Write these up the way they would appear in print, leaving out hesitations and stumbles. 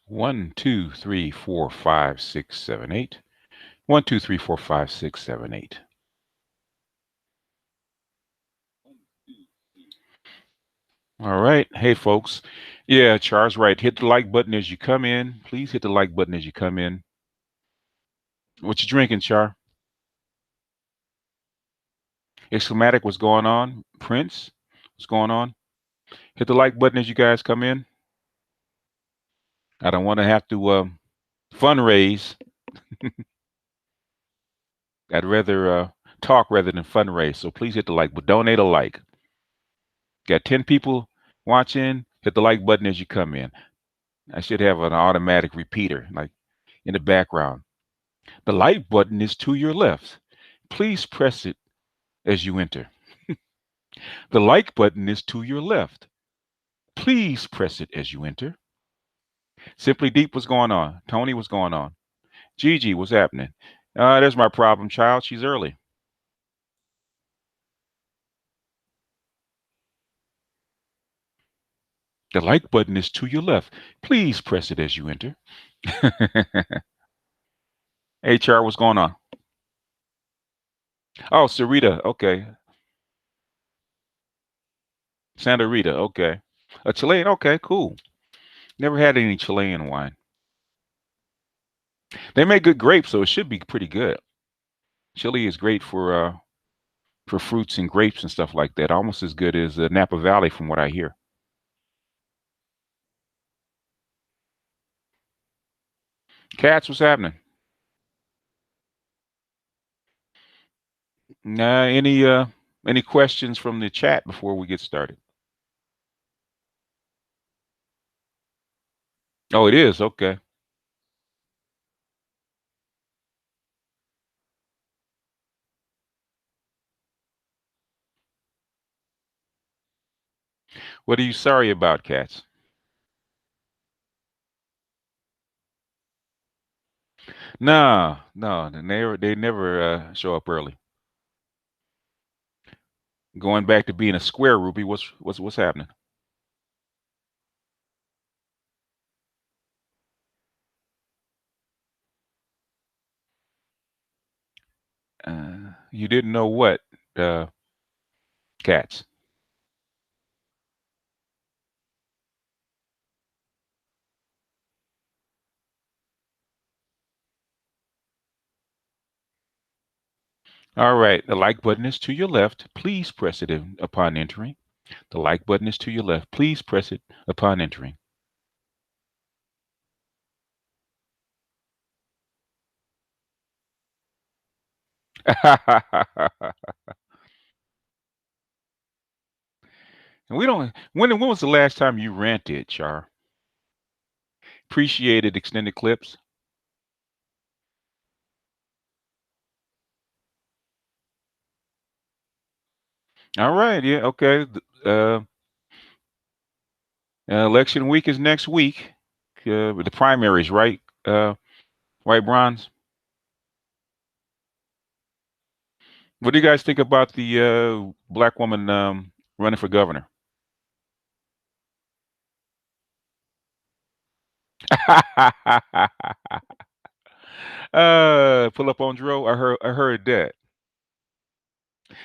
One, 2, 3, 4, 5, 6, 7, 8. 1, 2, 3, 4, 5, 6, 7, 8. All right. Hey, folks. Yeah, Charles, right. Hit the like button as you come in. Please hit the like button as you come in. What you drinking, Char? Exclamatic, what's going on? Prince, what's going on? Hit the like button as you guys come in. I don't want to have to fundraise. I'd rather talk rather than fundraise. So please hit the like, but donate a like. Got 10 people watching. Hit the like button as you come in. I should have an automatic repeater, like in the background. The like button is to your left. Please press it as you enter. The like button is to your left. Please press it as you enter. Simply Deep, what's going on? Tony, what's going on? Gigi, what's happening? There's my problem child. She's early. The like button is to your left. Please press it as you enter. HR, what's going on? Oh, Sarita. Okay. Santa Rita. Okay. A Chilean. Okay, cool. Never had any Chilean wine. They make good grapes, so it should be pretty good. Chile is great for fruits and grapes and stuff like that. Almost as good as Napa Valley, from what I hear. Cats, what's happening? Any questions from the chat before we get started? Oh, it is okay. What are you sorry about, cats? No, no, they never show up early. Going back to being a square, Ruby. What's happening? You didn't know what, uh, cats? All right. The like button is to your left. Please press it upon entering. The like button is to your left. Please press it upon entering. And we don't. When was the last time you ranted, Char? Appreciated extended clips. All right. Yeah. Okay. Election week is next week. With the primaries, right? White bronze. What do you guys think about the black woman running for governor? Pull up on Dro. I heard that.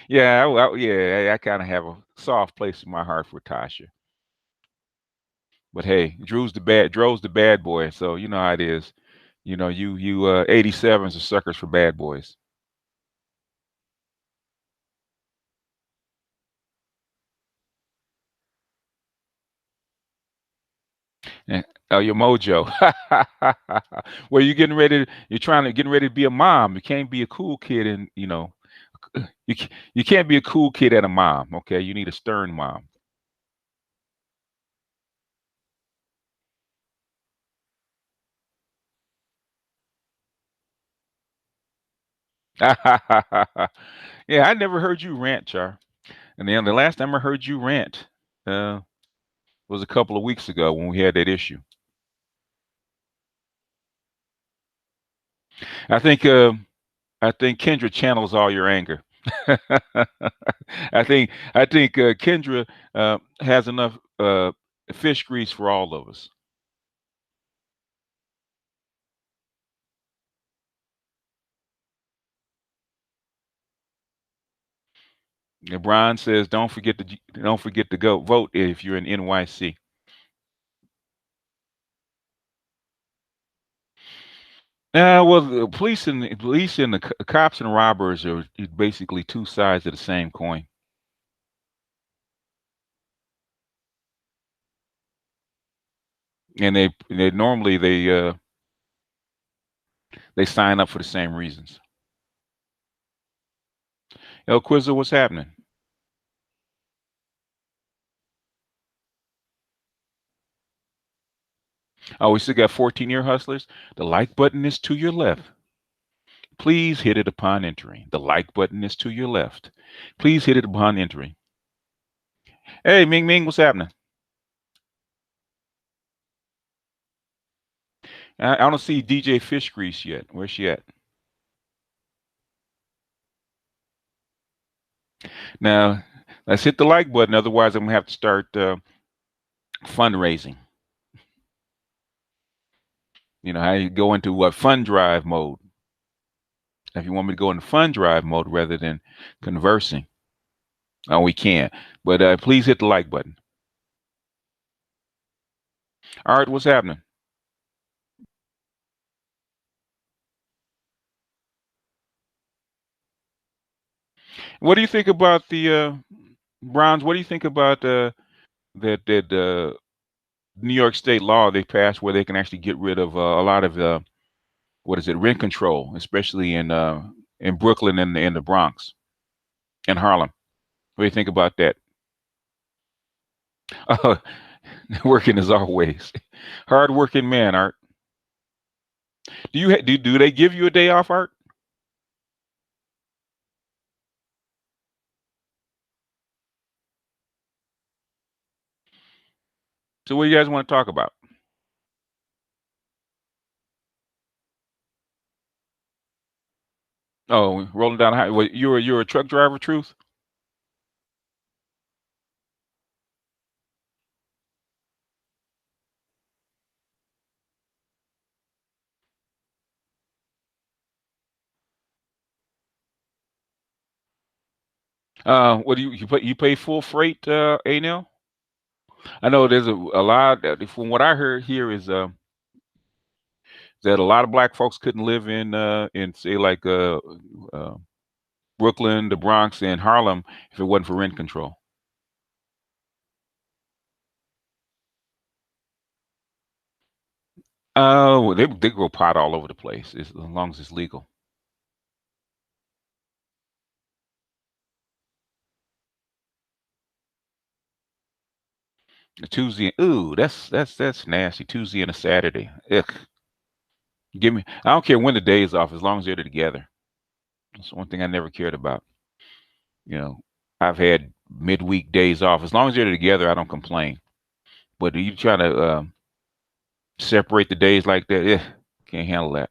Yeah, yeah. I kind of have a soft place in my heart for Tasha. But hey, Dro's the bad boy, so you know how it is. You 87s are suckers for bad boys. Eh, Oh, your mojo. Well, you're trying to getting ready to be a mom. You can't be a cool kid and you can't be a cool kid and a mom. Okay, you need a stern mom. Yeah, I never heard you rant, Char. And then the last time I heard you rant uh, was a couple of weeks ago when we had that issue. I think uh, I think Kendra channels all your anger. I think Kendra has enough fish grease for all of us. LeBron says, don't forget to go vote if you're in NYC. Well, the police and the cops and robbers are basically two sides of the same coin, and they normally they sign up for the same reasons. El Quizzo, what's happening? Oh, we still got 14-year hustlers. The like button is to your left. Please hit it upon entering. The like button is to your left. Please hit it upon entering. Hey, Ming Ming, what's happening? I don't see DJ Fish Grease yet. Where's she at? Now, let's hit the like button. Otherwise, I'm gonna have to start fundraising. You know how you go into what fund drive mode. If you want me to go into fund drive mode rather than conversing, oh, we can. But please hit the like button. All right, what's happening? What do you think about the Browns? What do you think about that New York State law they passed where they can actually get rid of a lot of what is it, rent control, especially in Brooklyn and in the Bronx and Harlem. What do you think about that? Uh, working as always, hard working man, Art. Do they give you a day off, Art? So what do you guys want to talk about? Oh, rolling down the highway. Well, you're a truck driver, Truth? What do you pay full freight, A-Nell? I know there's a lot. From what I heard here is that a lot of black folks couldn't live in say like uh, Brooklyn, the Bronx, and Harlem if it wasn't for rent control. Well, they grow pot all over the place as long as it's legal. A Tuesday, ooh, that's nasty. Tuesday and a Saturday. Ugh. Give me. I don't care when the day is off as long as they're together. That's one thing I never cared about. You know, I've had midweek days off as long as they're together. I don't complain. But you try to separate the days like that? Yeah, can't handle that.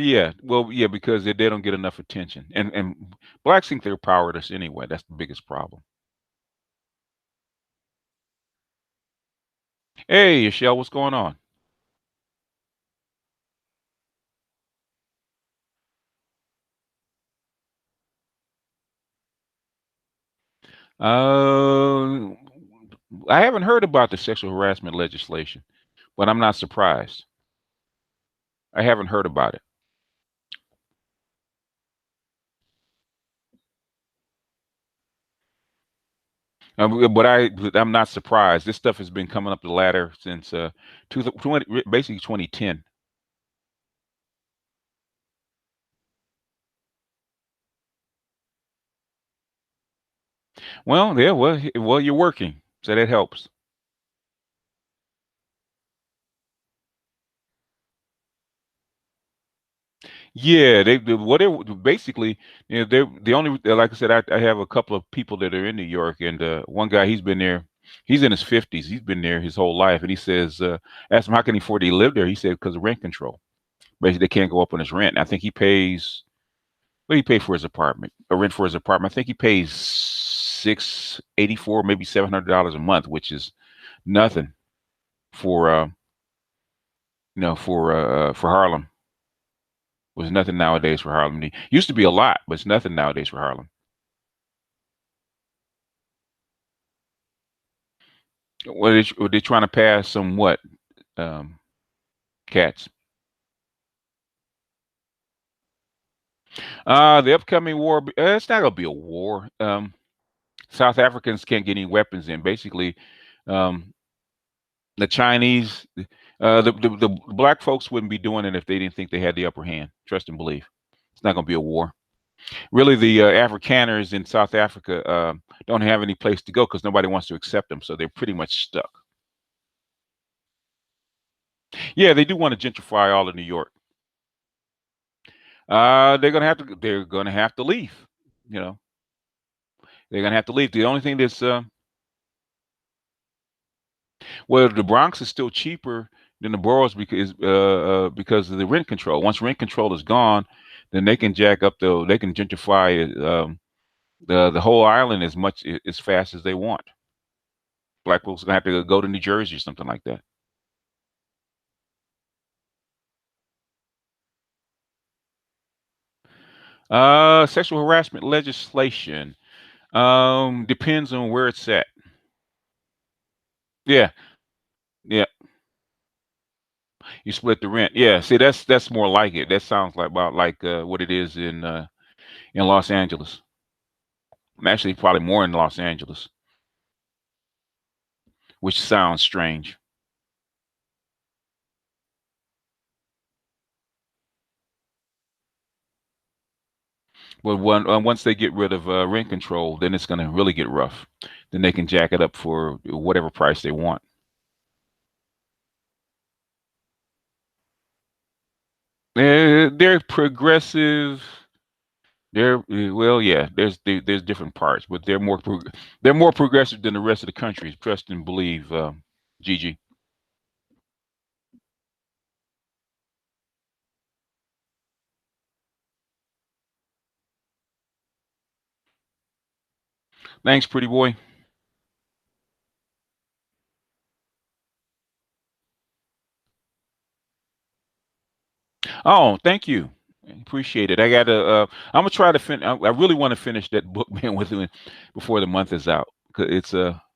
Yeah. Well, yeah, because they don't get enough attention, and blacks think they're powerless anyway. That's the biggest problem. Hey, Michelle, what's going on? Uh, I haven't heard about the sexual harassment legislation, but I'm not surprised. I haven't heard about it. But I'm not surprised. This stuff has been coming up the ladder since 20, basically 2010. Well, yeah, well, you're working, so that helps. Yeah, they whatever. Basically, they're the only like I said. I have a couple of people that are in New York, and one guy he's been there. He's in his 50s. He's been there his whole life, and he says, ask him how can he afford to live there. He said because of rent control. Basically, they can't go up on his rent. And I think he pays. What do he pay for his apartment? A rent for his apartment. I think he pays $684, maybe $700 a month, which is nothing for for Harlem. Was nothing nowadays for Harlem. It used to be a lot, but it's nothing nowadays for Harlem. Were they trying to pass some what? Um, Cats. The upcoming war. It's not gonna be a war. South Africans can't get any weapons in. Basically, um, the Chinese, the black folks wouldn't be doing it if they didn't think they had the upper hand. Trust and believe. It's not gonna be a war. Really, the Afrikaners in South Africa don't have any place to go because nobody wants to accept them, so they're pretty much stuck. Yeah, they do want to gentrify all of New York. They're gonna have to leave. You know, they're gonna have to leave. The only thing that's well, the Bronx is still cheaper than the boroughs because of the rent control. Once rent control is gone, then they can jack up they can gentrify the whole island as fast as they want. Black folks are gonna have to go to New Jersey or something like that. Sexual harassment legislation depends on where it's at. Yeah, yeah. You split the rent. Yeah, see, that's more like it. That sounds like about like what it is in Los Angeles. Actually, probably more in Los Angeles, which sounds strange. But once they get rid of rent control, then it's going to really get rough. Then they can jack it up for whatever price they want. They're progressive. Well, yeah. There's different parts, but they're more progressive than the rest of the country. Trust and believe, Gigi. Thanks, pretty boy. Oh, thank you. Appreciate it. I gotta. I'm gonna try to finish. I really want to finish that book, man, before the month is out. 'Cause it's and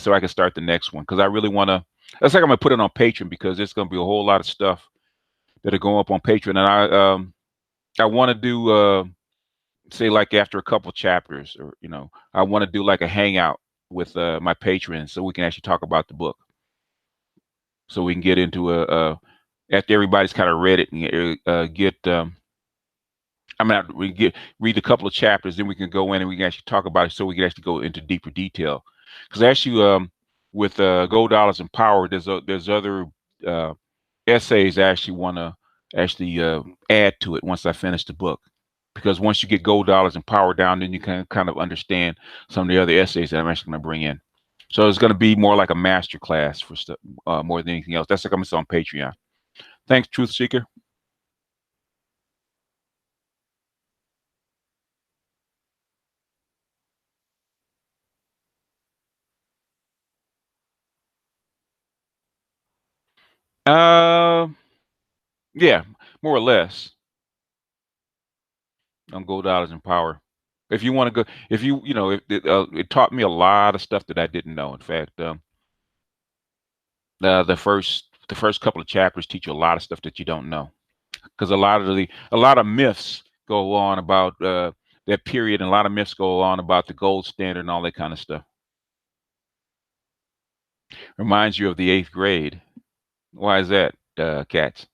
so I can start the next one because I really want to. That's like I'm gonna put it on Patreon because there's gonna be a whole lot of stuff that are going up on Patreon, and I want to do say like after a couple chapters, or I want to do like a hangout with my patrons so we can actually talk about the book, so we can get into after everybody's kind of read it and get I'm not we get read a couple of chapters, then we can go in and we can actually talk about it, so we can actually go into deeper detail. Because actually, with Gold Dollars and Power, there's other uh, essays I actually want to actually add to it once I finish the book. Because once you get Gold Dollars and Power down, then you can kind of understand some of the other essays that I'm actually going to bring in. So it's going to be more like a master class for stuff more than anything else. That's like I'm on Patreon. Thanks, Truth Seeker. Uh, yeah, more or less on Gold Dollars and Power. If you want to go, if it taught me a lot of stuff that I didn't know. In fact, the first couple of chapters teach you a lot of stuff that you don't know, because a lot of myths go on about that period, and a lot of myths go on about the gold standard and all that kind of stuff. Reminds you of the eighth grade. Why is that, Cats?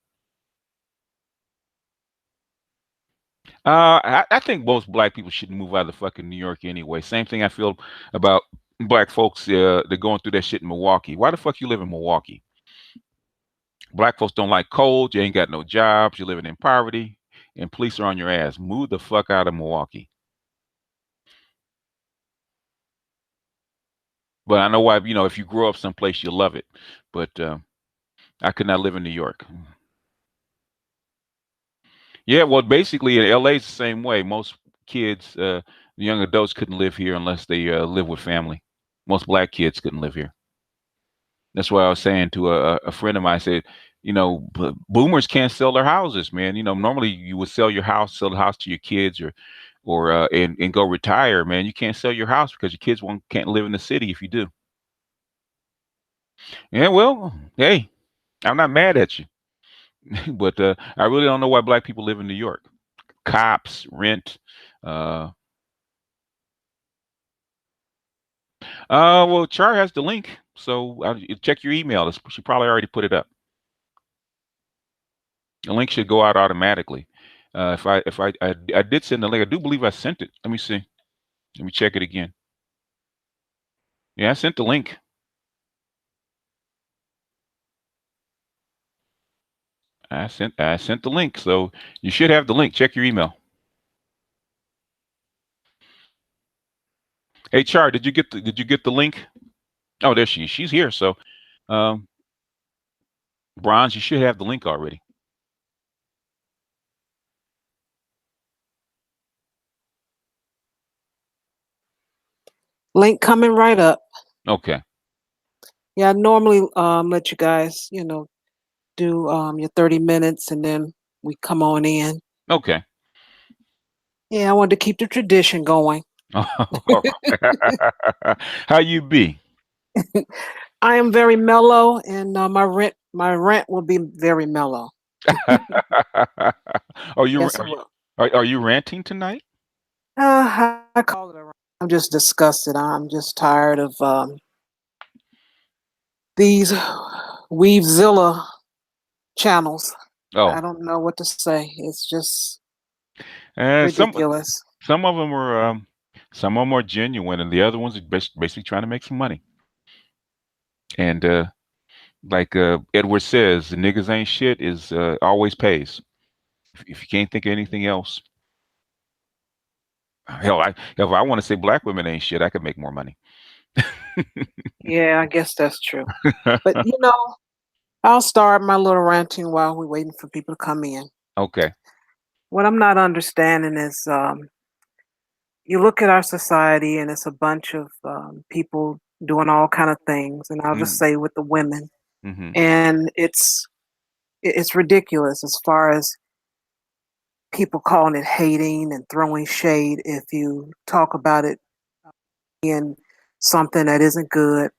I think most black people should move out of fucking New York anyway. Same thing I feel about black folks. They're going through that shit in Milwaukee. Why the fuck you live in Milwaukee? Black folks don't like cold. You ain't got no jobs. You're living in poverty, and police are on your ass. Move the fuck out of Milwaukee. But I know why. If you grow up someplace, you love it. But I could not live in New York. Yeah, well, basically, in LA is the same way. Most kids young adults couldn't live here unless they live with family. Most black kids couldn't live here. That's why I was saying to a friend of mine. I said, boomers can't sell their houses, man. Normally you would sell your house, sell the house to your kids, or and go retire, man. You can't sell your house because your kids can't live in the city if you do. Yeah, well, hey, I'm not mad at you, but I really don't know why black people live in New York. Cops, rent. Uh, well, Char has the link, so check your email. She probably already put it up. The link should go out automatically. If I did send the link, I do believe I sent it. Let me see. Let me check it again. Yeah, I sent the link. I sent the link, so you should have the link. Check your email. Hey, Char, did you get the link? Oh, there she is. She's here. So, um, Bronze, you should have the link already. Link coming right up. Okay. Yeah, I normally let you guys, do your 30 minutes and then we come on in. Okay. Yeah, I wanted to keep the tradition going. How you be? I am very mellow, and my rent will be very mellow. Are you Yes, are it you will. are you ranting tonight? I call it a rant. I'm just disgusted. I'm just tired of these Weavezilla channels. I Oh, don't know what to say. It's just and ridiculous. some of them are genuine, and the other ones are basically trying to make some money. And like Edward says, the niggas ain't shit is always pays. If you can't think of anything else, hell, if I want to say black women ain't shit, I could make more money. Yeah, I guess that's true. But I'll start my little ranting while we're waiting for people to come in. Okay. What I'm not understanding is you look at our society and it's a bunch of people doing all kind of things, and I'll just Mm, say with the women, mhm. and it's ridiculous as far as people calling it hating and throwing shade if you talk about it in something that isn't good,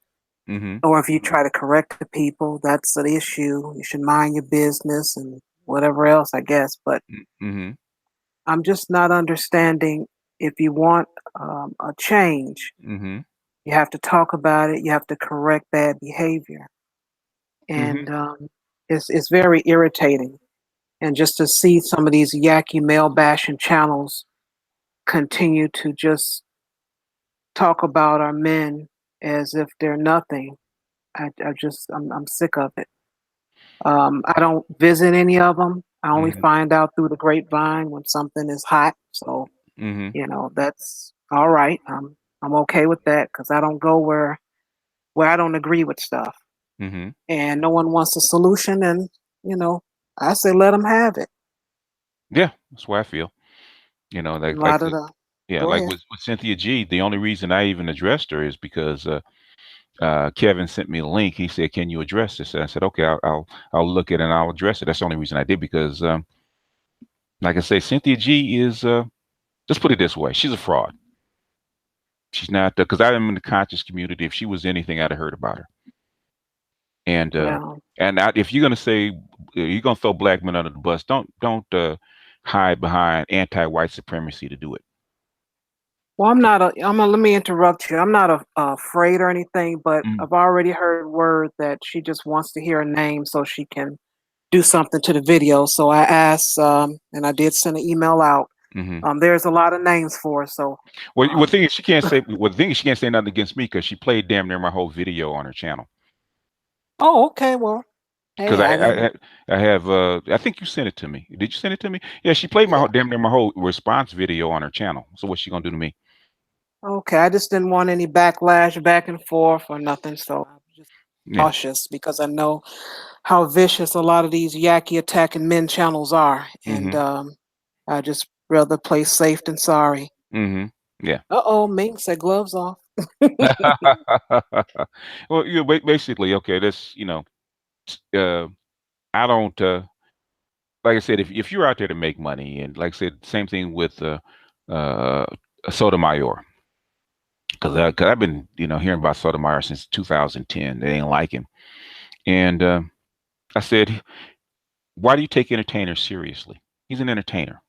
Mhm. or if you try to correct the people. That's an issue. You should mind your business and whatever else, I guess. But Mhm. I'm just not understanding, if you want a change, Mhm. you have to talk about it. You have to correct bad behavior, Mhm. and it's very irritating. And just to see some of these yacky male bashing channels continue to just talk about our men as if they're nothing, I'm sick of it. I don't visit any of them. I only Mhm. find out through the grapevine when something is hot. So Mhm. that's all right. I'm okay with that because I don't go where I don't agree with stuff, Mhm. and no one wants a solution. And you know, I say let them have it. Yeah, that's why I feel. A Like lot of the yeah, Go like ahead. with Cynthia G. The only reason I even addressed her is because Kevin sent me a link. He said, "Can you address this?" And I said, "Okay, I'll look at it and I'll address it." That's the only reason I did because, like I say, Cynthia G is let's put it this way: she's a fraud. She's not because I'm in the conscious community. If she was anything, I'd have heard about her. And Well, if you're gonna say you're gonna throw black men under the bus, don't hide behind anti-white supremacy to do it. I'm not a. Let me interrupt you. I'm not afraid or anything, but Mm, I've already heard word that she just wants to hear a name so she can do something to the video. So I asked, and I did send an email out. hmm There's a lot of names for her, so Well, um, thing is, she can't say. Well, the thing is, she can't say nothing against me because she played damn near my whole video on her channel. oh, okay. Well, Because hey, I didn't. I have I think you sent it to me. Did you send it to me? Yeah, she played Yeah. damn near my whole response video on her channel. So what's she gonna do to me? Okay, I just didn't want any backlash, back and forth, or nothing. So I'm just Yeah. cautious because I know how vicious a lot of these yaki attacking men channels are, and hmm I just rather play safe than sorry. hmm Yeah. Uh-oh, Mink said gloves off. Well, basically, okay, that's, uh, I don't, like I said, if you're out there to make money, and like I said, same thing with uh, Sotomayor, because I've been, hearing about Sotomayor since 2010. They ain't like him, and I said, why do you take entertainers seriously? He's an entertainer.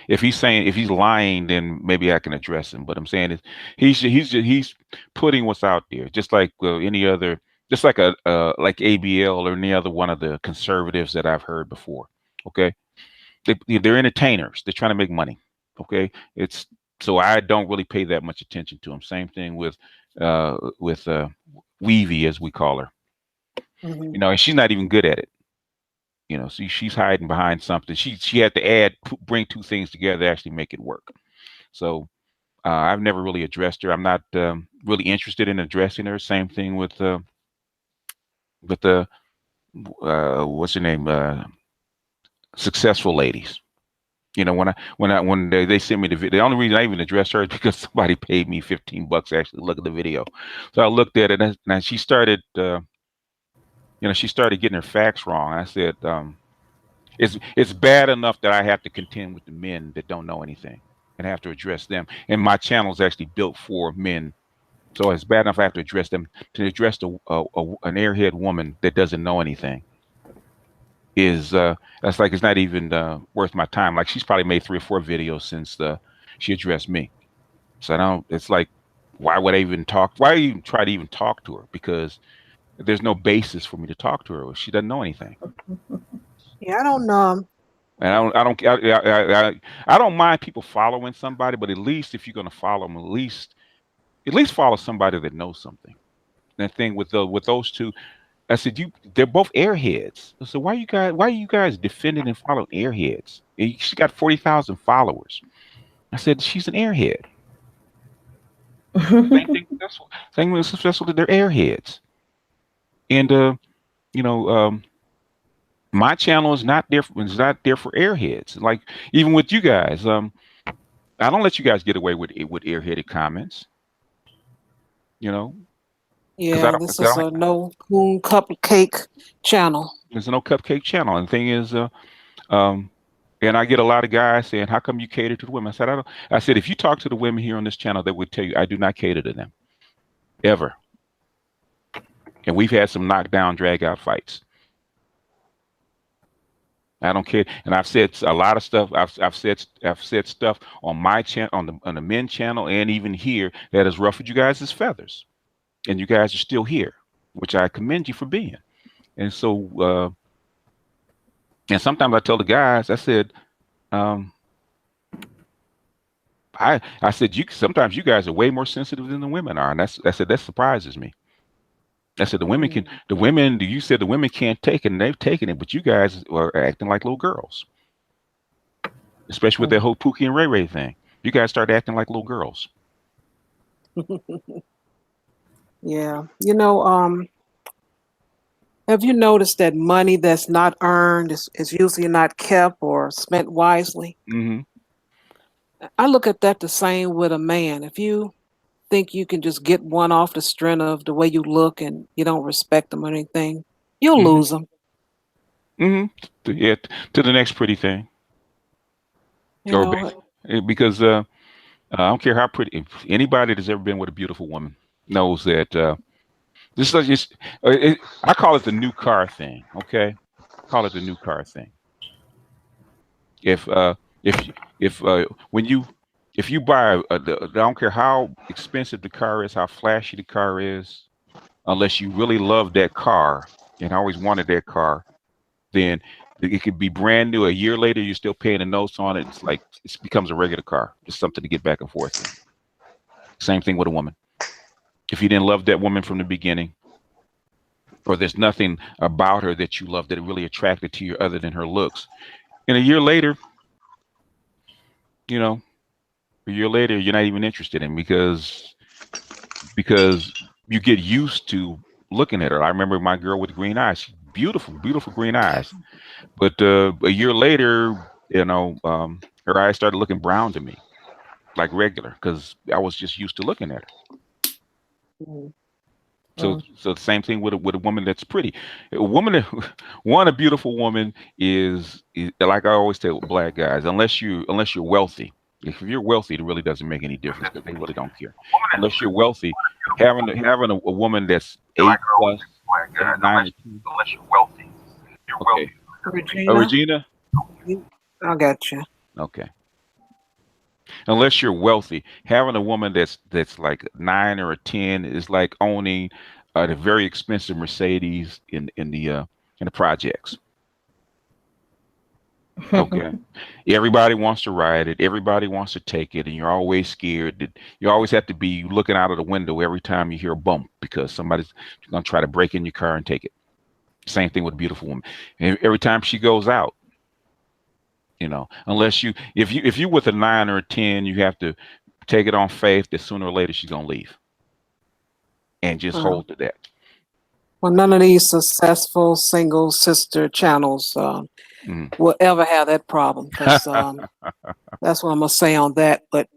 If he's lying, then maybe I can address him. But I'm saying is he's putting what's out there, just like any other, just like like ABL or any other one of the conservatives that I've heard before. Okay, they're entertainers. They're trying to make money. Okay, it's so I don't really pay that much attention to them. Same thing with Weavy, as we call her. Mm-hmm. And she's not even good at it. See, she's hiding behind something. She had to bring two things together to actually make it work. So I've never really addressed her. I'm not really interested in addressing her. Same thing with the what's her name? Successful ladies. When they sent me the video, the only reason I even addressed her is because somebody paid me $15 to actually look at the video. So I looked at it, and she started, she started getting her facts wrong. And I said, it's bad enough that I have to contend with the men that don't know anything and have to address them. And my channel is actually built for men, so it's bad enough I have to address them. To address an airhead woman that doesn't know anything is that's like it's not even worth my time. Like she's probably made 3 or 4 videos since she addressed me. So I don't. It's like, why would I even talk? Why even try to even talk to her? Because there's no basis for me to talk to her. She doesn't know anything. Yeah, I don't know. And I don't mind people following somebody, but at least if you're going to follow them, at least follow somebody that knows something. And the thing with those two, I said, they're both airheads. So why are you guys defending and following airheads? She got 40,000 followers. I said, she's an airhead. Same thing successful. Same with successful that they're airheads. And my channel is not there. It's not there for airheads. Like even with you guys, I don't let you guys get away with airheaded comments. Because Yeah, this is a no coon cupcake channel. There's no cupcake channel. And the thing is, and I get a lot of guys saying, "How come you cater to the women?" I said, I said, if you talk to the women here on this channel, they would tell you I do not cater to them, ever. And we've had some knockdown, drag out fights. I don't care, and I've said a lot of stuff. I've said stuff on my channel, on the men channel, and even here that has ruffled you guys' feathers, and you guys are still here, which I commend you for being. And so, and sometimes I tell the guys, I said, I said sometimes you guys are way more sensitive than the women are, and I said that surprises me. I said you said the women can't take it, and they've taken it, but you guys are acting like little girls. Especially with that whole Pookie and Ray Ray thing. You guys start acting like little girls. Yeah. Have you noticed that money that's not earned is usually not kept or spent wisely? Mm-hmm. I look at that the same with a man. If you think you can just get one off the strength of the way you look and you don't respect them or anything, you'll lose them. Mm-hmm. Yeah, to the next pretty thing. Because I don't care how pretty. If anybody that's ever been with a beautiful woman knows that this is just. I call it the new car thing. Okay, call it the new car thing. If you buy I don't care how expensive the car is, how flashy the car is, unless you really love that car and always wanted that car, then it could be brand new. A year later, you're still paying the notes on it. It's like it becomes a regular car, just something to get back and forth in. Same thing with a woman. If you didn't love that woman from the beginning, or there's nothing about her that you love that really attracted to you other than her looks, and a year later, you're not even interested in because you get used to looking at her. I remember my girl with green eyes. She's beautiful, beautiful green eyes. But a year later, her eyes started looking brown to me. like regular, because I was just used to looking at her. Mm. So the same thing with a woman that's pretty. A woman that, a beautiful woman is like I always tell black guys, unless you're wealthy. If you're wealthy, it really doesn't make any difference because they really don't care. Unless you're wealthy, having a woman that's Yeah, like 8 I always plus, say, black guys, 9 or 10. unless you're wealthy. You're Okay. wealthy. Regina, Regina. I got you. Okay. Unless you're wealthy, having a woman that's like 9 or 10 is like owning a very expensive Mercedes in the projects. Okay. Everybody wants to ride it. Everybody wants to take it, and you're always scared that you always have to be looking out of the window every time you hear a bump because somebody's going to try to break in your car and take it. Same thing with a beautiful woman. And every time she goes out, unless if you with a 9 or a 10, you have to take it on faith that sooner or later she's going to leave and just hold to that. Well, none of these successful single sister channels Mhm. will ever have that problem because that's what I'm gonna say on that. But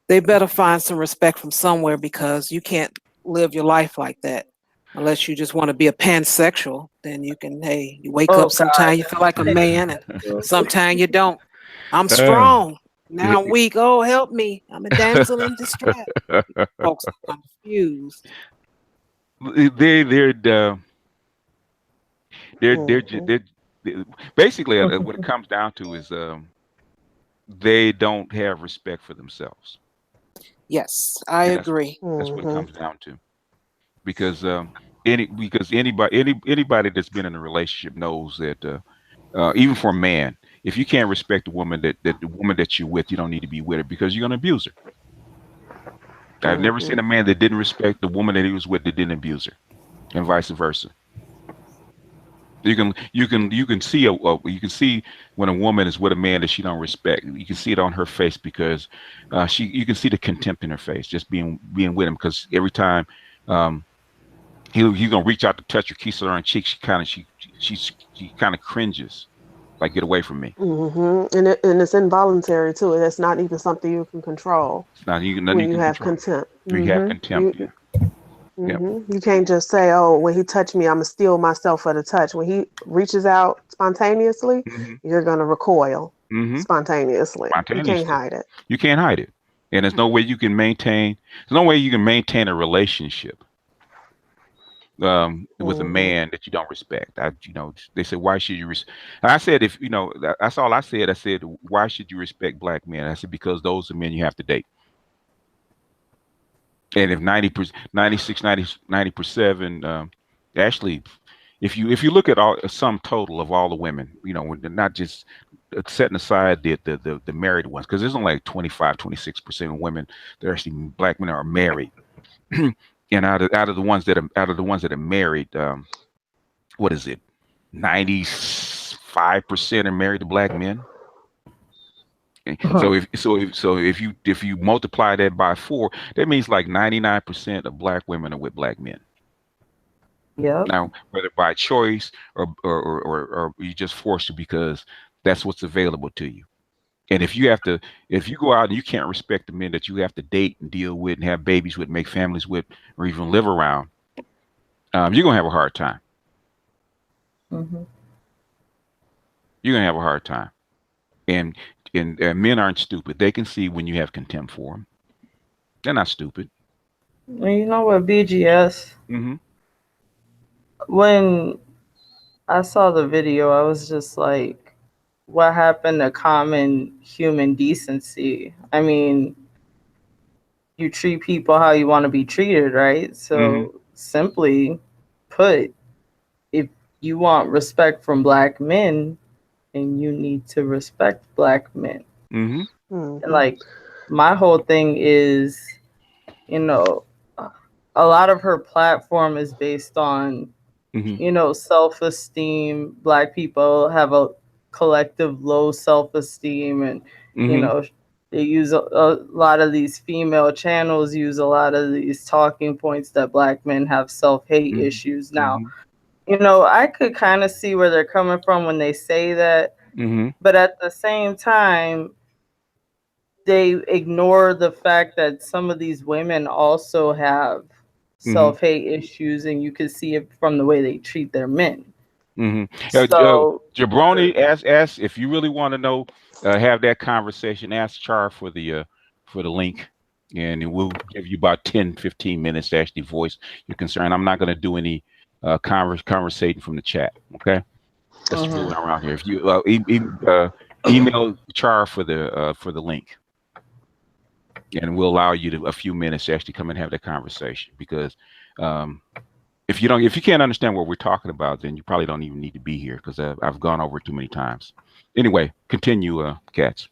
they better find some respect from somewhere because you can't live your life like that unless you just want to be a pansexual. Then you can, hey, you wake Oh up God. sometime you feel like a man and sometime you don't. I'm Uh, strong. Now I'm weak. Oh, help me. I'm a damsel in distress. Folks are confused. they're basically what it comes down to is they don't have respect for themselves, Yes, I and agree. that's what it comes down to. Because anybody that's been in a relationship knows that even for a man, if you can't respect the woman that the woman that you're with, you don't need to be with her because you're gonna abuse her. I've never seen a man that didn't respect the woman that he was with that didn't abuse her, and vice versa. You can see you can see when a woman is with a man that she don't respect. You can see it on her face because you can see the contempt in her face just being with him because every time um, he's gonna reach out to touch her, kiss her on the cheek. She kind of cringes, like get away from me. And it's involuntary too. That's not even something you can control It's not nothing you when you can have control. contempt. You have contempt. Yeah. Yep. You can't just say, "Oh, when he touched me, I'm gonna steel myself for the touch." When he reaches out spontaneously, Hmm. you're gonna recoil Hmm. spontaneously. You can't Spontaneously. hide it. You can't hide it, and there's no way you can maintain. There's no way you can maintain a relationship with a Hmm man that you don't respect. They said, why should you? And I said, if that's all I said. I said, why should you respect black men? I said because those are men you have to date. And if 90%, 96, 90%, actually, if you look at all a sum total of all the women, not just setting aside the married ones, because there's only like 25, 26% of women that are actually black men are married. And out of the ones that are married, what is it? 95% are married to black men. Okay. So if you multiply that by 4, that means like 99% of black women are with black men. Yep. Now, whether by choice or you just forced to because that's what's available to you. And if you go out and you can't respect the men that you have to date and deal with and have babies with, make families with, or even live around, you're gonna have a hard time. hmm You're gonna have a hard time. And and men aren't stupid. They can see when you have contempt for them. They're not stupid. Well, you know what, BGS? Hmm. When I saw the video, I was just like, what happened to common human decency? I mean, you treat people how you want to be treated, right? Hmm. So, simply put, if you want respect from black men, then you need to respect black men. Hmm. And like, my whole thing is, you know, a lot of her platform is based on, Hmm. self-esteem. Black people have a collective low self-esteem, and you Hmm. know they use a lot of these female channels use a lot of these talking points that black men have self-hate Hmm. issues. Now, Hmm. I could kind of see where they're coming from when they say that, Hmm. but at the same time, they ignore the fact that some of these women also have self-hate issues, and you can see it from the way they treat their men. So Jabroni, ask if you really want to know, have that conversation. Ask Char for the link, and we'll give you about 10-15 minutes to actually voice your concern. I'm not going to do any conversation from the chat. Okay, that's the rule around here. If you email Char for the link, and we'll allow you a few minutes to actually come and have that conversation, because if you can't understand what we're talking about, then you probably don't even need to be here, because I've gone over it too many times. Anyway, continue, Cats.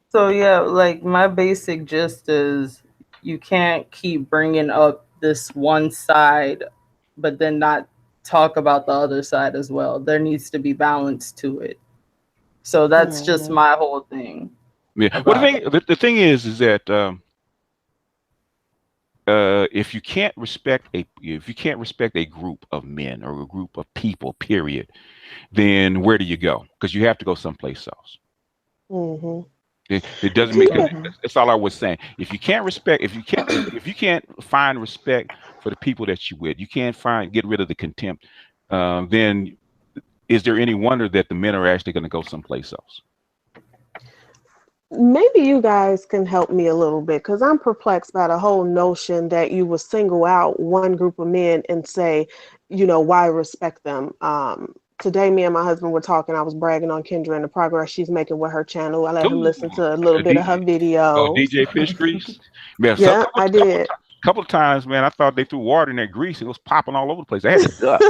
So yeah, like my basic gist is you can't keep bringing up this one side, but then not talk about the other side as well. There needs to be balance to it. So that's just my whole thing. Yeah. Well, the thing is that if you can't respect a group of men or a group of people, period, then where do you go? Because you have to go someplace else. It doesn't make sense. That's all I was saying. If you can't find respect for the people that you with, you can't get rid of the contempt, then is there any wonder that the men are actually going to go someplace else? Maybe you guys can help me a little bit, because I'm perplexed by the whole notion that you would single out one group of men and say, why respect them. Today, me and my husband were talking. I was bragging on Kendra and the progress she's making with her channel. I let him listen to a little bit of her video. Oh, DJ Fish Grease? Yeah, I did. A couple of times, man, I thought they threw water in that grease. It was popping all over the place. I had to duck.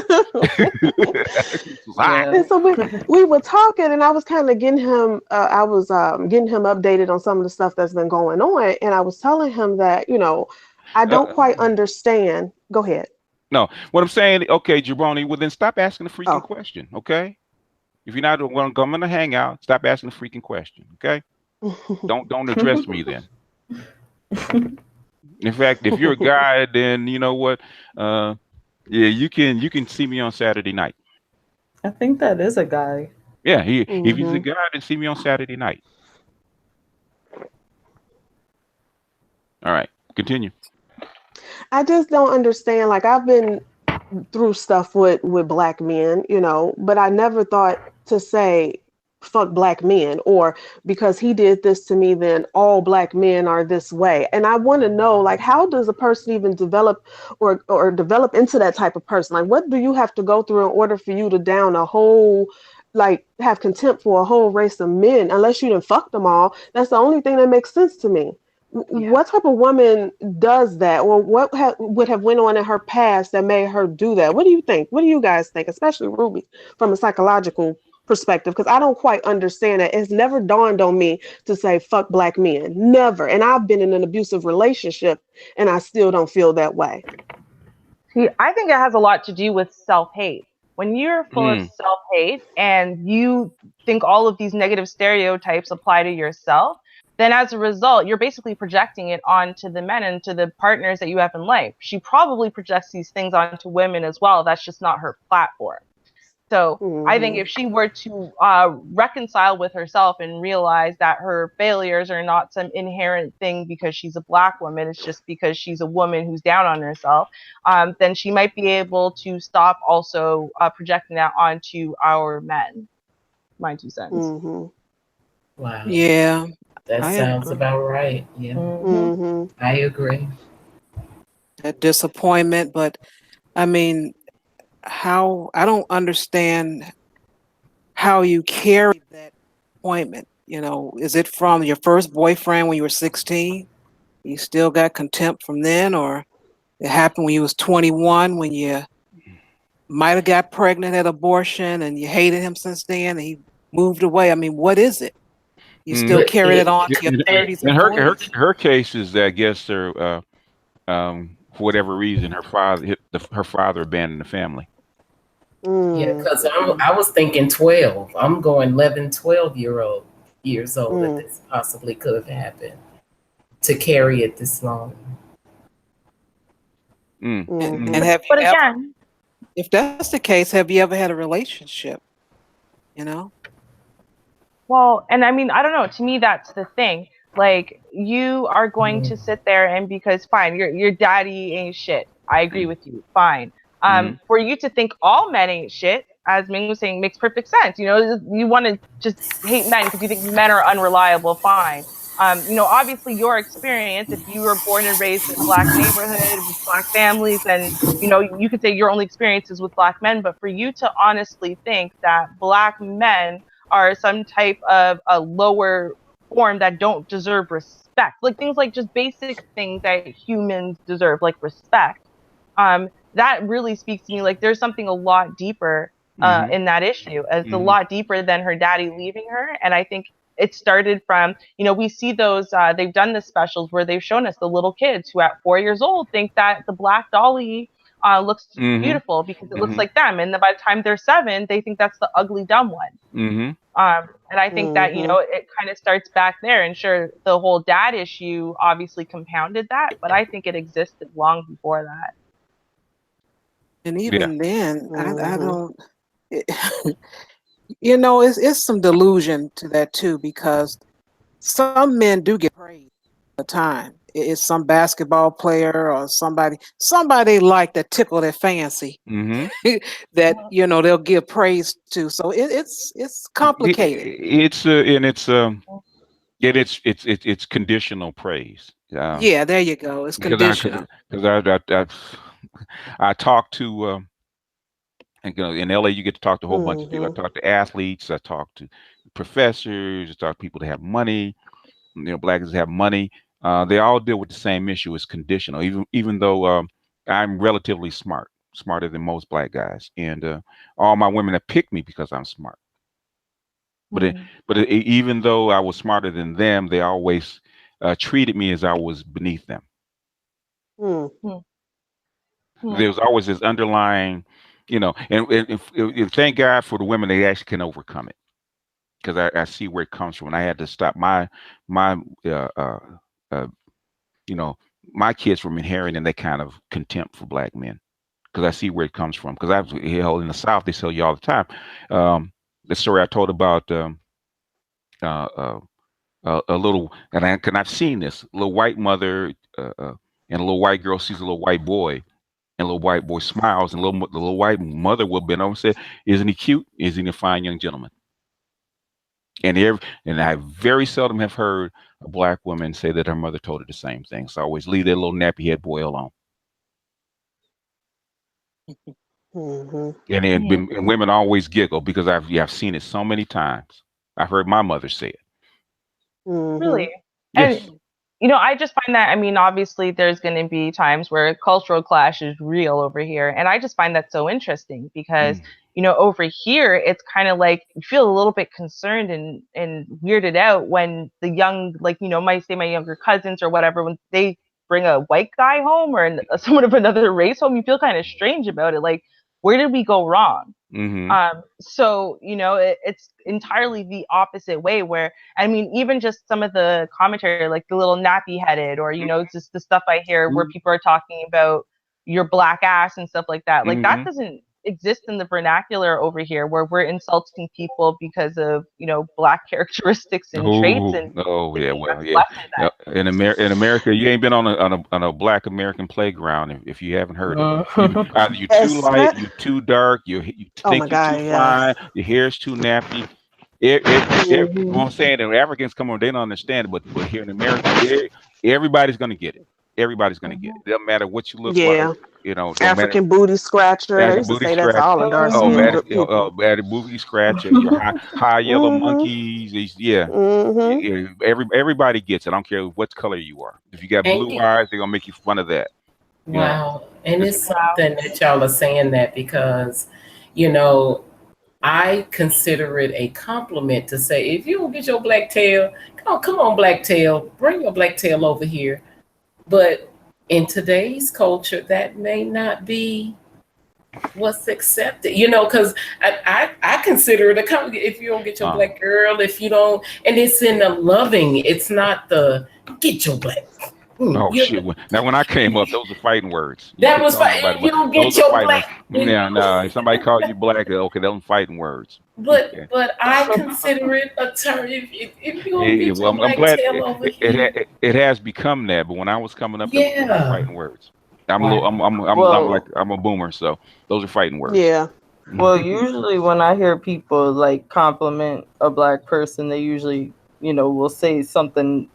And so we were talking, and I was kind of getting him. I was getting him updated on some of the stuff that's been going on, and I was telling him that I don't quite understand. Go ahead. No, what I'm saying, okay, Jabroni, well then stop asking the freaking question, okay? If you're not going to come in the hangout, stop asking the freaking question, okay? Don't address me then. In fact, if you're a guy, then you know what? Yeah, you can see me on Saturday night. I think that is a guy. Yeah, if he's a guy, then see me on Saturday night. All right, continue. I just don't understand. Like, I've been through stuff with black men, but I never thought to say fuck black men, or because he did this to me, then all black men are this way. And I want to know, like, how does a person even develop or develop into that type of person? Like, what do you have to go through in order for you to down a whole, like, have contempt for a whole race of men, unless you done fucked them all? That's the only thing that makes sense to me. Yeah. What type of woman does that, or what would have went on in her past that made her do that? What do you think? What do you guys think, especially Ruby, from a psychological perspective? Because I don't quite understand it. It's never dawned on me to say fuck black men. Never. And I've been in an abusive relationship, and I still don't feel that way. See, I think it has a lot to do with self-hate. When you're full of self-hate and you think all of these negative stereotypes apply to yourself, then as a result, you're basically projecting it onto the men and to the partners that you have in life. She probably projects these things onto women as well. That's just not her platform. So I think if she were to reconcile with herself and realize that her failures are not some inherent thing because she's a black woman, it's just because she's a woman who's down on herself, then she might be able to stop also projecting that onto our men. My 2 cents. Wow. Yeah. That sounds about right. Yeah. I agree. That disappointment, but I mean, I don't understand how you carry that appointment. Is it from your first boyfriend when you were 16? You still got contempt from then, or it happened when you was 21 when you might have got pregnant, had abortion, and you hated him since then, and he moved away? I mean, what is it? You still carry it on to your 30s and 40s? Her case is that I guess for whatever reason, her father abandoned the family. Yeah, because I was thinking 12. I'm going 11, 12 years old that this possibly could have happened to carry it this long. And have you again, if that's the case, have you ever had a relationship? Well, and I mean, I don't know. To me, that's the thing. Like, you are going to sit there and because fine, your daddy ain't shit. I agree with you. Fine. For you to think all men ain't shit, as Ming was saying, makes perfect sense. You know, you want to just hate men because you think men are unreliable. Fine. You know, obviously your experience, if you were born and raised in a Black neighborhood with Black families, and, you know, you could say your only experiences with Black men, but for you to honestly think that Black men are some type of a lower form that don't deserve respect, like things like just basic things that humans deserve, like respect, that really speaks to me. Like, there's something a lot deeper in that issue. It's a lot deeper than her daddy leaving her. And I think it started from, you know, we see those, they've done the specials where they've shown us the little kids who at 4 years old think that the Black Dolly looks beautiful because it looks like them. And then by the time they're 7, they think that's the ugly, dumb one. And I think that, you know, it kind of starts back there. And sure, the whole dad issue obviously compounded that, but I think it existed long before that. And even then, I don't, you know, it's some delusion to that too, because some men do get praised all the time. It's some basketball player or somebody like that tickle their fancy that, you know, they'll give praise to. So it's complicated. It's conditional praise. Yeah, there you go. It's conditional. Because I talk to, and, you know, in LA you get to talk to a whole bunch of people. I talk to athletes. I talk to professors. I talk to people that have money. You know, Blacks that have money. They all deal with the same issue. It's conditional. Even though I'm relatively smarter than most Black guys, and all my women have picked me because I'm smart. But even though I was smarter than them, they always treated me as I was beneath them. There's always this underlying, you know, and thank God for the women, they actually can overcome it, because I see where it comes from. And I had to stop my you know, my kids from inheriting that kind of contempt for Black men, because I see where it comes from. Because I was in the South, they tell you all the time. The story I told about a little, and I've seen this, little white mother and a little white girl sees a little white boy, and the little white boy smiles, and the little white mother will bend over and say, "Isn't he cute? Isn't he a fine young gentleman?" And I very seldom have heard a Black woman say that her mother told her the same thing. So I always leave that little nappy head boy alone. And women always giggle because I've seen it so many times. I've heard my mother say it. Really? Yes. And, you know, I just find that, I mean, obviously there's going to be times where cultural clash is real over here. And I just find that so interesting because, you know, over here, it's kind of like you feel a little bit concerned and weirded out when the young, like, you know, might say my younger cousins or whatever, when they bring a white guy home or someone of another race home, you feel kind of strange about it. Like, where did we go wrong? So, you know, it's entirely the opposite way where, I mean, even just some of the commentary, like the little nappy headed, or, you know, just the stuff I hear where people are talking about your Black ass and stuff like that. Like that doesn't exist in the vernacular over here, where we're insulting people because of, you know, Black characteristics and traits. And in America, you ain't been on a Black American playground if you haven't heard of it. Either you're too light, you're too dark, you think you're too fine, your hair's too nappy. I'm saying that Africans come on, they don't understand it, but here in America, everybody's gonna get it. Everybody's gonna get it. It doesn't matter what you look like. You know, African booty scratcher. They used to say that's all in dark skin. Bad booty scratcher. Your high yellow monkeys. Everybody gets it. I don't care what color you are. If you got blue eyes, they're gonna make you fun of that. Wow. And it's something that y'all are saying that because, you know, I consider it a compliment to say, if you don't get your black tail, come on, black tail, bring your black tail over here. But in today's culture, that may not be what's accepted, you know, because I consider it a compliment if you don't get your black girl, if you don't, and it's in the loving, it's not the get your black Oh You- shit! Now when I came up, those are fighting words. You That could was call fine. nobody, You but don't get those are your fighting black. words. Yeah, no. If somebody called you black, okay, those are fighting words. Okay. But I consider it a term. If you don't get Well, your I'm black glad tail over here, it has become that. But when I was coming up, those are yeah. fighting words. I'm a little. Well, I'm a boomer, so those are fighting words. Yeah. well, usually when I hear people like compliment a black person, they usually, will say something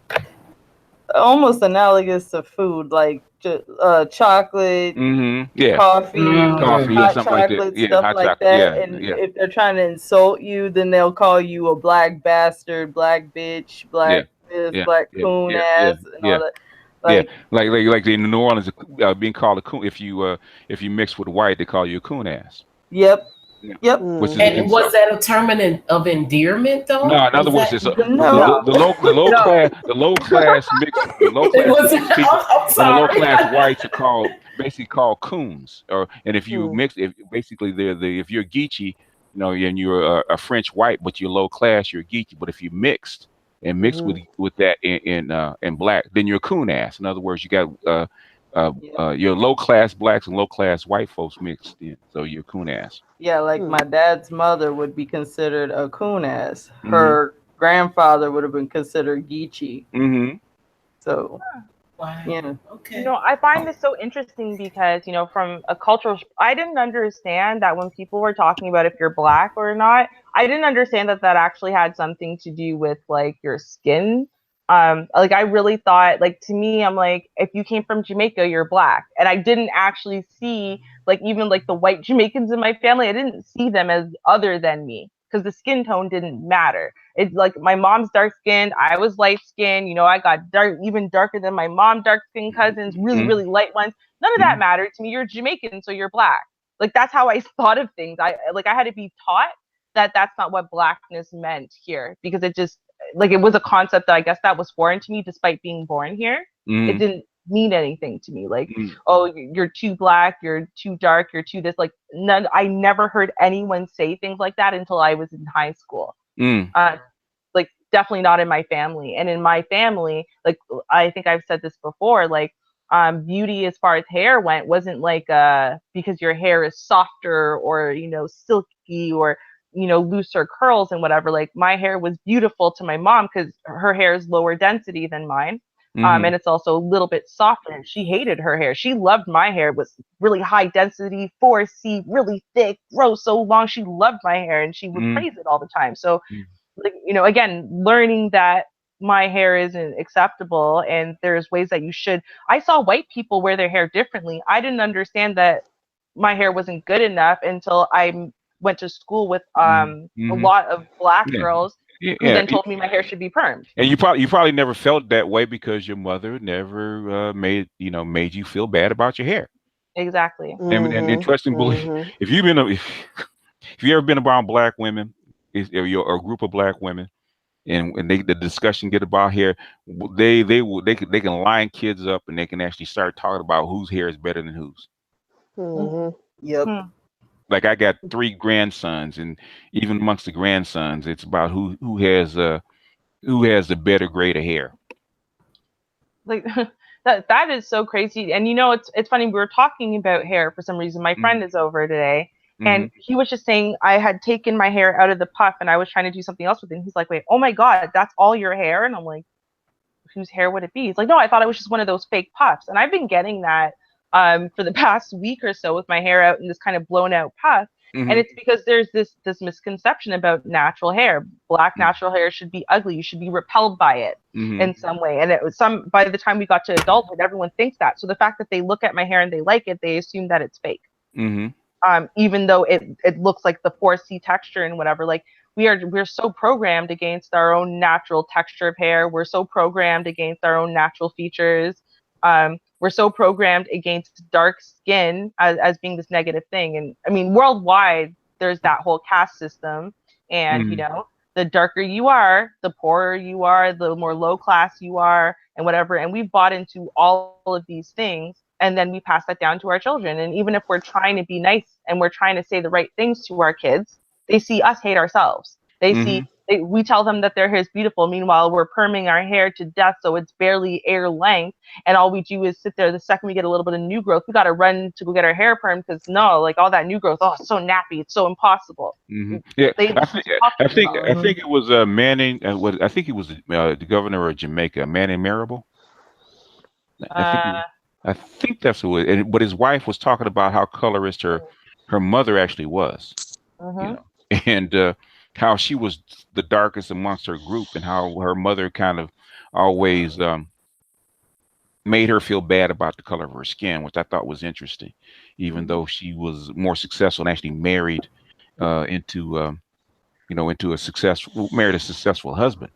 almost analogous to food, like chocolate, Yeah. coffee, Coffee or hot something like that. chocolate, Yeah, stuff hot like chocolate. that. Yeah, And yeah, if they're trying to insult you, then they'll call you a black bastard, black bitch, yeah, black this, yeah, black yeah, coon yeah, yeah, ass, and yeah. all that. Yeah, Like, like in New Orleans, being called a coon. If you mix with white, they call you a coon ass. yep, Yeah. yep. Which is an And was insult. that a term of endearment though? No, in other Was words, that? it's the No, low class mixed It was. people I'm and the low sorry. class whites are basically called coons. And if you Mm. mix, if basically if you're Geechee, and you're a French white, but you're low class, you're Geechee. But if you mixed with that in black, then you're a coon ass. In other words, you got your low class blacks and low class white folks mixed in, so you're a coon ass. yeah, like Hmm. my dad's mother would be considered a coon ass. Her grandfather would have been considered Geechee. Mm-hmm. So, Wow. yeah. Okay. I find this so interesting because, from a cultural, I didn't understand that when people were talking about if you're black or not, I didn't understand that actually had something to do with like your skin. Like I really thought, like to me, I'm like, if you came from Jamaica, you're black. And I didn't actually see like even like the white Jamaicans in my family, I didn't see them as other than me because the skin tone didn't matter. It's like my mom's dark skinned, I was light skinned, I got dark, even darker than my mom, dark skinned cousins, really, really light ones. None of that mattered to me. You're Jamaican, so you're black. Like that's how I thought of things. I had to be taught that that's not what blackness meant here because it just like it was a concept that I guess that was foreign to me despite being born here. It didn't mean anything to me. Like, oh, you're too black, you're too dark, you're too this. Like none. I never heard anyone say things like that until I was in high school. Like definitely not in my family. And in my family, like I think I've said this before, like beauty as far as hair went wasn't like because your hair is softer or silky or looser curls and whatever. Like my hair was beautiful to my mom because her hair is lower density than mine. And it's also a little bit softer. And she hated her hair. She loved my hair. It was really high density, 4C, really thick, grow so long. She loved my hair and she would praise it all the time. So, like, again, learning that my hair isn't acceptable and there's ways that you should. I saw white people wear their hair differently. I didn't understand that my hair wasn't good enough until I went to school with a lot of black girls who then told me my hair should be permed. And you probably never felt that way because your mother never made you feel bad about your hair. Exactly. And interestingly, if you ever been around black women, if you're a group of black women, and the discussion get about hair, they can line kids up and they can actually start talking about whose hair is better than whose. Yep. Like I got 3 grandsons, and even amongst the grandsons, it's about who has the better grade of hair. Like that is so crazy. And it's funny, we were talking about hair for some reason. My friend is over today and he was just saying I had taken my hair out of the puff and I was trying to do something else with it. And he's like, wait, oh my God, that's all your hair? And I'm like, whose hair would it be? He's like, no, I thought it was just one of those fake puffs. And I've been getting that for the past week or so with my hair out in this kind of blown out puff. And it's because there's this misconception about natural hair. Black natural hair should be ugly. You should be repelled by it in some way. And it was by the time we got to adulthood, everyone thinks that. So the fact that they look at my hair and they like it, they assume that it's fake. Even though it looks like the 4C texture and whatever. Like we're so programmed against our own natural texture of hair. We're so programmed against our own natural features. We're so programmed against dark skin as being this negative thing. And I mean, worldwide, there's that whole caste system. And, the darker you are, the poorer you are, the more low class you are and whatever. And we've bought into all of these things. And then we pass that down to our children. And even if we're trying to be nice and we're trying to say the right things to our kids, they see us hate ourselves. They see we tell them that their hair is beautiful. Meanwhile, we're perming our hair to death, so it's barely air length. And all we do is sit there. The second we get a little bit of new growth, we got to run to go get our hair permed because no, like all that new growth, oh, it's so nappy, it's so impossible. Yeah, They I think it was Manning. I think he was the governor of Jamaica, Manning Marable. I think that's who it is. But his wife was talking about how colorist her mother actually was, you know, and how she was the darkest amongst her group, and how her mother kind of always made her feel bad about the color of her skin, which I thought was interesting, even though she was more successful and actually married into a successful husband.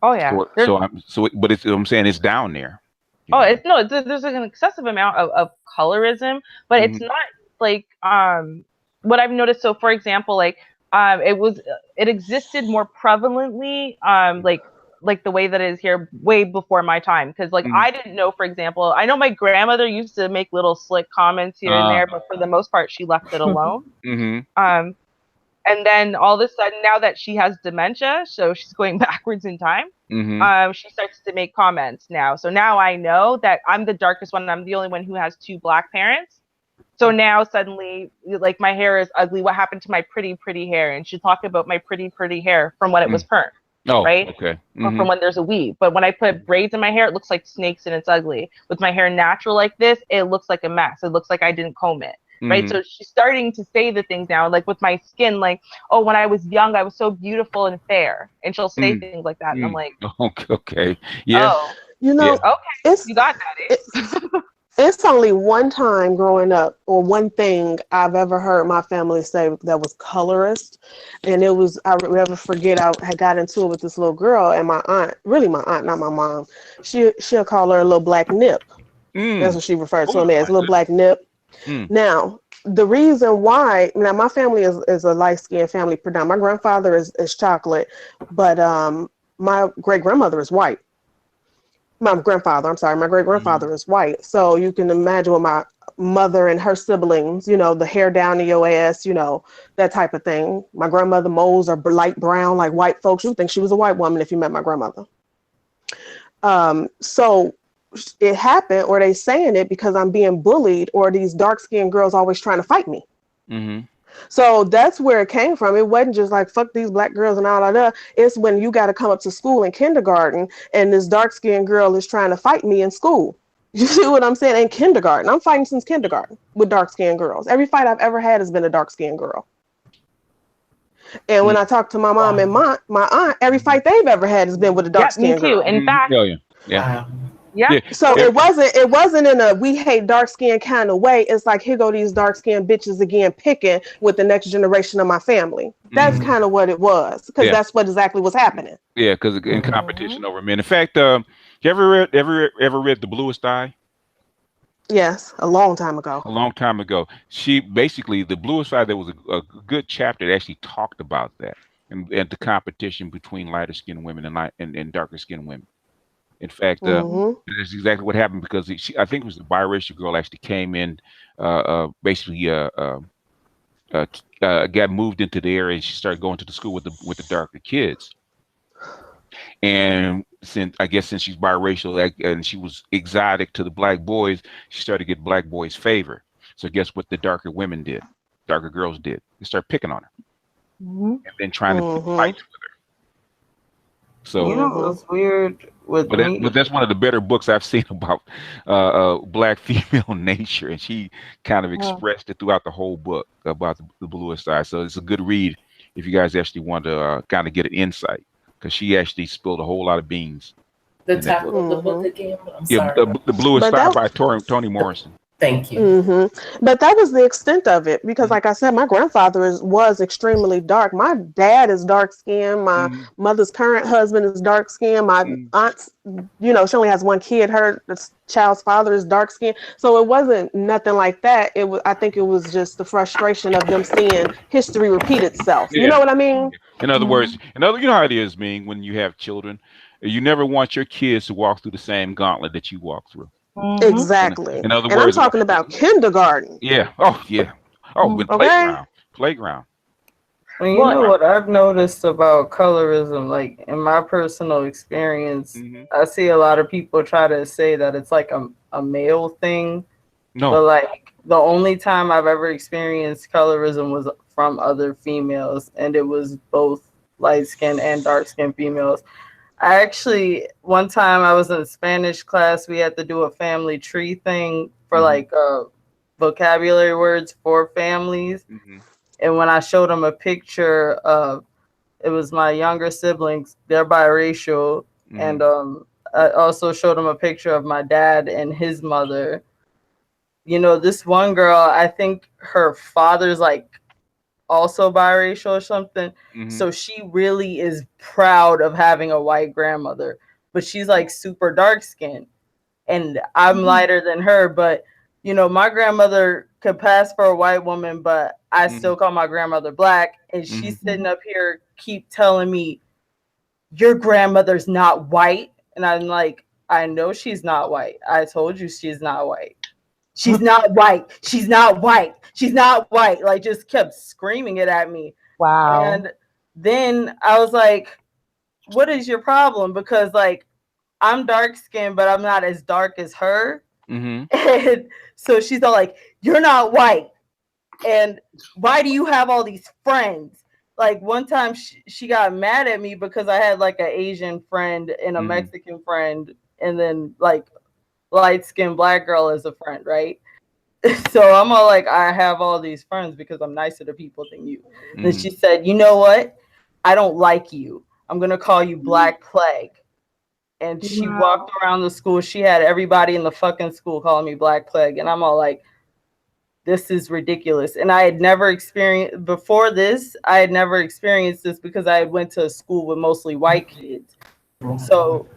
Oh yeah. But I'm saying it's down there. Oh, there's an excessive amount of colorism, but it's not like what I've noticed. So, for example, like it existed more prevalently, like the way that it is here way before my time. Because like I didn't know, for example, I know my grandmother used to make little slick comments here and there, but for the most part, she left it alone. And then all of a sudden, now that she has dementia, so she's going backwards in time, she starts to make comments now. So now I know that I'm the darkest one. I'm the only one who has 2 black parents. So now suddenly, like, my hair is ugly. What happened to my pretty, pretty hair? And she'll talk about my pretty, pretty hair from when it was permed. Oh, right? okay. Or from when there's a weave. But when I put braids in my hair, it looks like snakes and it's ugly. With my hair natural like this, it looks like a mess. It looks like I didn't comb it. Right. So she's starting to say the things now, like with my skin, like, oh, when I was young, I was so beautiful and fair. And she'll say things like that. And I'm like, okay. Yeah. Oh, You know, okay. You got that. It's only one time growing up, or one thing I've ever heard my family say that was colorist. And it was, I never forget, I had got into it with this little girl, and my aunt, not my mom, she'll call her a little black nip. That's what she referred to him as, a little black nip. Now, the reason why, now my family is a light-skinned family. My grandfather is chocolate, but my great-grandmother is white. My great-grandfather is white. So you can imagine what my mother and her siblings, you know, the hair down to your ass, you know, that type of thing. My grandmother moles are light brown like white folks. You would think she was a white woman if you met my grandmother. So it happened, or they saying it because I'm being bullied, or these dark-skinned girls always trying to fight me. So that's where it came from. It wasn't just like, fuck these black girls and all of that. It's when you got to come up to school in kindergarten and this dark-skinned girl is trying to fight me in school. You see what I'm saying? In kindergarten. I'm fighting since kindergarten with dark-skinned girls. Every fight I've ever had has been a dark-skinned girl. And when I talk to my mom and my aunt, every fight they've ever had has been with a dark-skinned girl. Me too. In fact, yeah. So it wasn't in a we hate dark skin kind of way. It's like, here go these dark skinned bitches again picking with the next generation of my family. That's kind of what it was, because that's what exactly was happening. Yeah, because in competition over men. In fact, you ever read The Bluest Eye? Yes, a long time ago. She basically, The Bluest Eye, there was a good chapter that actually talked about that and the competition between lighter skinned women and darker skinned women. In fact, that's exactly what happened, because I think it was the biracial girl actually came in, basically got moved into the area, and she started going to the school with the darker kids. And since she's biracial and she was exotic to the black boys, she started to get black boys' favor. So guess what the darker girls did? They started picking on her and then trying to fight with her. So, you know, it's weird with me. But that's one of the better books I've seen about black female nature, and she kind of expressed it throughout the whole book about the Bluest Eye. So it's a good read if you guys actually want to kind of get an insight, because she actually spilled a whole lot of beans. The title of the book again? I'm sorry. The Bluest Eye by Toni Morrison. Thank you. But that was the extent of it, because like I said, my grandfather was extremely dark. My dad is dark skinned. My mother's current husband is dark skinned. My aunt's, you know, she only has one kid. Her child's father is dark skinned. So it wasn't nothing like that. I think it was just the frustration of them seeing history repeat itself. You know what I mean? In other words, you know how it is, being when you have children, you never want your kids to walk through the same gauntlet that you walk through. Exactly. In other and words, I'm talking about kindergarten. Yeah. Oh, yeah. Oh, playground. Well, you know what I've noticed about colorism, like in my personal experience, I see a lot of people try to say that it's like a male thing. No. But like the only time I've ever experienced colorism was from other females, and it was both light skinned and dark skinned females. I actually, one time I was in Spanish class, we had to do a family tree thing for like vocabulary words for families. And when I showed them a picture of, it was my younger siblings, they're biracial. And I also showed them a picture of my dad and his mother. You know, this one girl, I think her father's like also biracial or something. So she really is proud of having a white grandmother, but she's like super dark skinned and I'm lighter than her. But you know, my grandmother could pass for a white woman, but I still call my grandmother black. And she's sitting up here keep telling me your grandmother's not white. And I'm like, I know she's not white. I told you she's not white. She's not white. She's not white. She's not white. Like, just kept screaming it at me. Wow. And then I was like, what is your problem? Because, like, I'm dark skinned, but I'm not as dark as her. And so she's all like, you're not white. And why do you have all these friends? Like, one time she got mad at me because I had, like, an Asian friend and a Mexican friend. And then, like, light-skinned black girl as a friend, right? So I'm all like, I have all these friends because I'm nicer to people than you. Then she said, you know what? I don't like you. I'm gonna call you Black Plague. And she walked around the school. She had everybody in the fucking school calling me Black Plague. And I'm all like, this is ridiculous. And I had never experienced, before this, I had never experienced this because I went to a school with mostly white kids. So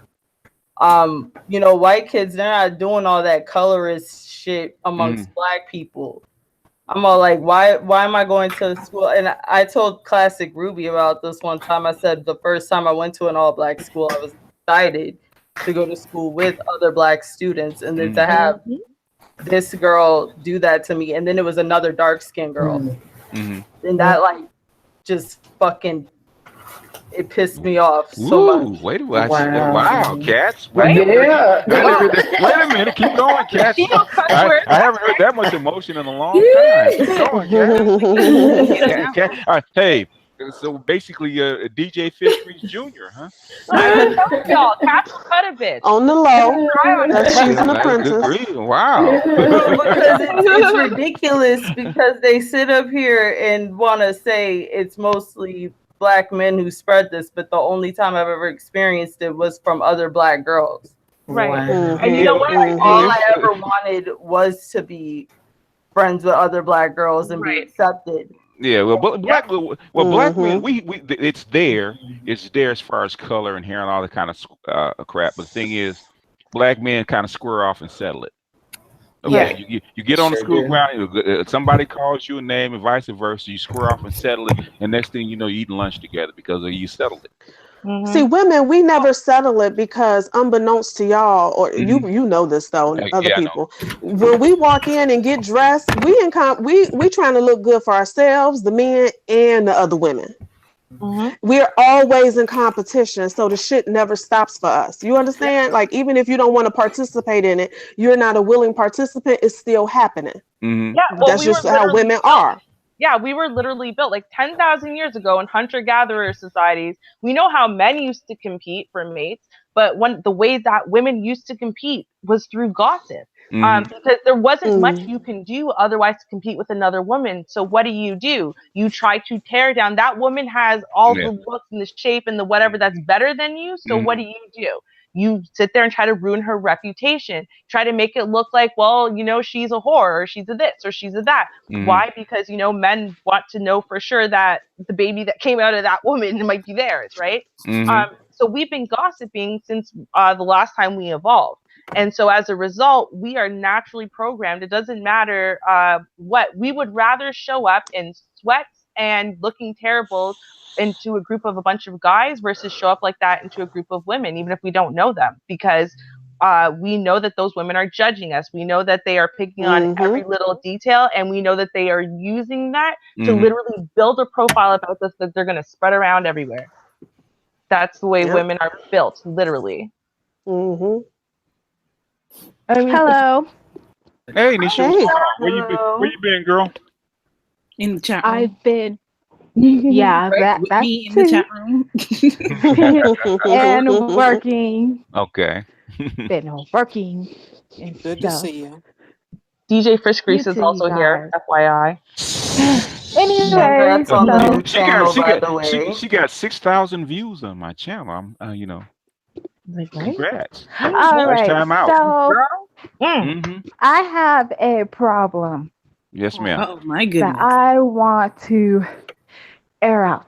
you know, white kids, they're not doing all that colorist shit amongst black people. I'm all like, why am I going to school? And I told Classic Ruby about this one time. I said the first time I went to an all black school, I was excited to go to school with other black students, and then to have this girl do that to me, and then it was another dark skinned girl, and that like just fucking. It pissed me off so much. Wait a minute. Wow, Cats. Right? Yeah. Wait a minute. Keep going, Cats. I haven't heard that much emotion in a long time. Keep going, Cats. All right, hey, so basically DJ Fish Jr., huh? Y'all, Cats cut a bit. On the low. She's an apprentice. Wow. Because it's ridiculous because they sit up here and want to say it's mostly black men who spread this, but the only time I've ever experienced it was from other black girls. Right. And you know what? All I ever wanted was to be friends with other black girls and be accepted. Yeah, well, black men, it's there as far as color and hair and all that kind of crap. But the thing is, black men kind of square off and settle it. Okay, you get on the school ground, somebody calls you a name and vice versa, you square off and settle it, and next thing you know, you're eating lunch together because you settled it. See, women, we never settle it because unbeknownst to y'all, or you know this though, other people, when we walk in and get dressed, we trying to look good for ourselves, the men and the other women. We're always in competition, so the shit never stops for us. You understand? Like, even if you don't want to participate in it, you're not a willing participant, it's still happening. Yeah, well, that's just how women are. Yeah, we were literally built like 10,000 years ago in hunter-gatherer societies. We know how men used to compete for mates, but the way that women used to compete was through gossip. Because there wasn't much you can do otherwise to compete with another woman. So what do? You try to tear down. That woman has all the looks and the shape and the whatever that's better than you. So what do? You sit there and try to ruin her reputation, try to make it look like, well, you know, she's a whore or she's a this or she's a that. Why? Because, you know, men want to know for sure that the baby that came out of that woman might be theirs, right? So we've been gossiping since the last time we evolved. And so as a result, we are naturally programmed. It doesn't matter what. We would rather show up in sweats and looking terrible into a group of a bunch of guys versus show up like that into a group of women, even if we don't know them, because we know that those women are judging us. We know that they are picking on Mhm. every little detail, and we know that they are using that to Mhm. literally build a profile about us that they're going to spread around everywhere. That's the way Yep. women are built, literally. Mhm. Hello. Hey, Nisha, Hey. what's going on? Where you been? Hello. Where you been, girl? In the chat room. I've been, yeah, Right, with that's me in the too. chat room. And working, Okay. been working and Good to stuff. see you. DJ Fish You Grease is too, also you here, guys. FYI. Anyway, Congrats on the so new channel, by the way. She got 6,000 views on my channel. I'm you know, like, right? congrats. All First right. time out. So Mm-hmm. I have a problem Yes, ma'am. Oh my that goodness. I want to air out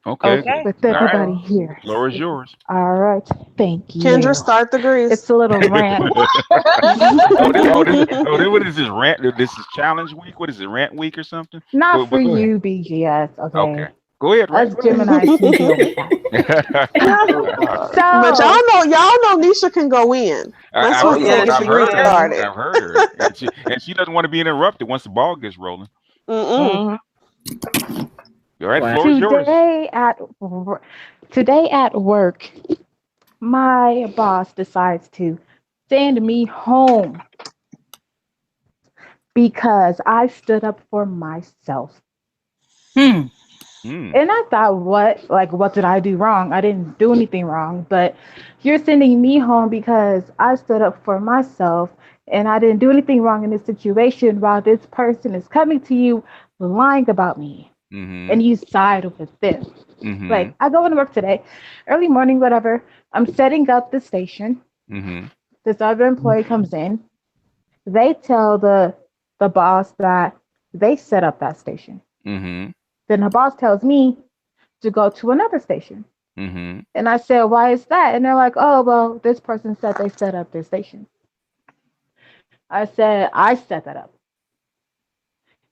Okay. Okay. with All right. everybody here. Floor is yours. All right. Thank you. Kendra, start the grease. It's a little rant. What is this rant? This is challenge week. What is it? Rant week or something? Not for Go ahead. you, BGS. Okay. Okay. Go ahead, Us right? Gemini can deal with that. But So y'all know Nisha can go in. Once we get I've the grease heard her. started. I've heard her, and she doesn't want to be interrupted once the ball gets rolling. Mm-mm. All right, Wow. floor is yours. Today at work, my boss decides to send me home because I stood up for myself. Hmm. And I thought, what did I do wrong? I didn't do anything wrong, but you're sending me home because I stood up for myself and I didn't do anything wrong in this situation while this person is coming to you lying about me. Mm-hmm. And you side with them. Mm-hmm. Like, I go into work today, early morning, whatever. I'm setting up the station. Mm-hmm. This other employee comes in. They tell the boss that they set up that station. Mm-hmm. Then the boss tells me to go to another station. Mm-hmm. And I said, why is that? And they're like, oh, well, this person said they set up their station. I said, I set that up.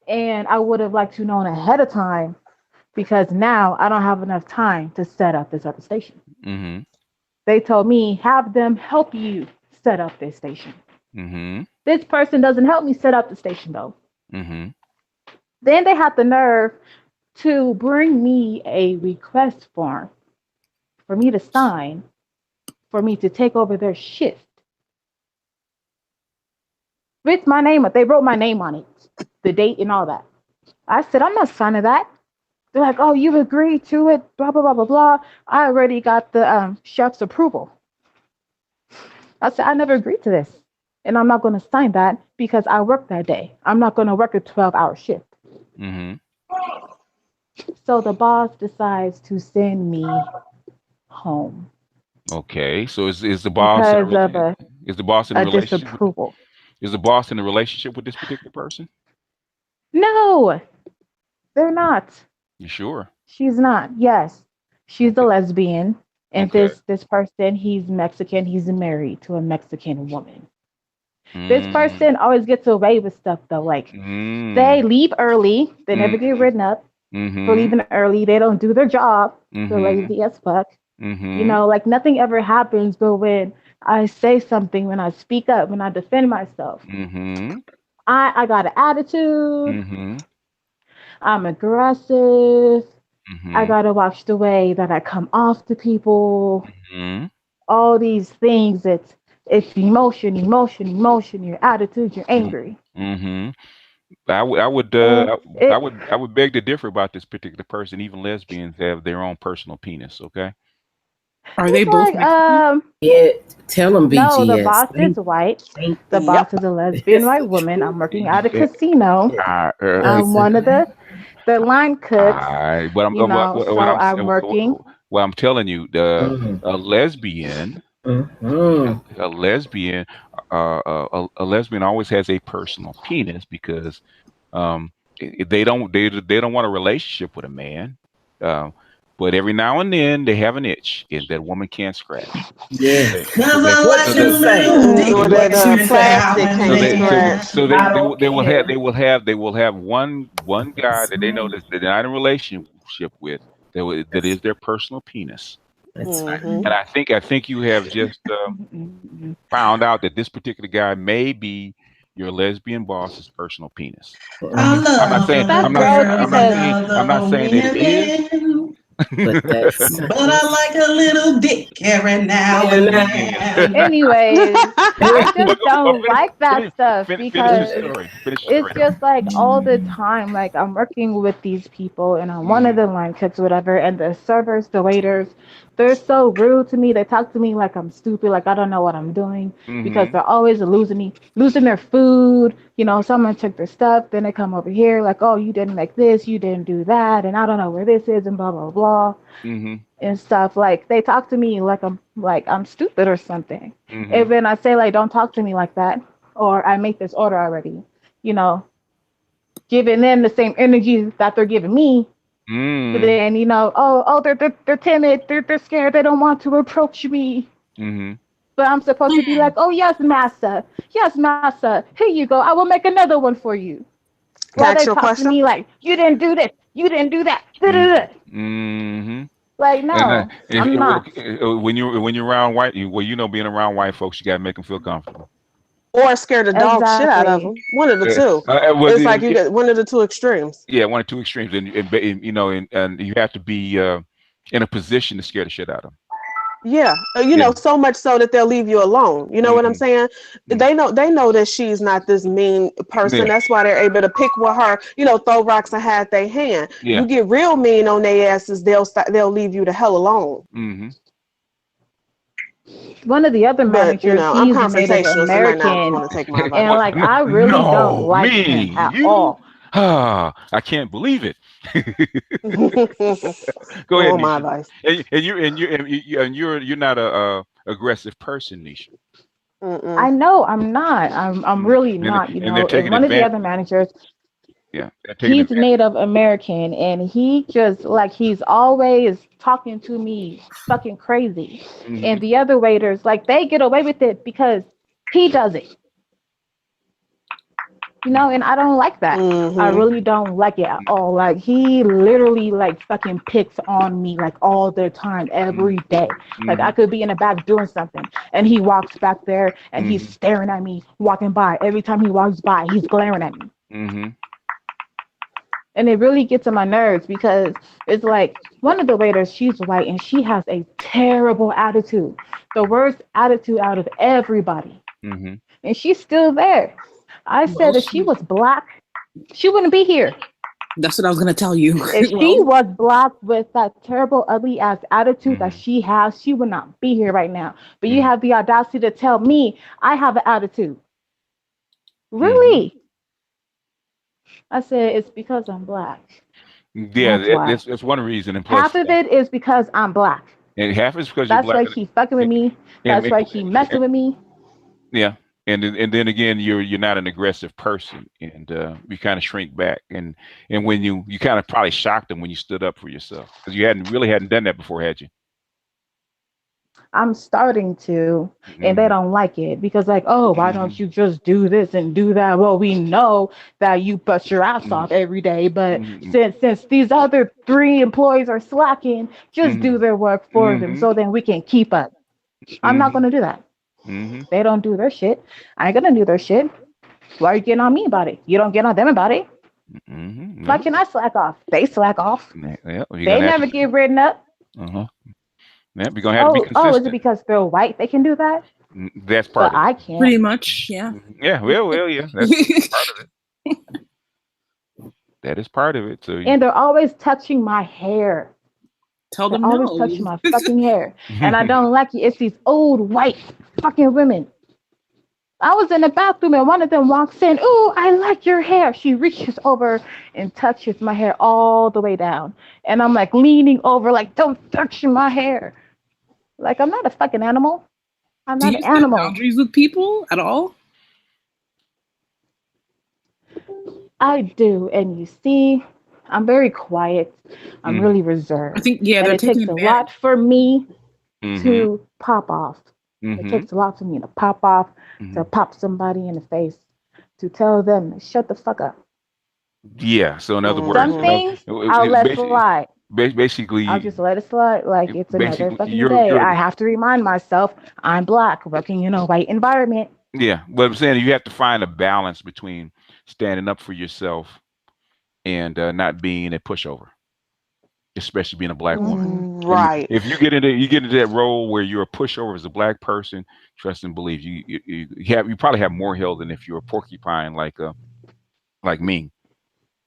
And I would have liked to known ahead of time because now I don't have enough time to set up this other station. Mm-hmm. They told me, have them help you set up this station. Mm-hmm. This person doesn't help me set up the station, though. Mm-hmm. Then they had the nerve to bring me a request form for me to sign for me to take over their shift. With my name, they wrote my name on it, the date and all that. I said, I'm not signing that. They're like, oh, you've agreed to it, blah, blah, blah, blah, blah. I already got the chef's approval. I said, I never agreed to this. And I'm not going to sign that because I work that day. I'm not going to work a 12-hour shift. Mm-hmm. So the boss decides to send me home. Okay. So is the boss because of is the boss in a a relationship? disapproval. Is the boss in a relationship with this particular person? No, they're not. You sure? She's not. Yes, she's a lesbian, and Okay. this person, he's Mexican. He's married to a Mexican woman. This person always gets away with stuff though. Like they leave early, they never get written up for leaving early. They don't do their job. They're lazy as fuck. You know, like nothing ever happens. But when I say something, when I speak up, when I defend myself, I got an attitude. I'm aggressive. I gotta watch the way that I come off to people. All these things. It's emotion, your attitude, you're angry. I would beg to differ about this particular person. Even lesbians have their own personal penis. Okay. Are they both? Yeah, tell them BGS. No, the boss is white. The boss is a lesbian white woman. I'm working at a casino. I'm one of the line cooks. But I'm working. Well, I'm telling you, a lesbian. A lesbian always has a personal penis because they don't want a relationship with a man, but every now and then they have an itch that woman can't scratch. Yes. So they will have one guy that they know that they're not in a relationship with that is their personal penis. That's And I think you have just found out that this particular guy may be your lesbian boss's personal penis. I love I'm not saying the girls, I'm not saying that it is. but that's but I like a little dick every now and then. Anyways, I just don't like that stuff Finish because the story. it's just like all the time. Like I'm working with these people and I'm one of the line cooks, whatever, and the servers, the waiters, they're so rude to me. They talk to me like I'm stupid, like I don't know what I'm doing because they're always losing their food. You know, someone took their stuff, then they come over here like, oh, you didn't make this, you didn't do that, and I don't know where this is, and blah blah blah, and stuff. Like they talk to me like I'm stupid or something. And then I say like, don't talk to me like that, or I make this order already. You know, giving them the same energy that they're giving me. But then they're timid, they're scared, they don't want to approach me. But I'm supposed to be like, oh yes, master, here you go, I will make another one for you. While they talk to me like, you didn't do this, you didn't do that. Like no, I'm not. When you're around white, being around white folks, you gotta make them feel comfortable. Or scare the dog shit out of them. One of the two. It's like you get one of the two extremes. Yeah, one of two extremes, and you have to be in a position to scare the shit out of them. Yeah, know, so much so that they'll leave you alone. You know what I'm saying? They know that she's not this mean person. That's why they're able to pick with her. You know, throw rocks and hide their hand. You get real mean on their asses, they'll leave you the hell alone. One of the other managers, he's a Native American, and like I really don't like him at all. I can't believe it. Go ahead, my advice. And you're not a aggressive person, Nisha. I know I'm not. I'm really not. You know, one of the other managers. Yeah, he's Native American, and he just like he's always talking to me fucking crazy. And the other waiters, like they get away with it because he does it. You know, and I don't like that. I really don't like it at all. Like he literally like fucking picks on me like all the time, every day. Like I could be in the back doing something and he walks back there and he's staring at me walking by. Every time he walks by, he's glaring at me. And it really gets on my nerves because it's like one of the waiters, she's white and she has a terrible attitude. The worst attitude out of everybody. And she's still there. I said if she was black, she wouldn't be here. That's what I was going to tell you. If she was black with that terrible, ugly ass attitude that she has, she would not be here right now. But you have the audacity to tell me I have an attitude. Really? I said, it's because I'm black. Yeah, that's one reason. And plus, half of it is because I'm black. And half is because that's you're black. Why he fucking with me. That's why he messing with me. Yeah. And then again, you're not an aggressive person, and you kind of shrink back. And when you kind of probably shocked them when you stood up for yourself because you hadn't done that before, had you? I'm starting to, and they don't like it because like, oh, why don't you just do this and do that? Well, we know that you bust your ass off every day, but since these other 3 employees are slacking, just do their work for them so then we can keep up. I'm not going to do that. They don't do their shit. I ain't going to do their shit. Why are you getting on me about it? You don't get on them about it. Why can I slack off? They slack off. They never get written up. Yeah, we're gonna have to be consistent. Oh, is it because they're white they can do that? That's part of it. I can't. Pretty much, yeah. Yeah, well, yeah. That's part of it. That is part of it. So, and they're always touching my hair. Tell them always touching my fucking hair. And I don't like it. It's these old white fucking women. I was in the bathroom and one of them walks in. Ooh, I like your hair. She reaches over and touches my hair all the way down. And I'm like leaning over, like, don't touch my hair. Like, I'm not a fucking animal. I'm not an animal. Boundaries with people at all? I do. And you see, I'm very quiet. I'm really reserved. I think, and it takes a lot for me to pop off. It takes a lot for me to pop off, to pop somebody in the face, to tell them, shut the fuck up. Yeah. So in other words, some things I'll let slide. Basically, I'll just let it slide. Like it's another basically, fucking day. I have to remind myself I'm black, working in a white environment. yeah. But I'm saying you have to find a balance between standing up for yourself and not being a pushover, especially being a black woman. Right. If you get into that role where you're a pushover as a black person, trust and believe you probably have more hell than if you're a porcupine like me.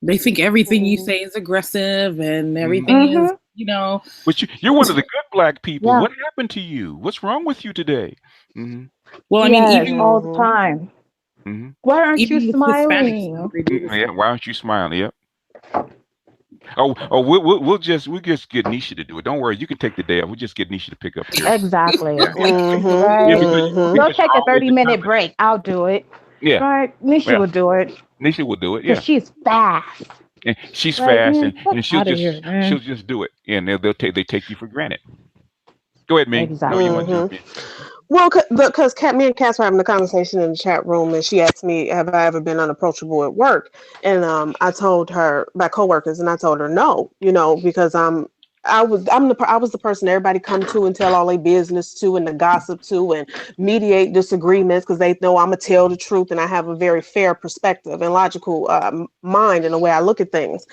They think everything you say is aggressive and everything is, But you're one of the good black people. Yeah. What happened to you? What's wrong with you today? Mm-hmm. Well, I mean, Yes, even all the time. Mm-hmm. Why aren't you even with smiling? Hispanics, Yeah, why aren't you smiling? Yep. We'll just get Nisha to do it. Don't worry, you can take the day off. We'll just get Nisha to pick up here. Exactly. Yeah, Right. because Go take a you're always 30-minute break. I'll do it. Yeah. Right. Nisha will do it. Nisha will do it. Because Yeah. she's fast. And she's Like, fast, man, and she'll just do it, and they take you for granted. Go ahead, Ming. Exactly. No, you want to jump in? Well, because me and Cass were having a conversation in the chat room, and she asked me, "Have I ever been unapproachable at work?" And I told her by coworkers, and I told her no, because I was the person everybody come to and tell all their business to and the gossip to and mediate disagreements because they know I'm gonna tell the truth and I have a very fair perspective and logical mind in the way I look at things.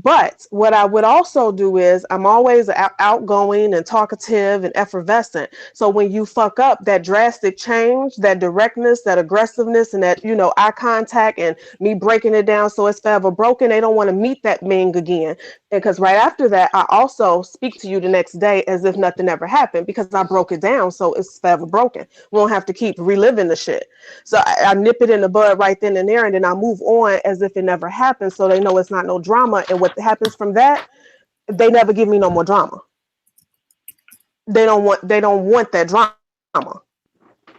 But what I would also do is I'm always outgoing and talkative and effervescent. So when you fuck up, that drastic change, that directness, that aggressiveness, and that, eye contact and me breaking it down so it's forever broken, they don't want to meet that Ming again. Because right after that, I also speak to you the next day as if nothing ever happened because I broke it down so it's forever broken. We don't have to keep reliving the shit. So I nip it in the bud right then and there, and then I move on as if it never happened so they know it's not no drama. And what happens from that, they never give me no more drama. They don't want that drama.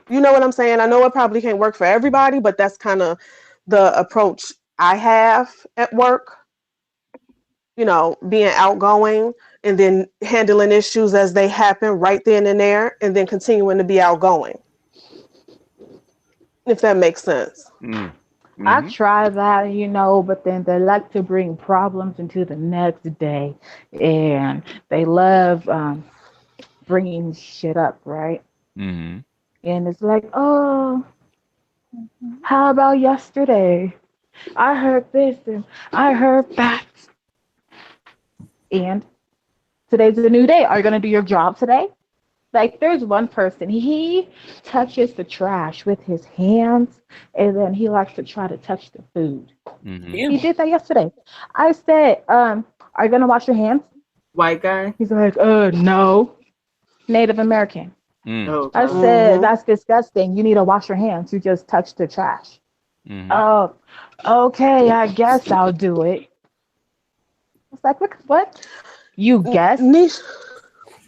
You know what I'm saying? I know it probably can't work for everybody, but that's kind of the approach I have at work. Being outgoing and then handling issues as they happen right then and there, and then continuing to be outgoing. If that makes sense. Mm-hmm. I try that, but then they like to bring problems into the next day, and they love bringing shit up, right? Mm-hmm. And it's like, oh, how about yesterday? I heard this and I heard that. And today's a new day. Are you going to do your job today? Like, there's one person, he touches the trash with his hands, and then he likes to try to touch the food. Mm-hmm. He did that yesterday. I said, are you going to wash your hands? White guy? He's like, no. Native American. Mm. I said, that's disgusting. You need to wash your hands. You just touched the trash. Mm-hmm. Oh, okay, I guess I'll do it. It's like, what? You guess?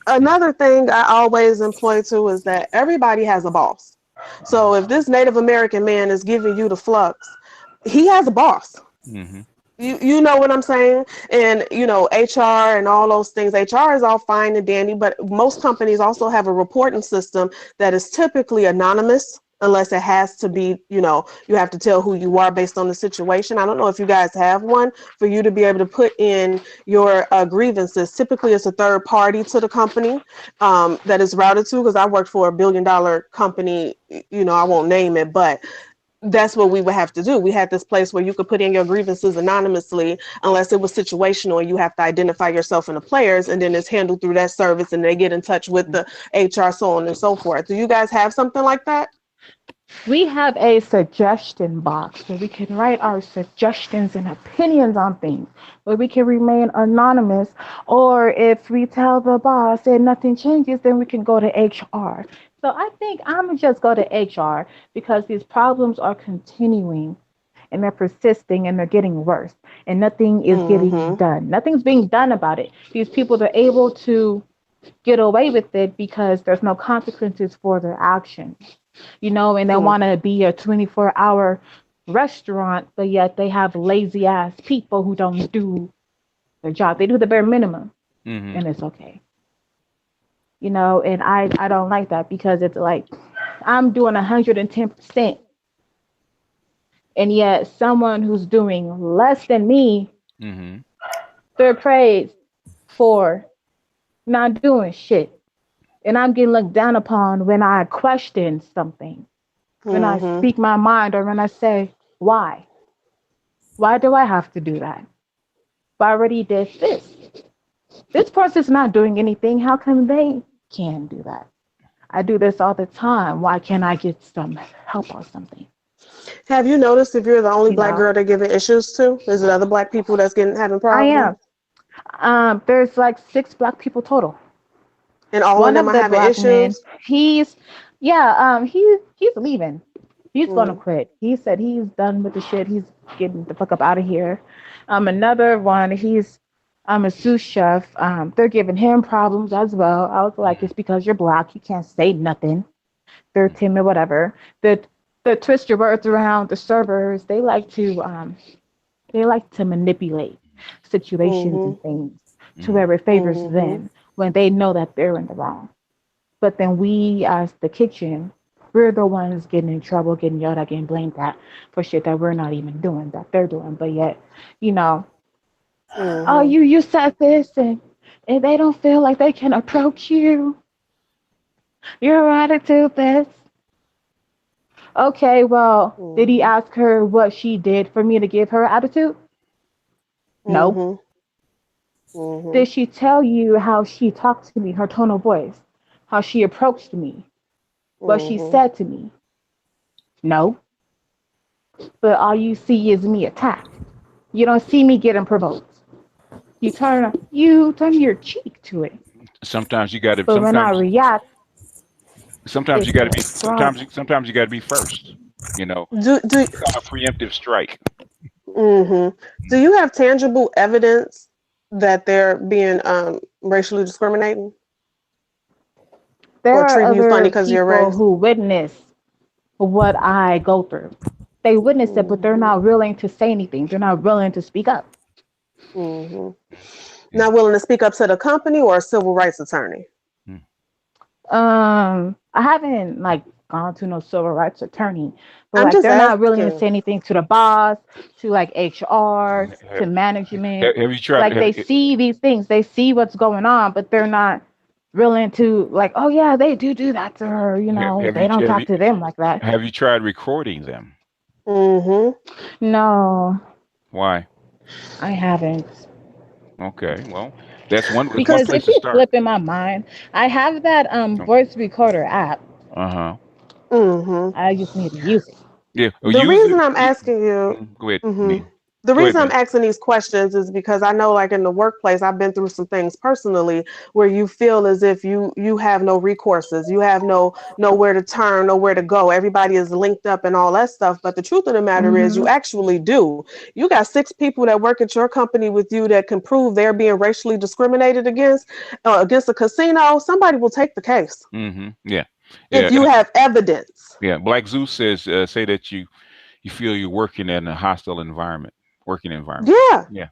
Another thing I always employ too is that everybody has a boss. So if this Native American man is giving you the flux, he has a boss. Mm-hmm. You know what I'm saying? And, HR and all those things, HR is all fine and dandy, but most companies also have a reporting system that is typically anonymous, unless it has to be, you have to tell who you are based on the situation. I don't know if you guys have one for you to be able to put in your grievances. Typically, it's a third party to the company that is routed to, because I worked for $1 billion company, I won't name it, but that's what we would have to do. We had this place where you could put in your grievances anonymously, unless it was situational and you have to identify yourself and the players, and then it's handled through that service and they get in touch with the HR, so on and so forth. Do you guys have something like that? We have a suggestion box where we can write our suggestions and opinions on things, where we can remain anonymous, or if we tell the boss and nothing changes, then we can go to HR. So I think I'm going to just go to HR because these problems are continuing and they're persisting and they're getting worse and nothing is getting done. Nothing's being done about it. These people are able to get away with it because there's no consequences for their actions. And they want to be a 24-hour restaurant, but yet they have lazy ass people who don't do their job. They do the bare minimum, and it's okay. And I don't like that because it's like I'm doing 110%, and yet someone who's doing less than me, they're praised. for not doing shit. And I'm getting looked down upon when I question something, when I speak my mind, or when I say, why? Why do I have to do that? I already did this. This person's not doing anything. How come they can't do that? I do this all the time. Why can't I get some help or something? Have you noticed if you're the only black girl they're giving issues to? Is it other black people that's having problems? I am. There's like 6 black people total. And all One of them are the having black issues? men, he's leaving. He's gonna quit. He said he's done with the shit. He's getting the fuck up out of here. Another one, he's a sous chef. They're giving him problems as well. I was like, it's because you're black. You can't say nothing. They're timid, whatever. The twist your words around. The servers, they like to manipulate situations and things to where it favors them when they know that they're in the wrong. But then we, as the kitchen, we're the ones getting in trouble, getting yelled at, getting blamed at for shit that we're not even doing, that they're doing. But yet, oh, you said this, and they don't feel like they can approach you. Your attitude, this. Okay, well, did he ask her what she did for me to give her attitude? No. Did she tell you how she talked to me, her tone of voice, how she approached me, what she said to me? No. But all you see is me attacked. You don't see me getting provoked. You turn your cheek to it. Sometimes you got to. But when I react, sometimes you got to be. Sometimes you got to be first. Do a preemptive strike. Do you have tangible evidence that they're being racially discriminating? There are other people who witness what I go through. They witness it, but they're not willing to say anything. They're not willing to speak up. Not willing to speak up to the company or a civil rights attorney? I haven't gone to no civil rights attorney, but they're not willing to say anything to the boss, to HR, to management. Have you tried? They see these things, they see what's going on, but they're not willing to oh yeah, they do that to her. They don't talk to them like that. Have you tried recording them? No. Why? I haven't. Okay, well, that's one. Because one place if you to start. flip in my mind, I have that voice recorder app. I just need to use it. Yeah. The reason I'm asking you. Go ahead. The reason I'm asking these questions is because I know, in the workplace, I've been through some things personally where you feel as if you have no recourses, you have nowhere to turn, nowhere to go. Everybody is linked up and all that stuff. But the truth of the matter is, you actually do. You got 6 people that work at your company with you that can prove they're being racially discriminated against a casino. Somebody will take the case. Yeah. If you have evidence. Yeah. Black Zeus says, say that you feel you're working in a hostile environment. Working environment. Yeah.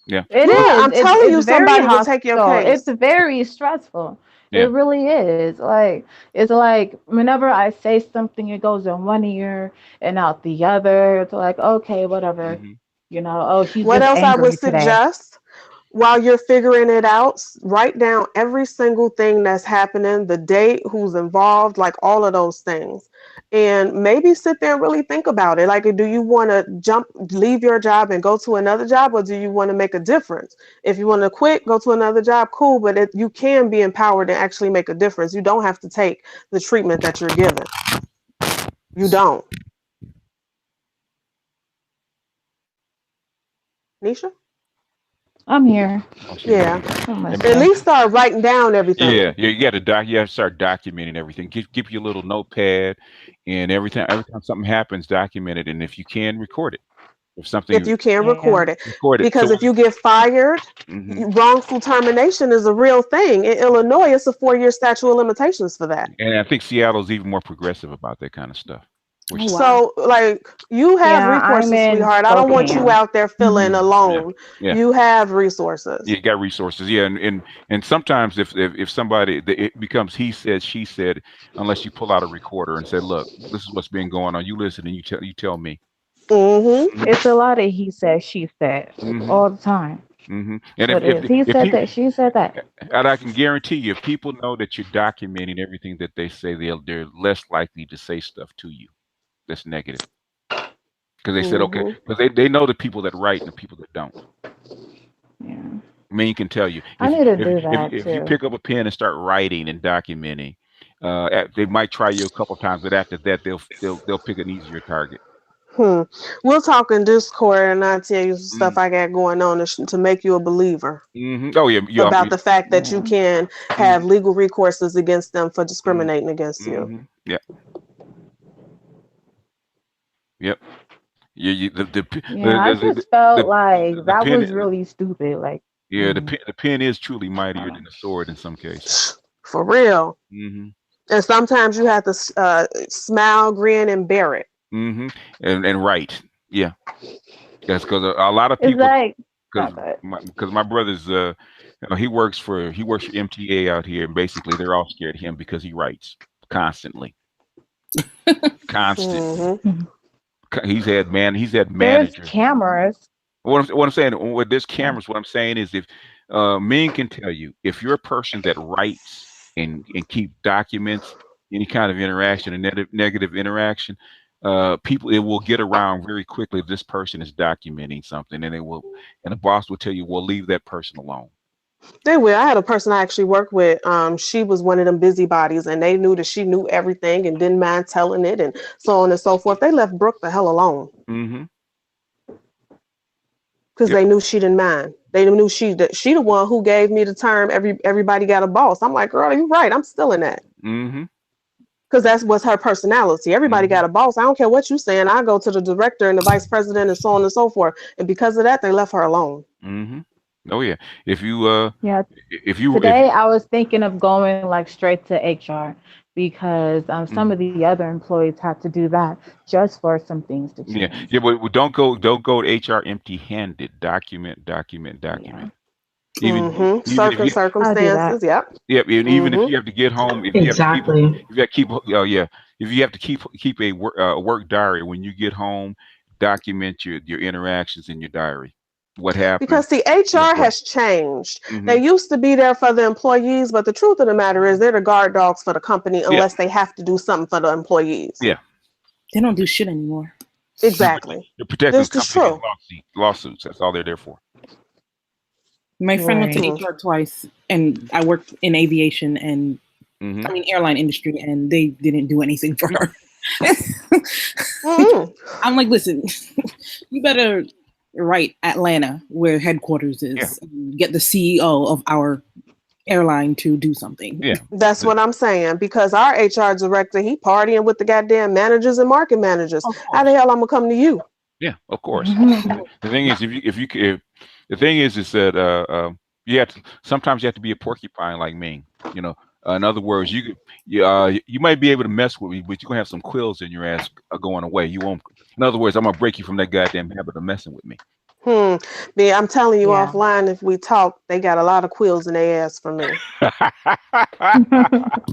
It is. I'm telling you, somebody will take your case. It's very stressful. Yeah. It really is. It's like whenever I say something, it goes in one ear and out the other. It's like, okay, whatever. Oh, she's what just else I would today. suggest while you're figuring it out, write down every single thing that's happening, the date, who's involved, all of those things. And maybe sit there and really think about it. Do you want to leave your job and go to another job, or do you want to make a difference? If you want to quit, go to another job, cool. But you can be empowered and actually make a difference. You don't have to take the treatment that you're given. You don't. Nisha? I'm here. Yeah. At least start writing down everything. Yeah. You got to you have to start documenting everything. Keep your little notepad, and every time something happens, document it. And if you can, record it. If you can, record it. Because So, if you get fired, wrongful termination is a real thing. In Illinois, it's a 4-year statute of limitations for that. And I think Seattle's even more progressive about that kind of stuff. So, you have recourses, sweetheart. I don't want you out there feeling alone. Yeah. You have resources. You got resources. Yeah, and sometimes if somebody, it becomes he said, she said, unless you pull out a recorder and say, look, this is what's been going on. You listen and you tell me. It's a lot of he said, she said all the time. And What is? He said that. She said that. and I can guarantee you, if people know that you're documenting everything that they say, they're less likely to say stuff to you that's negative. Because they said, okay, because they know the people that write and the people that don't. Yeah. Mean can tell you. I need to do that If too. you pick up a pen and start writing and documenting, they might try you a couple times, but after that, they'll pick an easier target. We'll talk in Discord, and I'll tell you some stuff I got going on to make you a believer. Oh yeah, about the fact that you can have legal recourses against them for discriminating against you. Yep. Yep. I just felt like that was really stupid. Like, the pen is truly mightier than the sword in some cases. For real. And sometimes you have to smile, grin, and bear it. And write. Yeah. That's because a lot of people. Because my brother's he works for MTA out here, and basically they're all scared of him because he writes constantly. He's had managers. There's cameras. What I'm saying, with there's cameras, what I'm saying is, if men can tell you, if you're a person that writes and keep documents any kind of interaction and negative interaction, people, it will get around very quickly if this person is documenting something, and the boss will tell you, well, leave that person alone. They will. I had a person I actually worked with. She was one of them busybodies, and they knew that she knew everything and didn't mind telling it, and so on and so forth. They left Brooke the hell alone because they knew she didn't mind. They knew she the one who gave me the term everybody got a boss. I'm like, girl, you're right. I'm still in that. Because that's what's her personality. Everybody got a boss. I don't care what you're saying. I go to the director and the vice president and so on and so forth. And because of that, they left her alone. Oh yeah. If you today I was thinking of going like straight to HR because some of the other employees had to do that just for some things to change. But don't go to HR empty-handed. Document. Even circumstances. Even if you have to get home, if you have to keep a work diary when you get home, document your interactions in your diary. What happened? Because the HR has changed. They used to be there for the employees, but the truth of the matter is they're the guard dogs for the company unless they have to do something for the employees. They don't do shit anymore. Exactly. They're protecting the company lawsuits. That's all they're there for. My friend went to HR twice, and I worked in aviation and airline industry, and they didn't do anything for her. I'm like, listen, you better write Atlanta, where headquarters is, and get the CEO of our airline to do something. That's what I'm saying, because our HR director, he partying with the goddamn managers and market managers. How the hell I'm gonna come to you? Yeah, of course. The thing is, the thing is that sometimes you have to be a porcupine like me. In other words, you might be able to mess with me, but you're gonna have some quills in your ass going away. You won't. In other words, I'm gonna break you from that goddamn habit of messing with me. Man, I'm telling you offline, if we talk, they got a lot of quills in their ass for me.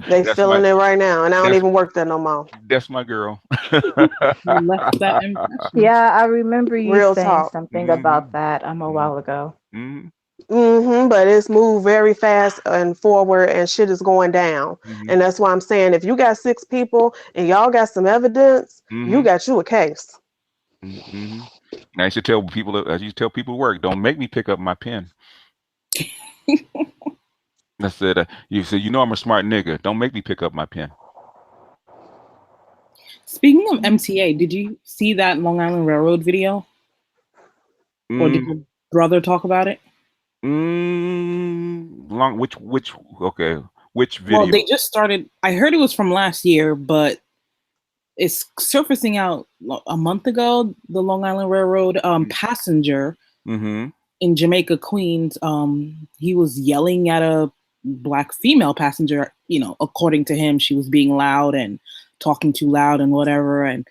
They feeling it right now, and I don't even work there no more. That's my girl. Yeah, I remember you saying something about that a while ago. But it's moved very fast and forward, and shit is going down. And that's why I'm saying, if you got 6 people and y'all got some evidence, you got you a case. I used to tell people to work, don't make me pick up my pen. I said, you said, I'm a smart nigga. Don't make me pick up my pen. Speaking of MTA, did you see that Long Island Railroad video? Or did your brother talk about it? Which video? Well, they just started. I heard it was from last year, but it's surfacing out a month ago. The Long Island Railroad passenger in Jamaica, Queens, he was yelling at a Black female passenger. According to him, she was being loud and talking too loud and whatever, and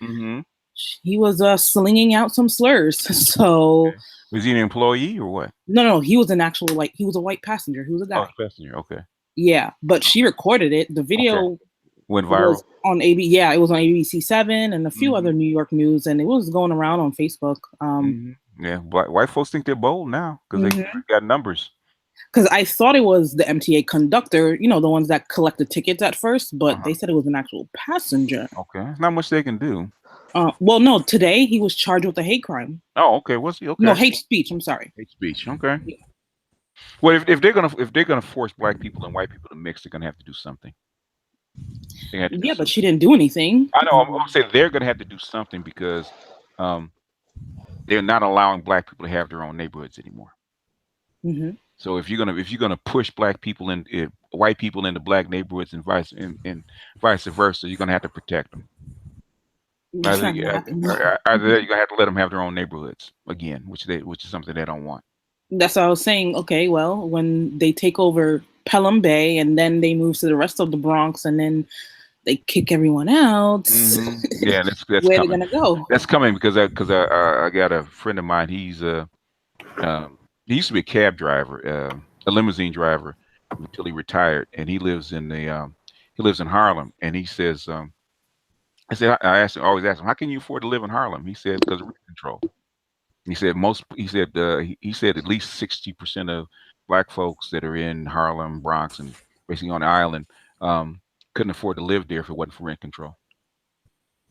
he was slinging out some slurs. So was he an employee or what? No, he was an actual, he was a white passenger. He was a guy. Oh, passenger, okay. Yeah, but she recorded it. The video went viral. Was on it was on ABC7 and a few other New York news, and it was going around on Facebook. Yeah, white folks think they're bold now because they got numbers. Because I thought it was the MTA conductor, you know, the ones that collect the tickets at first, but they said it was an actual passenger. Okay, not much they can do. Well, no, today he was charged with a hate crime. Oh, okay. Was he? Okay. No, hate speech. I'm sorry. Hate speech. Okay. Yeah. Well, if they're gonna force black people and white people to mix, they're gonna have to do something. Yeah, but she didn't do anything. I know. I'm saying they're gonna have to do something because they're not allowing black people to have their own neighborhoods anymore. So if you're gonna push black people and white people into black neighborhoods and vice versa, you're gonna have to protect them. Either you're gonna have to let them have their own neighborhoods again, which is something they don't want. That's what I was saying. Okay, well, when they take over Pelham Bay and then they move to the rest of the Bronx and then they kick everyone out. Yeah, that's where coming. they're gonna go. That's coming because I got a friend of mine. He used to be a cab driver, a limousine driver, until he retired, and he lives in Harlem. And he says, I always ask him, how can you afford to live in Harlem? He said, because of rent control. He said he said at least 60% of black folks that are in Harlem, Bronx, and basically on the island couldn't afford to live there if it wasn't for rent control.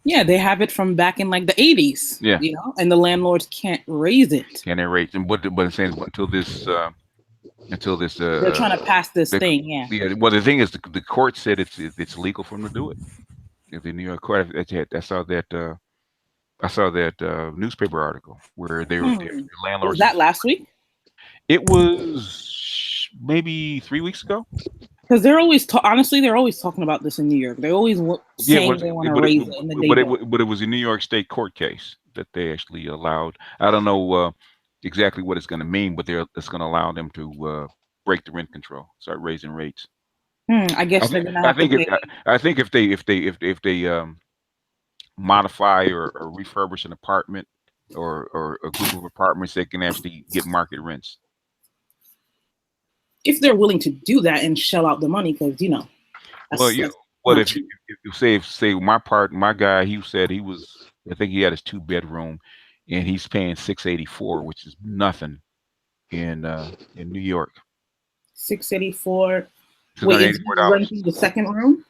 Yeah, they have it from back in like the 80s. Yeah, you know, and the landlords can't raise it. Can't raise it, but it's saying until this. They're trying to pass this thing. Yeah. Well, the thing is, the court said it's legal for them to do it. If the New York court, I saw that newspaper article where the landlords. Was that last week? It was maybe 3 weeks ago. Because they're always talking about this in New York. They always saying they want to raise it. And but it was a New York State court case that they actually allowed. I don't know exactly what it's going to mean, but it's going to allow them to break the rent control, start raising rates. I guess they're going to have to. I think if they modify or refurbish an apartment or a group of apartments, they can actually get market rents. If they're willing to do that and shell out the money, because if you say my guy, he said I think he had his 2-bedroom, and he's paying $684, which is nothing in New York. $684. Wait, is he renting the second room?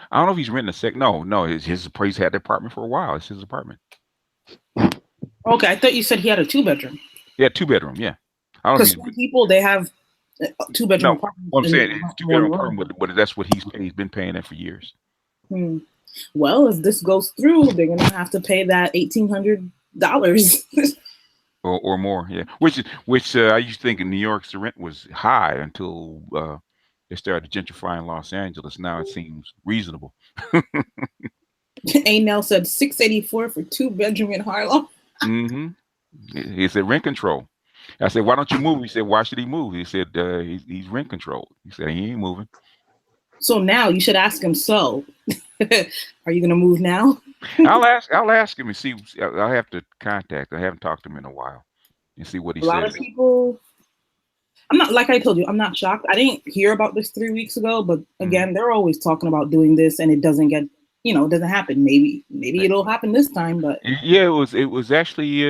I don't know if he's renting a second. No, he's had the apartment for a while. It's his apartment. Okay, I thought you said he had a 2-bedroom. Yeah, 2-bedroom. Yeah, because some people they have 2-bedroom apartments. I'm saying it's 2-bedroom apartment, but that's what he's been paying that for years. Well, if this goes through, they're gonna have to pay that $1,800 or more. Yeah, which I used to think in New York's the rent was high until they started gentrifying Los Angeles. Now it seems reasonable. Nell said $684 for 2-bedroom in Harlem. He said rent control. I said, why don't you move? He said, why should he move? He said, he's rent controlled. He said, he ain't moving. So now you should ask him. So, are you going to move now? I'll ask him and see. I'll have to contact. I haven't talked to him in a while and see what he says. A lot of people. I'm not, like I told you, I'm not shocked. I didn't hear about this 3 weeks ago, but again, they're always talking about doing this, and it doesn't get. It doesn't happen. Maybe it'll happen this time, but yeah, it was actually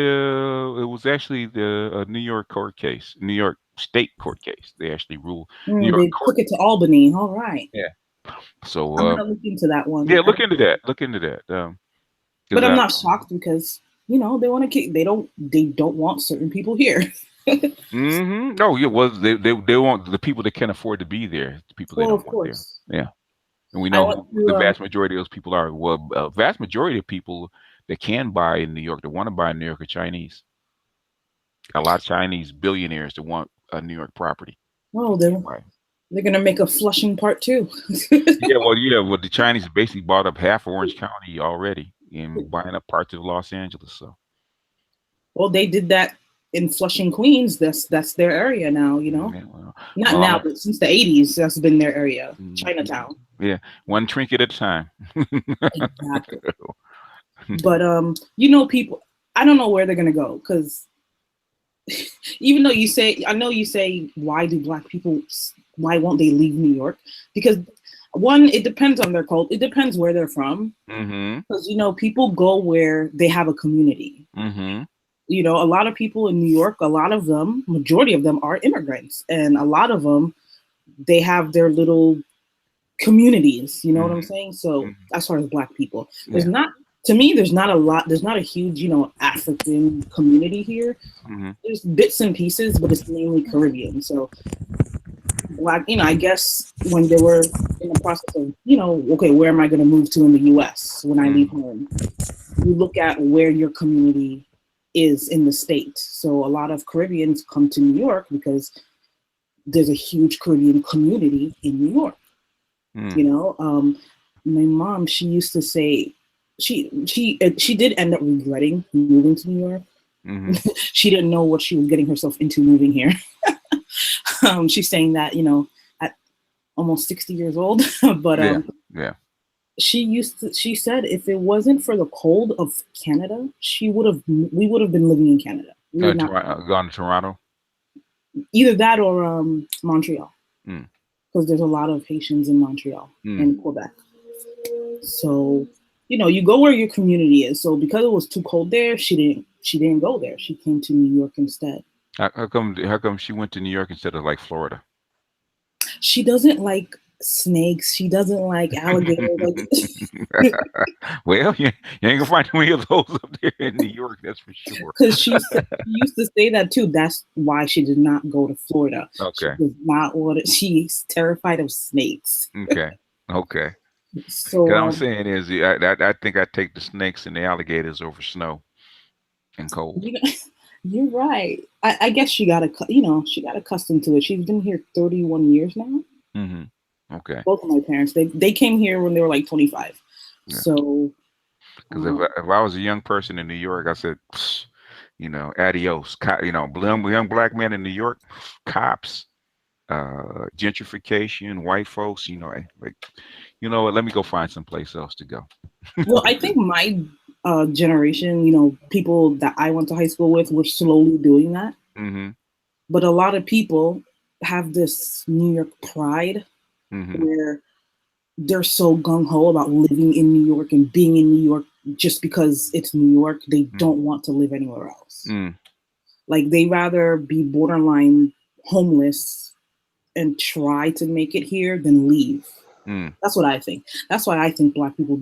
the New York court case, New York State court case. They actually ruled. They took it to Albany. All right. Yeah. So I'm gonna look into that one. Yeah, look into that. But I'm not shocked because they want to keep. They don't want certain people here. No, yeah. Well, they want the people that can afford to be there. The people they don't want there. Yeah. And we know who the vast majority of those people are. Well, a vast majority of people that can buy in New York, that want to buy in New York, are Chinese. A lot of Chinese billionaires that want a New York property. Oh, they're going to make a Flushing part 2. Well, the Chinese basically bought up half of Orange County already and buying up parts of Los Angeles. So, well, they did that in Flushing, Queens. That's their area now. Yeah, well, not now, but since the 80s, that's been their area. Chinatown. Yeah, one trinket at a time. Exactly. But people, I don't know where they're gonna go, because even though I know you say, why won't they leave New York? Because one, it depends on their culture. It depends where they're from. Because people go where they have a community. you know, a lot of people in New York, a lot of them, majority of them are immigrants, and a lot of them, they have their little communities, you know what I'm saying? So as far as Black people, there's not, to me, there's not a huge, you know, African community here. There's bits and pieces, but it's mainly Caribbean. So Black, you know, I guess when they were in the process of, you know, okay, where am I going to move to in the US when I leave home? You look at where your community is in the state. So a lot of Caribbeans come to New York because there's a huge Caribbean community in New York. You know, my mom, she used to say, she did end up regretting moving to New York. She didn't know what she was getting herself into moving here. She's saying that, you know, at almost 60 years old, but she said if it wasn't for the cold of Canada, we would have been living in Canada. Gone to Toronto? Either that or Montreal. Because there's a lot of Haitians in Montreal and Quebec. So, you know, you go where your community is. So because it was too cold there, she didn't go there. She came to New York instead. How come she went to New York instead of like Florida? She doesn't like snakes. She doesn't like alligators. Well, you ain't gonna find any of those up there in New York, that's for sure. Because she used to say that too. That's why she did not go to Florida. Okay. She does not want it. She's terrified of snakes. Okay. So what I'm saying is, I think I take the snakes and the alligators over snow and cold. You're right. I guess she got accustomed to it. She's been here 31 years now. Okay. Both of my parents, they came here when they were like 25. Yeah. So, because if I was a young person in New York, I said, you know, adios. You know, young Black men in New York, cops, gentrification, white folks. You know, like, you know what? Let me go find someplace else to go. Well, I think my generation, you know, people that I went to high school with, were slowly doing that. But a lot of people have this New York pride. Where they're so gung-ho about living in New York and being in New York just because it's New York. They don't want to live anywhere else. Like, they rather be borderline homeless and try to make it here than leave. That's what I think. That's why I think Black people,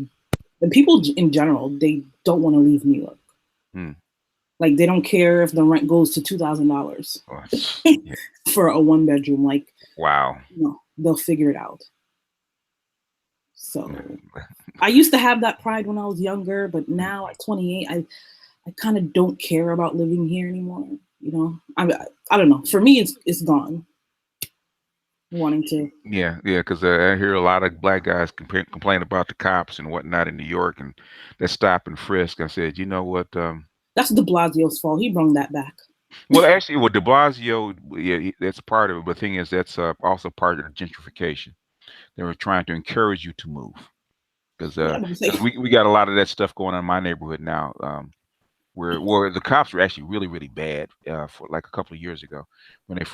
and people in general, they don't want to leave New York. Like, they don't care if the rent goes to $2,000 for a 1-bedroom. Like, wow. You know, they'll figure it out. So I used to have that pride when I was younger, but now at 28, I kind of don't care about living here anymore. You know, I don't know. For me, it's gone. Wanting to. Yeah, because I hear a lot of Black guys complain about the cops and whatnot in New York, and they stop and frisk. I said, you know what? That's de Blasio's fault. He brought that back. Well, actually, with de Blasio, yeah, that's part of it. But the thing is, that's also part of the gentrification. They were trying to encourage you to move, because we got a lot of that stuff going on in my neighborhood now, where the cops were actually really, really bad for like a couple of years ago when the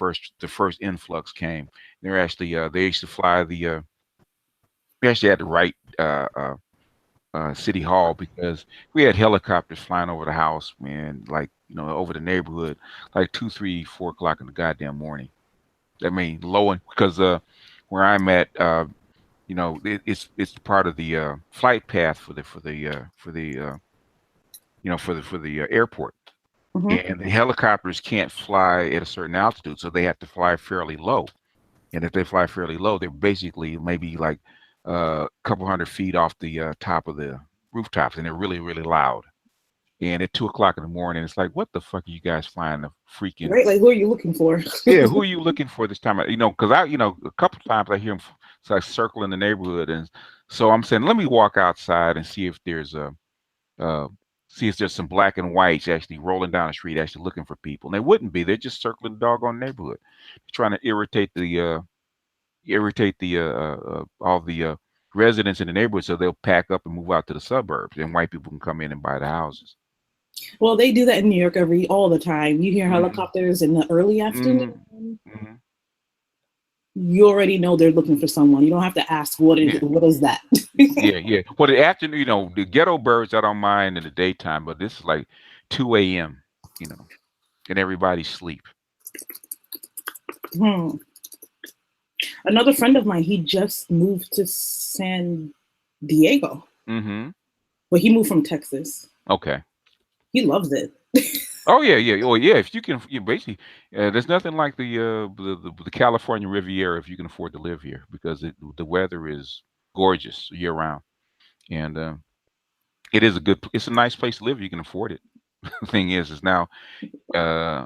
first influx came. They're actually they used to fly we actually had to write City Hall because we had helicopters flying over the house, man, like, you know, over the neighborhood, like 2, 3, 4 o'clock in the goddamn morning. I mean, low, because where I'm at, you know, it's part of the flight path for the airport, and the helicopters can't fly at a certain altitude, so they have to fly fairly low. And if they fly fairly low, they're basically maybe like a couple hundred feet off the top of the rooftops, and they're really, really loud. And at 2 o'clock in the morning, it's like, what the fuck are you guys flying the freaking? Right, like, who are you looking for? Yeah, who are you looking for this time? You know, because a couple of times I hear them like circling the neighborhood, and so I'm saying, let me walk outside and see if there's some black and whites actually rolling down the street, actually looking for people. And they wouldn't be. They're just circling the doggone neighborhood, trying to irritate all the residents in the neighborhood, so they'll pack up and move out to the suburbs, and white people can come in and buy the houses. Well, they do that in New York all the time. You hear helicopters in the early afternoon. You already know they're looking for someone. You don't have to ask what is that. yeah. Well, the afternoon, you know, the ghetto birds I don't mind in the daytime, but this is like 2 a.m. and everybody sleep. Another friend of mine, he just moved to San Diego. Well, he moved from Texas. Okay. He loves it. Oh yeah. Oh yeah. If you can, you basically, there's nothing like the California Riviera if you can afford to live here, because the weather is gorgeous year round, and it's a nice place to live. You can afford it. The thing is now,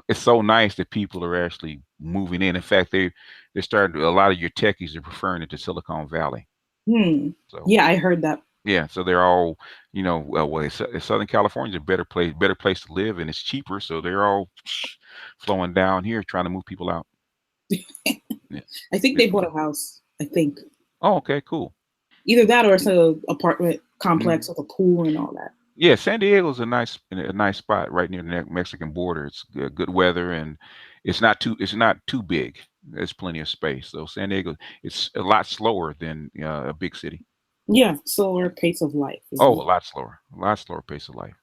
it's so nice that people are actually moving in. In fact, they're starting to, a lot of your techies are preferring it to Silicon Valley. So, yeah, I heard that. Yeah, so they're all, Southern California is a better place to live, and it's cheaper. So they're all flowing down here, trying to move people out. Yeah. I think they bought a house. I think. Oh, okay, cool. Either that or it's an apartment complex with a pool and all that. Yeah, San Diego's a nice spot right near the Mexican border. It's good weather, and it's not too big. There's plenty of space. So San Diego, it's a lot slower than a big city. Yeah, slower pace of life. A lot slower pace of life.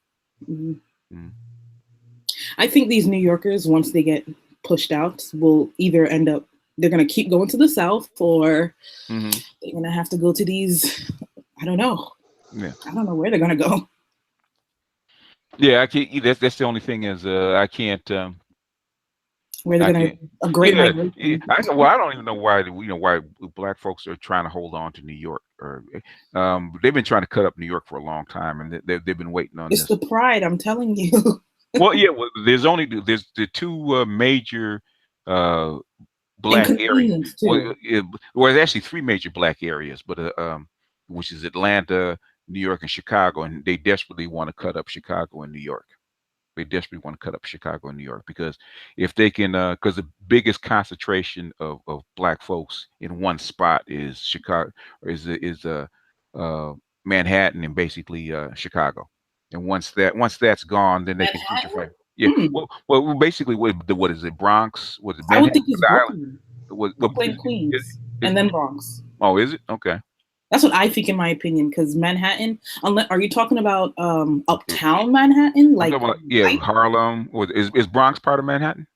I think these New Yorkers, once they get pushed out, will either end up, they're going to keep going to the South, or they're going to have to go to these, I don't know. Yeah. I don't know where they're going to go. Yeah, I can't. That's the only thing is I can't. Where they're going to a great migration. I don't even know why Black folks are trying to hold on to New York, or they've been trying to cut up New York for a long time, and they've been waiting on this. It's the pride, I'm telling you. Well, yeah. Well, there's the two major black areas. Well, there's actually three major black areas, but which is Atlanta, New York, and Chicago, and they desperately want to cut up Chicago and New York. They desperately want to cut up Chicago and New York, because if they can, because the biggest concentration of Black folks in one spot is Chicago, or is Manhattan, and basically Chicago. And once that's gone, then they can gentrify. Yeah. Well, basically, what is it? Bronx? Was it? I would think it's Brooklyn, Queens, and then Bronx. Oh, is it? Okay. That's what I think, in my opinion, because Manhattan. Are you talking about uptown Manhattan, like Harlem? Or is Bronx part of Manhattan?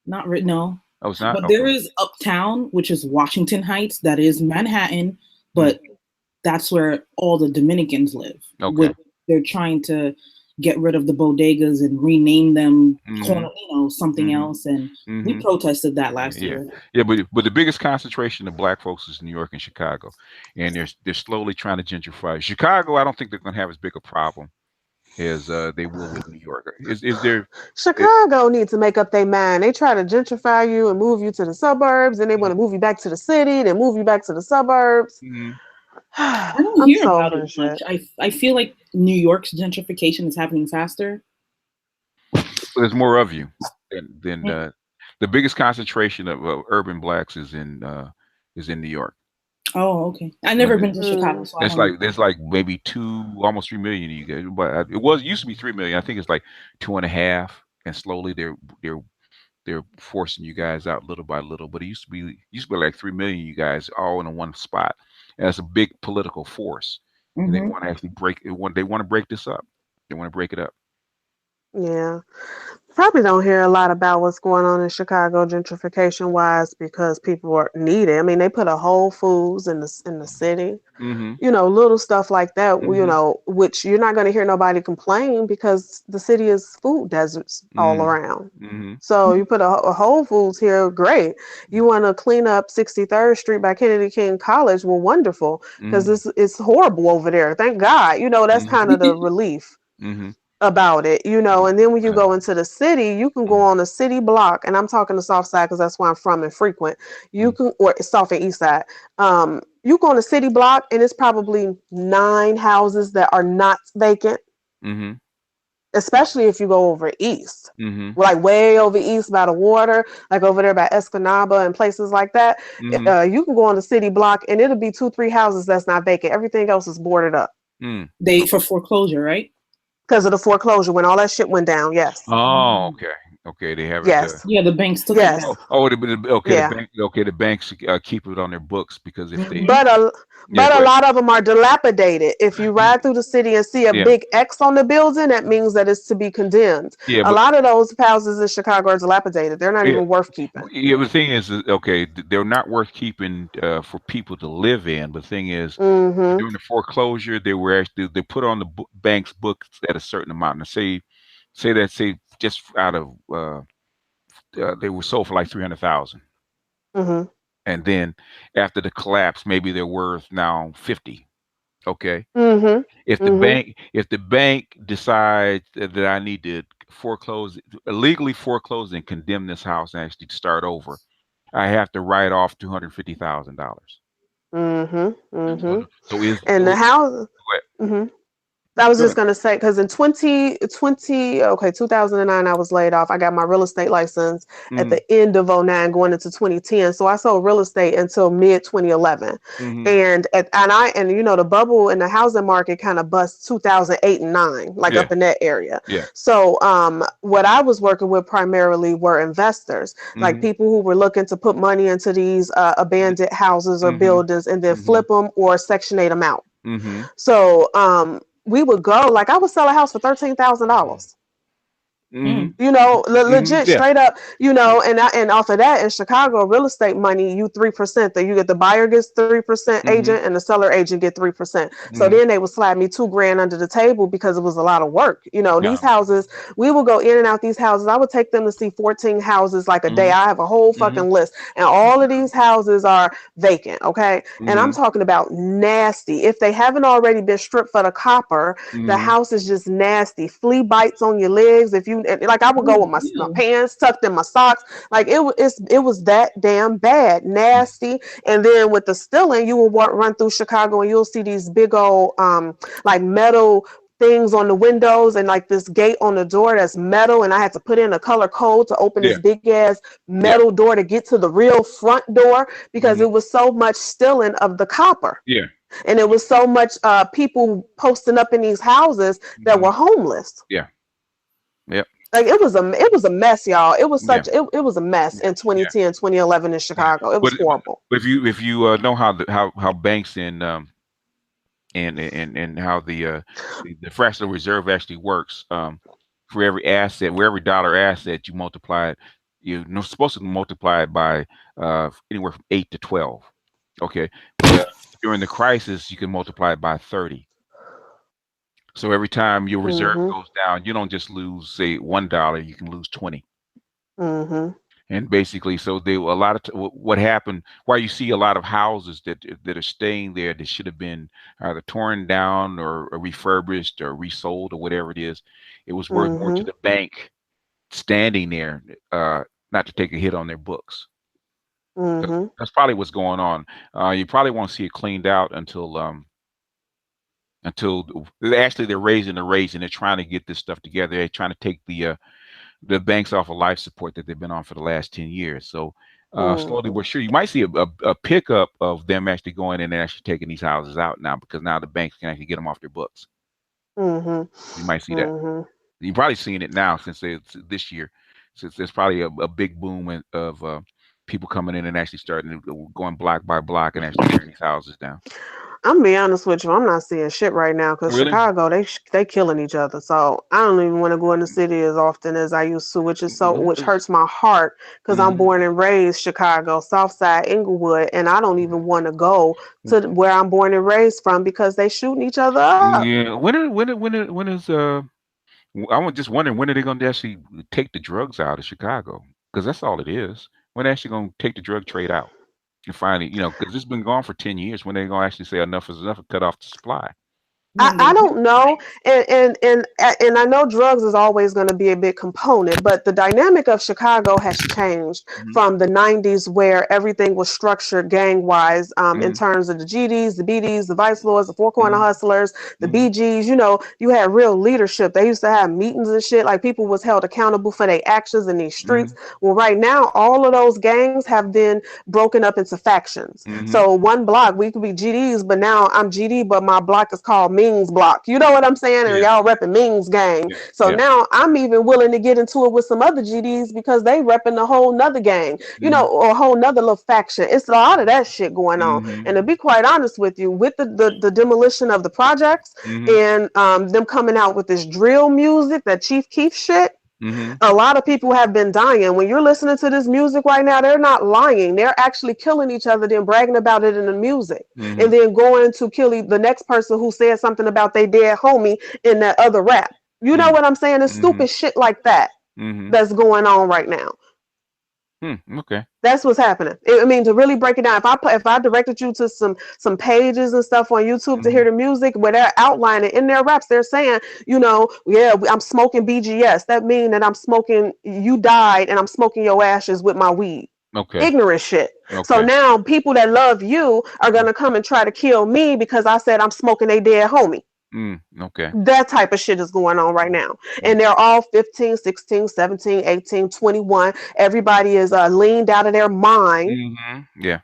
Not right. No. Oh, it's not. But there is uptown, which is Washington Heights. That is Manhattan, but that's where all the Dominicans live. Okay. They're trying to get rid of the bodegas and rename them, something else. And we protested that last year. Yeah, but the biggest concentration of Black folks is New York and Chicago, and they're slowly trying to gentrify. Chicago, I don't think they're going to have as big a problem as they will with New York. Is there? Chicago needs to make up their mind. They try to gentrify you and move you to the suburbs, and they want to move you back to the city, then move you back to the suburbs. I don't hear about it much. I feel like New York's gentrification is happening faster. There's more of you than the biggest concentration of urban Blacks is in New York. Oh, okay. I've never been to Chicago. So there's like maybe almost 3 million of you guys, but it used to be 3 million. I think it's like 2.5, and slowly they're forcing you guys out little by little. But it used to be like 3 million you guys all in one spot. And it's a big political force. And they want to actually they want to break this up. They want to break it up. Yeah. Probably don't hear a lot about what's going on in Chicago gentrification wise, because people need it. I mean, they put a Whole Foods in the city, little stuff like that, which you're not going to hear nobody complain, because the city is food deserts all around. So you put a Whole Foods here, great. You want to clean up 63rd Street by Kennedy King College? Well, wonderful, because it's horrible over there. Thank God. That's kind of the relief about it, and then when you go into the city, you can go on a city block, and I'm talking the South Side because that's where I'm from and frequent. You can, or South and East Side. You go on a city block, and it's probably 9 houses that are not vacant. Especially if you go over east, like way over east by the water, like over there by Escanaba and places like that. You can go on the city block, and it'll be 2-3 houses that's not vacant. Everything else is boarded up. They for foreclosure, right? Because of the foreclosure, when all that shit went down, yes. Oh, okay. Okay, they haven't. Yes. Yeah, the banks took Yes. it. The banks keep it on their books because if they. But a lot of them are dilapidated. If you ride through the city and see a big X on the building, that means that it's to be condemned. A lot of those houses in Chicago are dilapidated. They're not even worth keeping. Yeah, the thing is, they're not worth keeping for people to live in. But the thing is, during the foreclosure, they put on the bank's books at a certain amount. And say just out of they were sold for like $300,000. And then after the collapse, maybe they're worth now 50. Okay. If the bank decides that I need to illegally foreclose and condemn this house and actually start over, I have to write off $250,000. So and the house. I was just going to say, because in 2009, I was laid off. I got my real estate license at the end of 2009 going into 2010. So I sold real estate until mid 2011. And the bubble in the housing market kind of bust 2008 and 9, up in that area. So what I was working with primarily were investors, like people who were looking to put money into these abandoned houses or buildings and then flip them or Section 8 them out. So we would go, I would sell a house for $13,000. Legit, straight up, and off of that in Chicago, real estate money, you 3%. That you get the buyer gets 3% agent and the seller agent get 3%. So then they would slap me $2,000 under the table because it was a lot of work. These houses, we would go in and out these houses. I would take them to see 14 houses a day. I have a whole fucking list, and all of these houses are vacant. Okay, and I'm talking about nasty. If they haven't already been stripped for the copper, the house is just nasty. Flea bites on your legs. If you I would go with my pants tucked in my socks. It was that damn bad, nasty. And then with the stealing, you will run through Chicago and you'll see these big old metal things on the windows and this gate on the door that's metal, and I had to put in a color code to open this big ass metal door to get to the real front door because it was so much stealing of the copper. And it was so much people posting up in these houses that were homeless. It was a mess, y'all. It was it was a mess in 2010, 2011 in Chicago. It was horrible. If you know how banks and how the fractional reserve actually works, for every dollar asset you multiply it, you're supposed to multiply it by anywhere from 8 to 12. Okay, during the crisis you can multiply it by 30. So every time your reserve goes down, you don't just lose, say, $1, you can lose 20. And basically, so what happened, why you see a lot of houses that are staying there that should have been either torn down or refurbished or resold or whatever it is, it was worth more to the bank standing there, not to take a hit on their books. That's probably what's going on. You probably won't see it cleaned out until actually they're raising the rates and they're trying to get this stuff together. They're trying to take the banks off of life support that they've been on for the last 10 years. So slowly but sure, you might see a pickup of them actually going in and actually taking these houses out now, because now the banks can actually get them off their books. You might see that. You've probably seen it now since this year, since there's probably a big boom of people coming in and actually starting going block by block and actually tearing these houses down. I'm gonna be honest with you. I'm not seeing shit right now because Chicago, they killing each other. So I don't even want to go in the city as often as I used to, which hurts my heart because I'm born and raised Chicago, Southside, Inglewood, and I don't even want to go to where I'm born and raised from because they shooting each other up. Yeah. When is I'm just wondering, when are they going to actually take the drugs out of Chicago? Because that's all it is. When are they actually going to take the drug trade out? And finally, because it's been gone for 10 years. When they're going to actually say enough is enough and cut off the supply? I don't know, and I know drugs is always going to be a big component, but the dynamic of Chicago has changed from the 90s, where everything was structured gang wise, in terms of the GDs, the BDs, the Vice Lords, the Four Corner Hustlers, the BGs. You had real leadership. They used to have meetings and shit. Like, people was held accountable for their actions in these streets. Well, right now, all of those gangs have been broken up into factions. So one block, we could be GDs, but now I'm GD, but my block is called me. Ming's block. You know what I'm saying? And y'all repping Ming's gang. So now I'm even willing to get into it with some other GDs because they repping a whole nother gang, you know, or a whole nother little faction. It's a lot of that shit going on. And to be quite honest with you, with the demolition of the projects and them coming out with this drill music, that Chief Keef shit, a lot of people have been dying. When you're listening to this music right now, they're not lying. They're actually killing each other, then bragging about it in the music, and then going to kill the next person who said something about their dead homie in that other rap. You know what I'm saying? It's stupid shit like that that's going on right now. Okay. That's what's happening. I mean, to really break it down, if I directed you to some pages and stuff on YouTube to hear the music where they're outlining in their raps, they're saying, you know, yeah, I'm smoking BGS. That means that I'm smoking, you died and I'm smoking your ashes with my weed. Okay. Ignorant shit. Okay. So now people that love you are going to come and try to kill me because I said I'm smoking a dead homie. Okay. That type of shit is going on right now. And they're all 15, 16, 17, 18, 21. Everybody is leaned out of their mind. Yeah.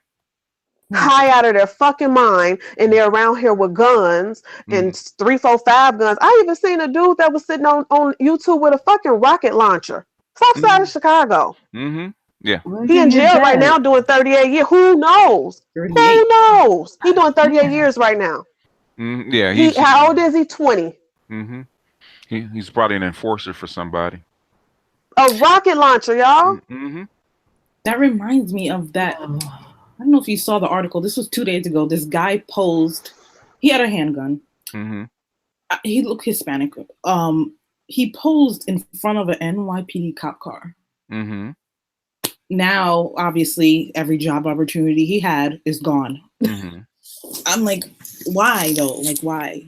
High out of their fucking mind. And they're around here with guns and 3, 4, 5 guns. I even seen a dude that was sitting on YouTube with a fucking rocket launcher. Southside of Chicago. Yeah. He in jail right now doing 38 years. Who knows? 38. Who knows? He doing 38 years right now. Yeah. How old is he? 20. He's probably an enforcer for somebody. A rocket launcher, y'all. That reminds me of that. I don't know if you saw the article. This was 2 days ago. This guy posed. He had a handgun. He looked Hispanic. He posed in front of an NYPD cop car. Now, obviously, every job opportunity he had is gone. I'm like, why though? Like, why?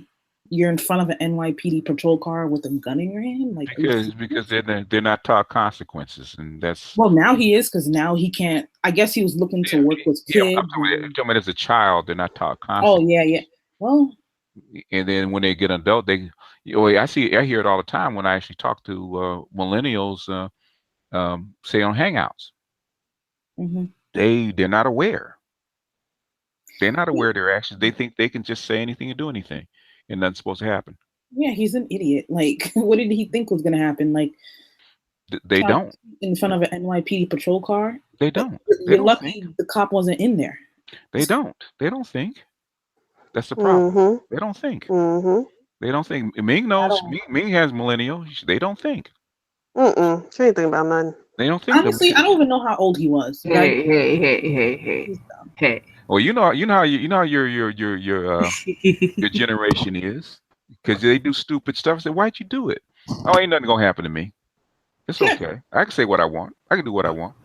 You're in front of an NYPD patrol car with a gun in your hand? Like, because they're not taught consequences, and that's well, now he is, because now he can't. I guess he was looking to work with kids. I'm talking about as a child, they're not taught Oh consequences. yeah. Well, and then when they get adult, I hear it all the time when I actually talk to millennials, say on Hangouts, they're not aware. They're not aware of their actions. They think they can just say anything and do anything, and nothing's supposed to happen. Yeah, he's an idiot. Like, what did he think was going to happen? Like, they don't. In front of an NYPD patrol car? They don't. You're lucky the cop wasn't in there. They don't. They don't think. That's the problem. They don't think. They don't think. Ming knows. Ming has millennial. They don't think. She ain't thinking about nothing. They don't think. Honestly, I don't even know how old he was. Hey. Well, you know how your generation is, because they do stupid stuff. Say, why'd you do it? Oh, ain't nothing gonna happen to me. It's okay. I can say what I want. I can do what I want.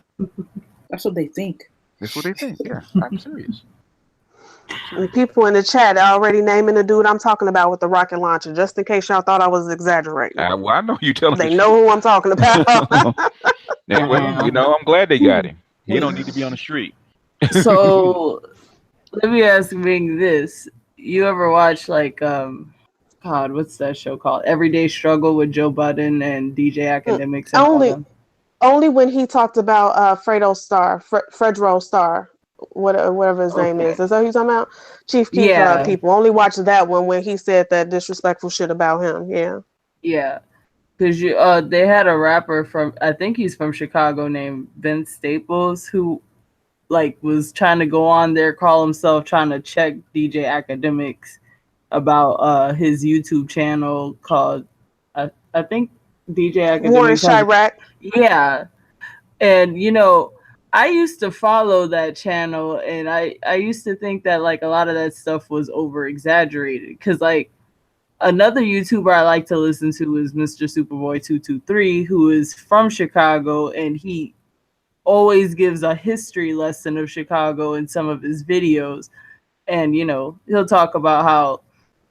That's what they think. That's what they think. Yeah, I'm serious. And people in the chat are already naming the dude I'm talking about with the rocket launcher, just in case y'all thought I was exaggerating. Well, I know you telling. They know who I'm talking about. Well, I'm glad they got him. He don't need to be on the street. So let me ask Ming this. You ever watch like what's that show called? Everyday Struggle with Joe Budden and DJ Academics? And only when he talked about Fredro Starr, whatever his name is. Is that who you're talking about? Chief Keef people. Only watched that one when he said that disrespectful shit about him. Yeah. Because they had a rapper from, I think he's from Chicago, named Vince Staples, who like was trying to go on there, call himself trying to check DJ Academics about his YouTube channel called I think DJ Academics. Warren Chirac. Yeah. And I used to follow that channel, and I used to think that like a lot of that stuff was over exaggerated, because like another YouTuber I like to listen to is Mr. Superboy 223, who is from Chicago, and he always gives a history lesson of Chicago in some of his videos. And he'll talk about how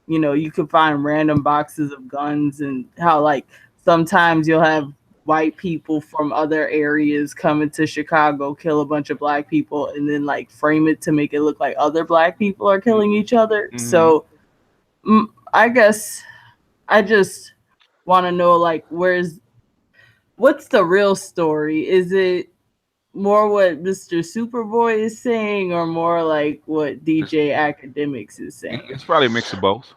you could find random boxes of guns, and how like sometimes you'll have white people from other areas coming to Chicago, kill a bunch of black people, and then like frame it to make it look like other black people are killing each other. So I guess I just want to know, like, what's the real story? Is it more what Mr. Superboy is saying, or more like what DJ Academics is saying? It's probably a mix of both.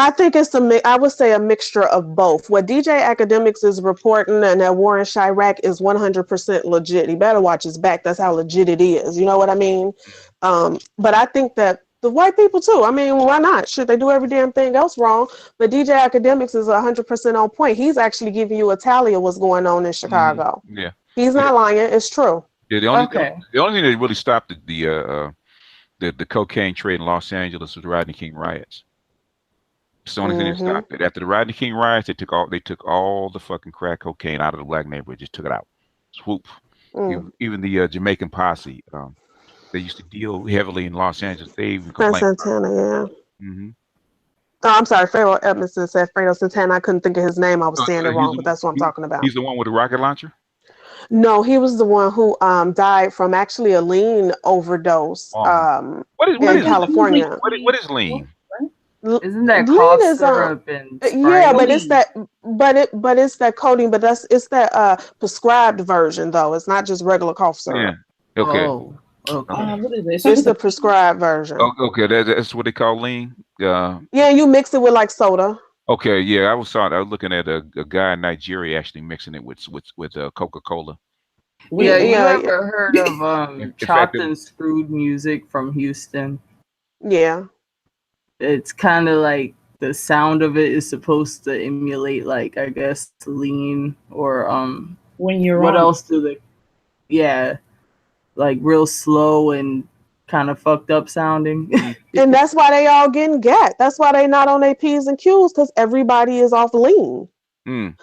I think it's I would say a mixture of both. What DJ Academics is reporting and that Warren Chirac is 100% legit. He better watch his back. That's how legit it is. You know what I mean? But I think that the white people too. I mean, why not? Should they do every damn thing else wrong? But DJ Academics is 100% on point. He's actually giving you a tally of what's going on in Chicago. Yeah. He's not lying. It's true. Yeah. The only thing that really stopped the cocaine trade in Los Angeles was the Rodney King riots. It's the only thing that stopped it. After the Rodney King riots, they took all the fucking crack cocaine out of the black neighborhood. Just took it out. Swoop. Even the Jamaican posse. They used to deal heavily in Los Angeles. They even complained. Santana, yeah. Oh, I'm sorry. Fredo Edmondson said Fredo Santana. I couldn't think of his name. I was saying it wrong, but that's what I'm talking about. He's the one with the rocket launcher? No, he was the one who died from actually a lean overdose in California. What is lean? Isn't that cough syrup and yeah, but it's that, but it's that codeine, but it's that prescribed version though. It's not just regular cough syrup. Yeah. Okay. What is this? It's the prescribed version. Okay, that's what they call lean. Yeah, you mix it with like soda. Okay, yeah, I was looking at a guy in Nigeria actually mixing it with Coca-Cola. Yeah, you ever heard of chopped and screwed music from Houston? Yeah. It's kind of like the sound of it is supposed to emulate, like, I guess, lean or when you're what else do they? Yeah, like real slow and kind of fucked up sounding. And that's why they all getting gat. That's why they not on their P's and Q's, because everybody is off lean.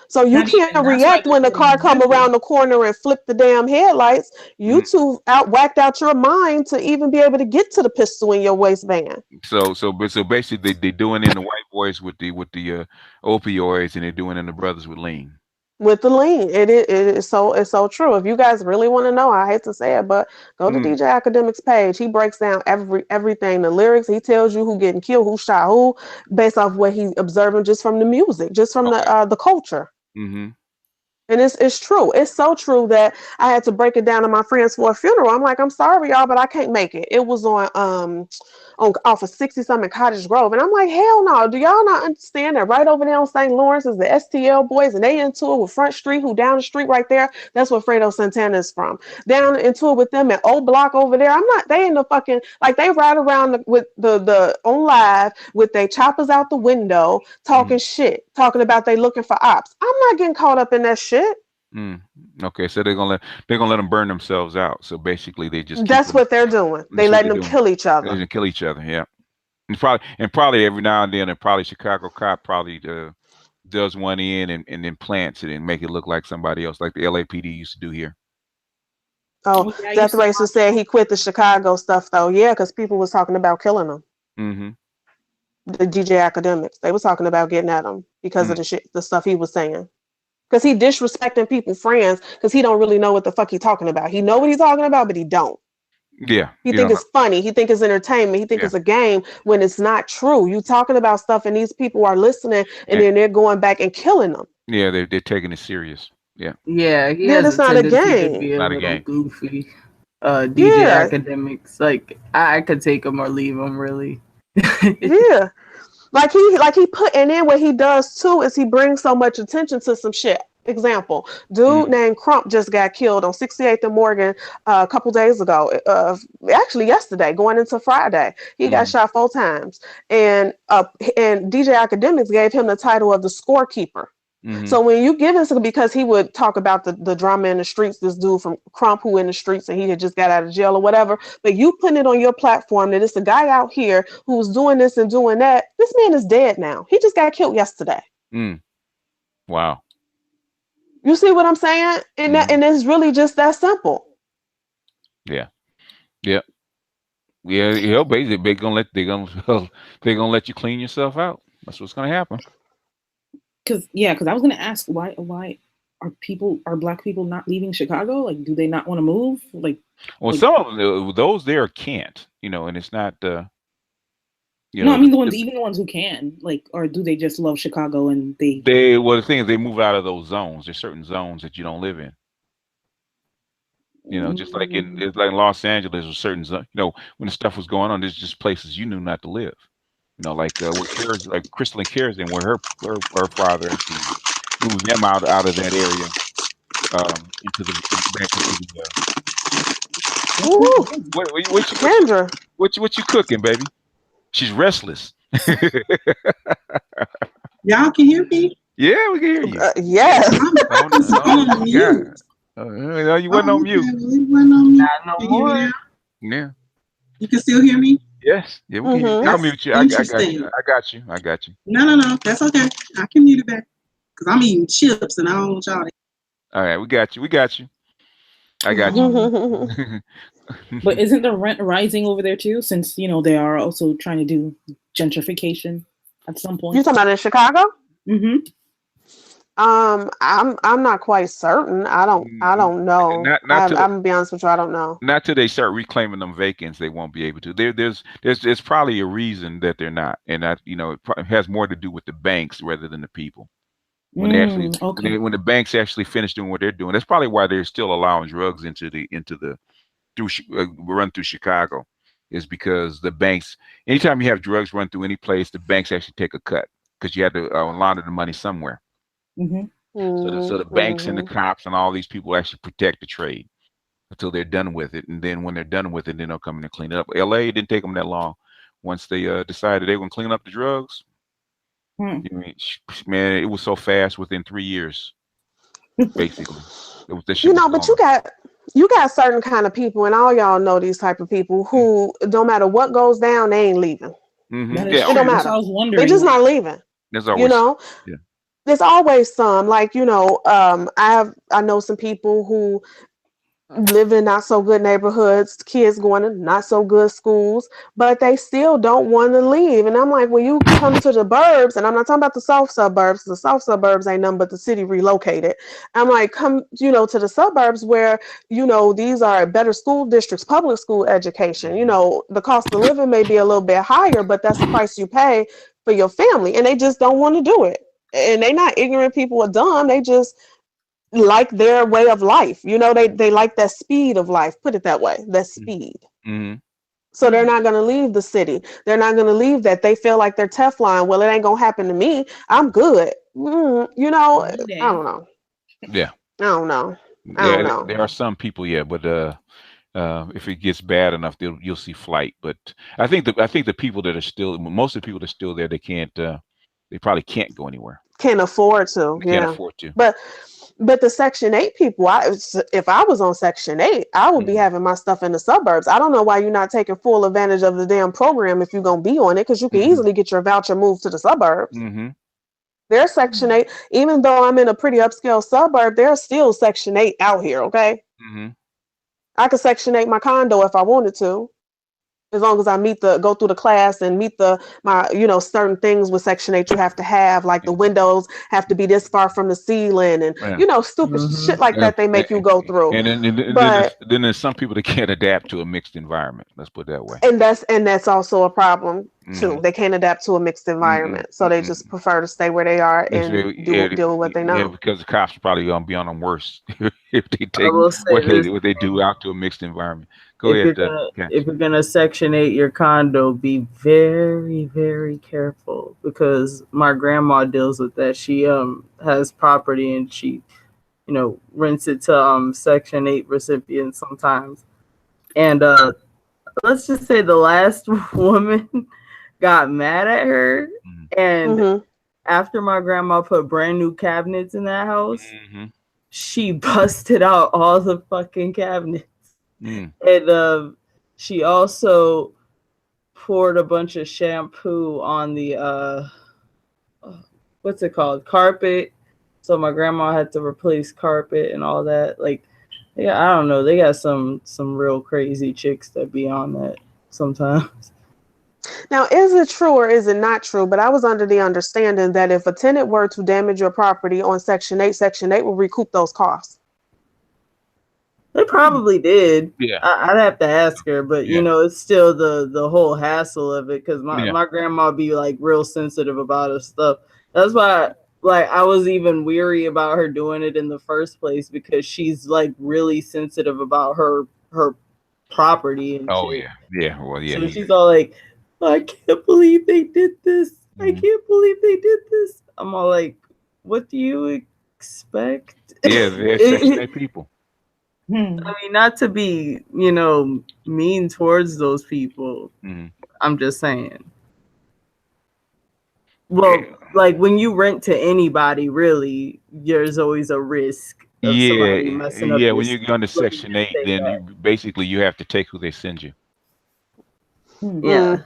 So you can't react when the car come around the corner and flip the damn headlights. You two whacked out your mind to even be able to get to the pistol in your waistband. So basically they're doing in the white boys with the opioids, and they're doing in the brothers with lean. With the lean, it's so true. If you guys really want to know, I hate to say it, but go to DJ Academics page. He breaks down everything, the lyrics. He tells you who getting killed, who shot who, based off what he's observing just from the music, just from the culture. And it's true. It's so true that I had to break it down to my friends for a funeral. I'm like, I'm sorry, y'all, but I can't make it. It was on off of 60-something Cottage Grove. And I'm like, hell no. Do y'all not understand that right over there on St. Lawrence is the STL boys, and they into it with Front Street, who down the street right there? That's where Fredo Santana is from. Down into it with them at Old Block over there. They in the fucking, like, they ride around with the on live with their choppers out the window, talking shit, talking about they looking for ops. I'm not getting caught up in that shit. Okay, so they're gonna let them burn themselves out. So basically, they just that's what they're doing. They letting them kill each other. They're kill each other, yeah. And probably every now and then, and probably Chicago cop probably does one in and then plants it and make it look like somebody else, like the LAPD used to do here. Oh, Death Racer said he quit the Chicago stuff though. Yeah, because people was talking about killing him. The DJ Academics, they was talking about getting at him because of the stuff he was saying. Because he disrespecting people's friends because he don't really know what the fuck he talking about. He know what he's talking about, but he don't. Yeah. He think it's funny. He think it's entertainment. He think it's a game when it's not true. You talking about stuff and these people are listening and then they're going back and killing them. Yeah, they're taking it serious. Yeah. Yeah, that's not a game. Not a game. Goofy. DJ Academics, like I could take him or leave him, really. Yeah. Like he putting in what he does too is he brings so much attention to some shit. Example, dude named Crump just got killed on 68th and Morgan a couple days ago. Actually yesterday, going into Friday. He got shot 4 times. And DJ Academics gave him the title of the scorekeeper. So when you give it, because he would talk about the drama in the streets, this dude from Crump who in the streets and he had just got out of jail or whatever, but you putting it on your platform that it's a guy out here who's doing this and doing that. This man is dead now. He just got killed yesterday. Wow. You see what I'm saying? And and it's really just that simple. Yeah. Basically they're gonna let you clean yourself out. That's what's gonna happen. Because I was gonna ask why are black people not leaving Chicago? Like, do they not want to move? Some of them, those there can't, and it's not. I mean the ones who can, or do they just love Chicago and the thing is they move out of those zones. There's certain zones that you don't live in. Just like it's like Los Angeles or certain zones. When the stuff was going on, there's just places you knew not to live. like with Cares, like Crystal and Cares, and where her father actually moved them out of that area into the back into the. What you cooking, baby? She's restless. Y'all can hear me? Yeah, we can hear you. Yes. You wasn't on mute. Not no more. Yeah. You can still hear me? Yes. Yeah, we can hear you. I'll mute you. I got you. I got you. No. That's okay. I can mute it back. Because I'm eating chips and I don't want y'all to. All right, we got you. I got you. But isn't the rent rising over there too? Since they are also trying to do gentrification at some point. You talking about in Chicago? Mm-hmm. I'm not quite certain. I don't know. I'm gonna be honest with you. I don't know. Not till they start reclaiming them vacants, they won't be able to. There's probably a reason that they're not, and that it has more to do with the banks rather than the people. When they actually, when the banks actually finish doing what they're doing, that's probably why they're still allowing drugs run through Chicago, is because the banks. Anytime you have drugs run through any place, the banks actually take a cut because you had to launder the money somewhere. Mm-hmm. So the banks and the cops and all these people actually protect the trade until they're done with it, and then when they're done with it, then they'll come in and clean it up. LA didn't take them that long. Once they decided they were going to clean up the drugs. Man, it was so fast within 3 years, basically. But you got certain kind of people, and all y'all know these type of people who, no matter what goes down, they ain't leaving. Mm-hmm. It don't matter. They're just not leaving. There's always, there's always some, like, I know some people who live in not so good neighborhoods, kids going to not so good schools, but they still don't want to leave. And I'm like, well, you come to the burbs, and I'm not talking about the south suburbs. The south suburbs ain't nothing but the city relocated. I'm like, come, to the suburbs where, these are better school districts, public school education. The cost of living may be a little bit higher, but that's the price you pay for your family. And they just don't want to do it. And they not ignorant people or dumb. They just like their way of life. They like that speed of life, put it that way, that speed. Mm-hmm. So they're not going to leave the city. They're not going to leave that. They feel like they're Teflon. Well, it ain't going to happen to me. I'm good. I don't know. Yeah. I don't know. There are some people, but if it gets bad enough, you'll see flight. But I think the people that are still, most of the people that are still there, they probably can't go anywhere. Can't afford to. Can't afford to. But the Section 8 people, if I was on Section 8, I would be having my stuff in the suburbs. I don't know why you're not taking full advantage of the damn program if you're going to be on it, because you can easily get your voucher moved to the suburbs. Mm-hmm. There's Section 8. Even though I'm in a pretty upscale suburb, there's still Section 8 out here, okay? Mm-hmm. I could Section 8 my condo if I wanted to. As long as I go through the class and meet my certain things with Section 8 you have to have, like the windows have to be this far from the ceiling and, stupid shit like that they make you go through. And then there's some people that can't adapt to a mixed environment. Let's put it that way. And that's also a problem too. They can't adapt to a mixed environment. So they just prefer to stay where they are and deal with what they know. Yeah, because the cops are probably going to be on them worse if they take what they do out to a mixed environment. If you're gonna Section 8 your condo, be very, very careful, because my grandma deals with that. She has property and she, rents it to Section 8 recipients sometimes. And let's just say the last woman got mad at her, and after my grandma put brand new cabinets in that house, she busted out all the fucking cabinets. And she also poured a bunch of shampoo on the what's it called, carpet. So my grandma had to replace carpet and all that. Like, yeah, I don't know. They got some real crazy chicks that be on that sometimes. Now, is it true or is it not true? But I was under the understanding that if a tenant were to damage your property on Section 8, Section 8 will recoup those costs. They probably did. Yeah, I'd have to ask her, but it's still the whole hassle of it, because my grandma be like real sensitive about her stuff. That's why, like, I was even weary about her doing it in the first place, because she's like really sensitive about her property and shit. Yeah. Well, yeah. So she's all like, I can't believe they did this. I can't believe they did this. I'm all like, what do you expect? Yeah, they're Section 8 people. I mean, not to be, mean towards those people. I'm just saying. Well, like when you rent to anybody, really, there's always a risk of somebody messing up. Yeah. When you go under Section 8, then you have to take who they send you. Yeah.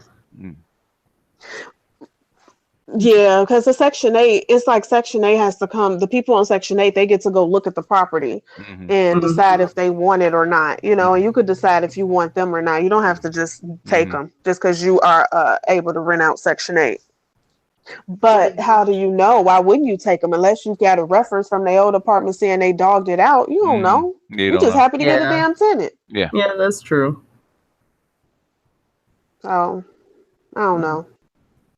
Yeah, because the Section 8, it's like Section 8 has to come. The people on Section 8, they get to go look at the property and decide if they want it or not. And you could decide if you want them or not. You don't have to just take them just because you are able to rent out Section 8. But how do you know? Why wouldn't you take them unless you got a reference from the old apartment saying they dogged it out? You don't know. You're just happy to get a damn tenant. Yeah. Yeah, that's true. So, I don't know.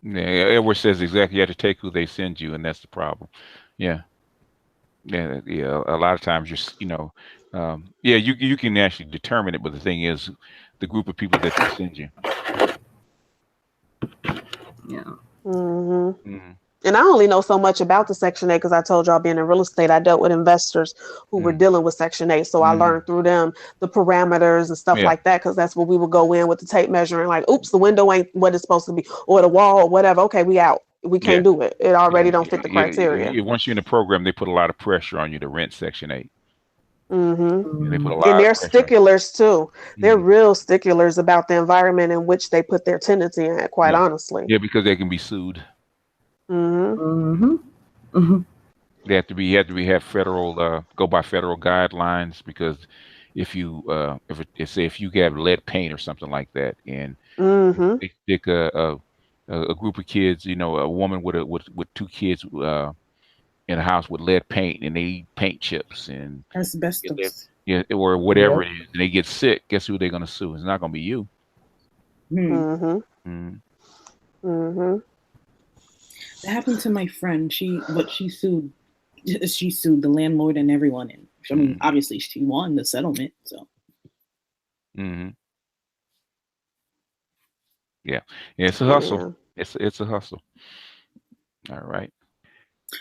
Yeah, Edward says exactly. You have to take who they send you, and that's the problem. Yeah. A lot of times you can actually determine it, but the thing is, the group of people that they send you. Yeah. And I only know so much about the Section 8 because I told y'all being in real estate, I dealt with investors who were dealing with Section 8. So I learned through them the parameters and stuff like that, because that's what we would go in with the tape measuring, like, oops, the window ain't what it's supposed to be, or the wall or whatever. Okay, we out. We can't do it. It already don't fit the criteria. Once you're in the program, they put a lot of pressure on you to rent Section 8. And they put a lot and they're of pressure. sticklers too. They're real sticklers about the environment in which they put their tenants in, quite honestly. Yeah, because they can be sued. Mm-hmm. They have to have federal go by federal guidelines, because if you if you have lead paint or something like that, and they stick a group of kids, a woman with two kids in a house with lead paint, and they eat paint chips and asbestos, or whatever it is, and they get sick, guess who they're going to sue? It's not going to be you. That happened to my friend. She sued the landlord and everyone, and I mean, obviously she won the settlement. So. Yeah, it's a hustle. It's a hustle. All right.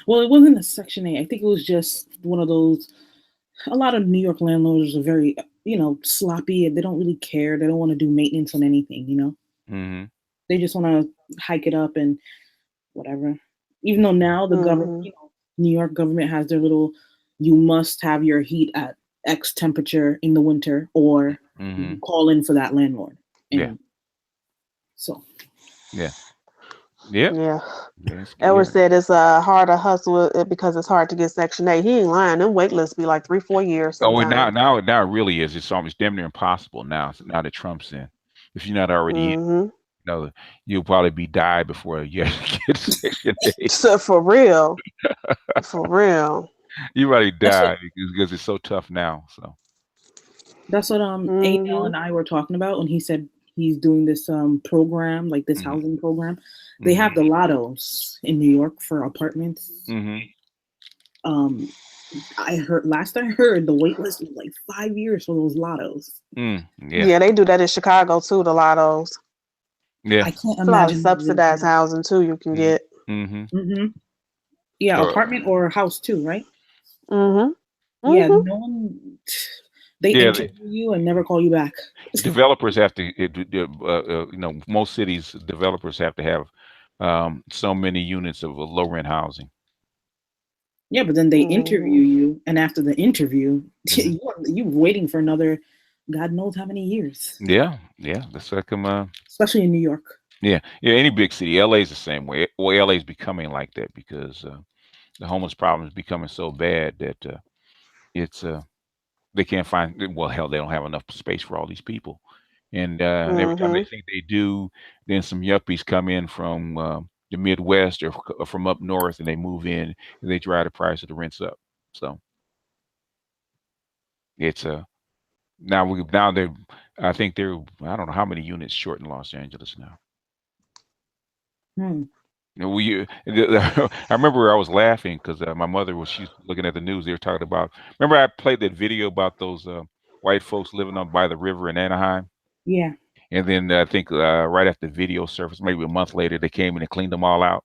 Well, it wasn't a Section 8. I think it was just one of those. A lot of New York landlords are very, sloppy, and they don't really care. They don't want to do maintenance on anything. They just want to hike it up and whatever. Even though now the government, New York government has their little, you must have your heat at X temperature in the winter, or you call in for that landlord. And so. Yeah. Edward said it's hard to hustle because it's hard to get Section 8. He ain't lying. Them wait lists be like 3-4 years. Sometimes. Now it really is. It's almost damn near impossible now. Now that Trump's in, if you're not already in, you'll probably be died before you get Section 8. So for real, you probably die because it's so tough now. So that's what A.L. and I were talking about when he said he's doing this program, like this housing program. They have the lottos in New York for apartments. I heard the wait list was like 5 years for those lottos. Yeah, they do that in Chicago too, the lottos. Yeah, I can't imagine. A lot of subsidized housing too you can get. Yeah, apartment or house too, right? Yeah, no one. They interview you and never call you back. Developers have to, most cities, developers have to have so many units of low rent housing. Yeah, but then they interview you, and after the interview, you're waiting for another, God knows how many years. Yeah, that's like especially in New York. Yeah, any big city. LA is the same way. Well, LA is becoming like that because the homeless problem is becoming so bad that it's they can't find. Well, hell, they don't have enough space for all these people, and every time they think they do, then some yuppies come in from the Midwest or from up north, and they move in and they drive the price of the rents up. So it's now they, I think they're, I don't know how many units short in Los Angeles now. I remember I was laughing because my mother she's looking at the news. They were talking about. Remember I played that video about those white folks living up by the river in Anaheim. Yeah. And then I think right after the video surfaced, maybe a month later, they came in and cleaned them all out.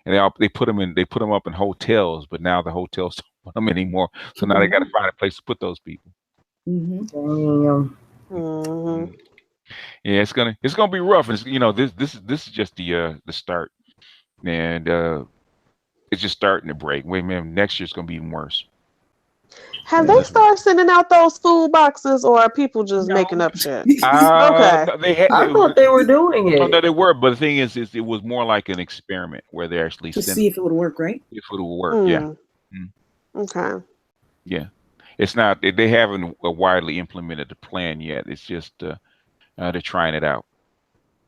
And they put them up in hotels, but now the hotels don't want them anymore. So now they got to find a place to put those people. Yeah, it's gonna be rough. And this is just the start, and it's just starting to break. Wait, man, next year's gonna be even worse. Have they started sending out those food boxes, or are people just making up shit? Okay. I thought they were doing it. No, they were, but the thing is it was more like an experiment where they actually to see if it would work, right? If it would work, yeah. Okay. Yeah, it's not. They haven't widely implemented the plan yet. It's just they're trying it out.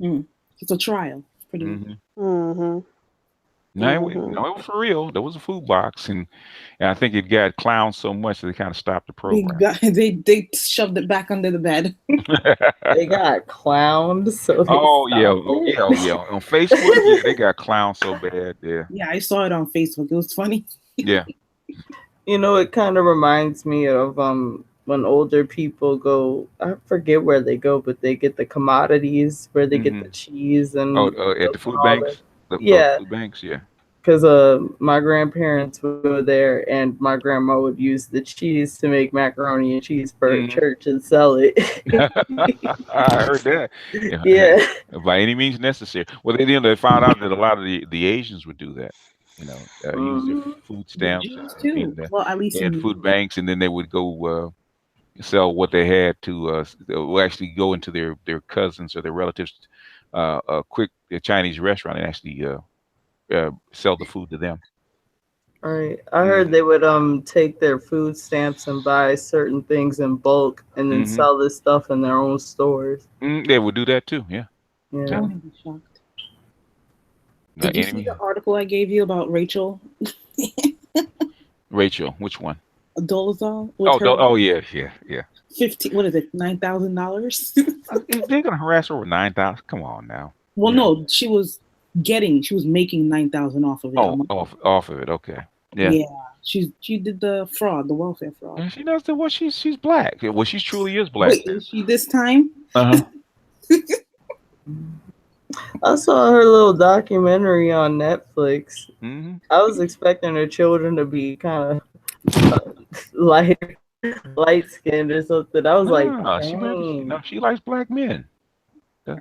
It's a trial, pretty much. No, it was for real. There was a food box, and I think it got clowned so much that they kind of stopped the program. They shoved it back under the bed. They got clowned. So yeah. On Facebook, they got clowned so bad. Yeah. Yeah, I saw it on Facebook. It was funny. Yeah. It kind of reminds me of when older people go. I forget where they go, but they get the commodities where they get the cheese and at the food banks. Food banks, yeah. Because my grandparents would go there, and my grandma would use the cheese to make macaroni and cheese for church and sell it. I heard that. Yeah. By any means necessary. Well, they found out that a lot of the Asians would do that. Use their food stamps and food banks, and then they would go sell what they had to actually go into their cousins or their relatives. A Chinese restaurant and actually sell the food to them. Right. I heard they would take their food stamps and buy certain things in bulk and then sell this stuff in their own stores. They would do that too, yeah. Yeah. I would be shocked. Did you see the article I gave you about Rachel? Rachel, which one? Dolezal. Yeah. 15. What is it? $9,000. They're gonna harass her over 9,000. Come on now. Well, no, she was making 9,000 off of it. Off of it. Okay. Yeah. Yeah. She did the fraud, the welfare fraud. And she knows that. Well, she's black. Well, she truly is black. Wait, is she this time? I saw her little documentary on Netflix. I was expecting her children to be kind of light skinned or something. I was she likes black men.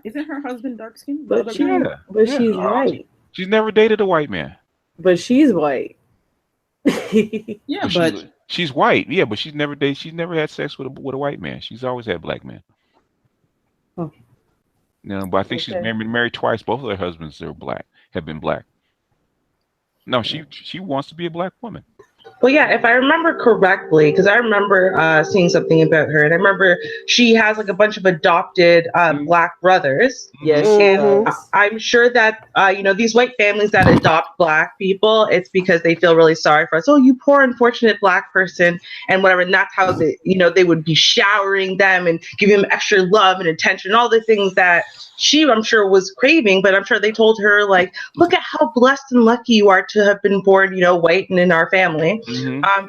Isn't her husband dark skinned? But she's white. She's never dated a white man. But she's white. Yeah, but she's white. Yeah, but she's never had sex with a white man. She's always had black men. Oh. But I think she's married twice. Both of her husbands have been black. No, she wants to be a black woman. Well, yeah, if I remember correctly, because I remember seeing something about her, and I remember she has like a bunch of adopted black brothers. Yes, and I'm sure that these white families that adopt black people, it's because they feel really sorry for us. Oh, you poor unfortunate black person, and whatever. And that's how they would be showering them and giving them extra love and attention, all the things that she, I'm sure, was craving. But I'm sure they told her, like, look at how blessed and lucky you are to have been born, white and in our family.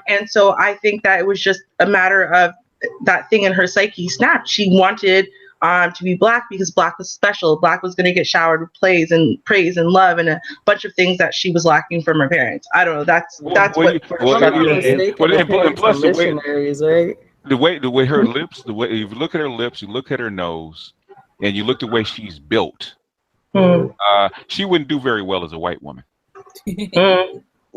And so I think that it was just a matter of that thing in her psyche snapped. She wanted to be black because black was special. Black was going to get showered with praise and love and a bunch of things that she was lacking from her parents. I don't know. That's what. Plus missionaries, right? The way her lips, if you look at her lips, you look at her nose, and you look the way she's built. She wouldn't do very well as a white woman.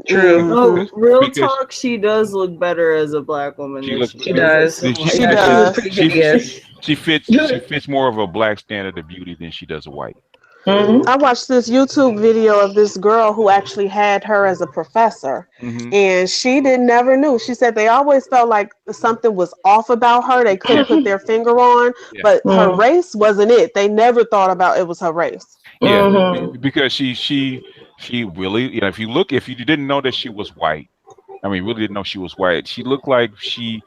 True. Oh, real talk, she does look better as a black woman. She does. She fits more of a black standard of beauty than she does a white. I watched this YouTube video of this girl who actually had her as a professor, and she never knew. She said they always felt like something was off about her. They couldn't put their finger on, but her race wasn't it. They never thought about it was her race. Yeah, because she really, if you didn't know that she was white, really didn't know she was white. She looked like she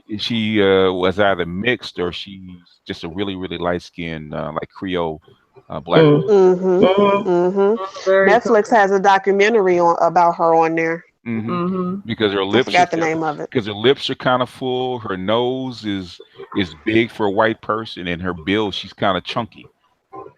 was either mixed or she's just a really, really light skinned, like Creole black woman. Netflix has a documentary about her on there. Because her I lips forgot the name of it. because her lips are kind of full. Her nose is big for a white person, and her build, she's kind of chunky.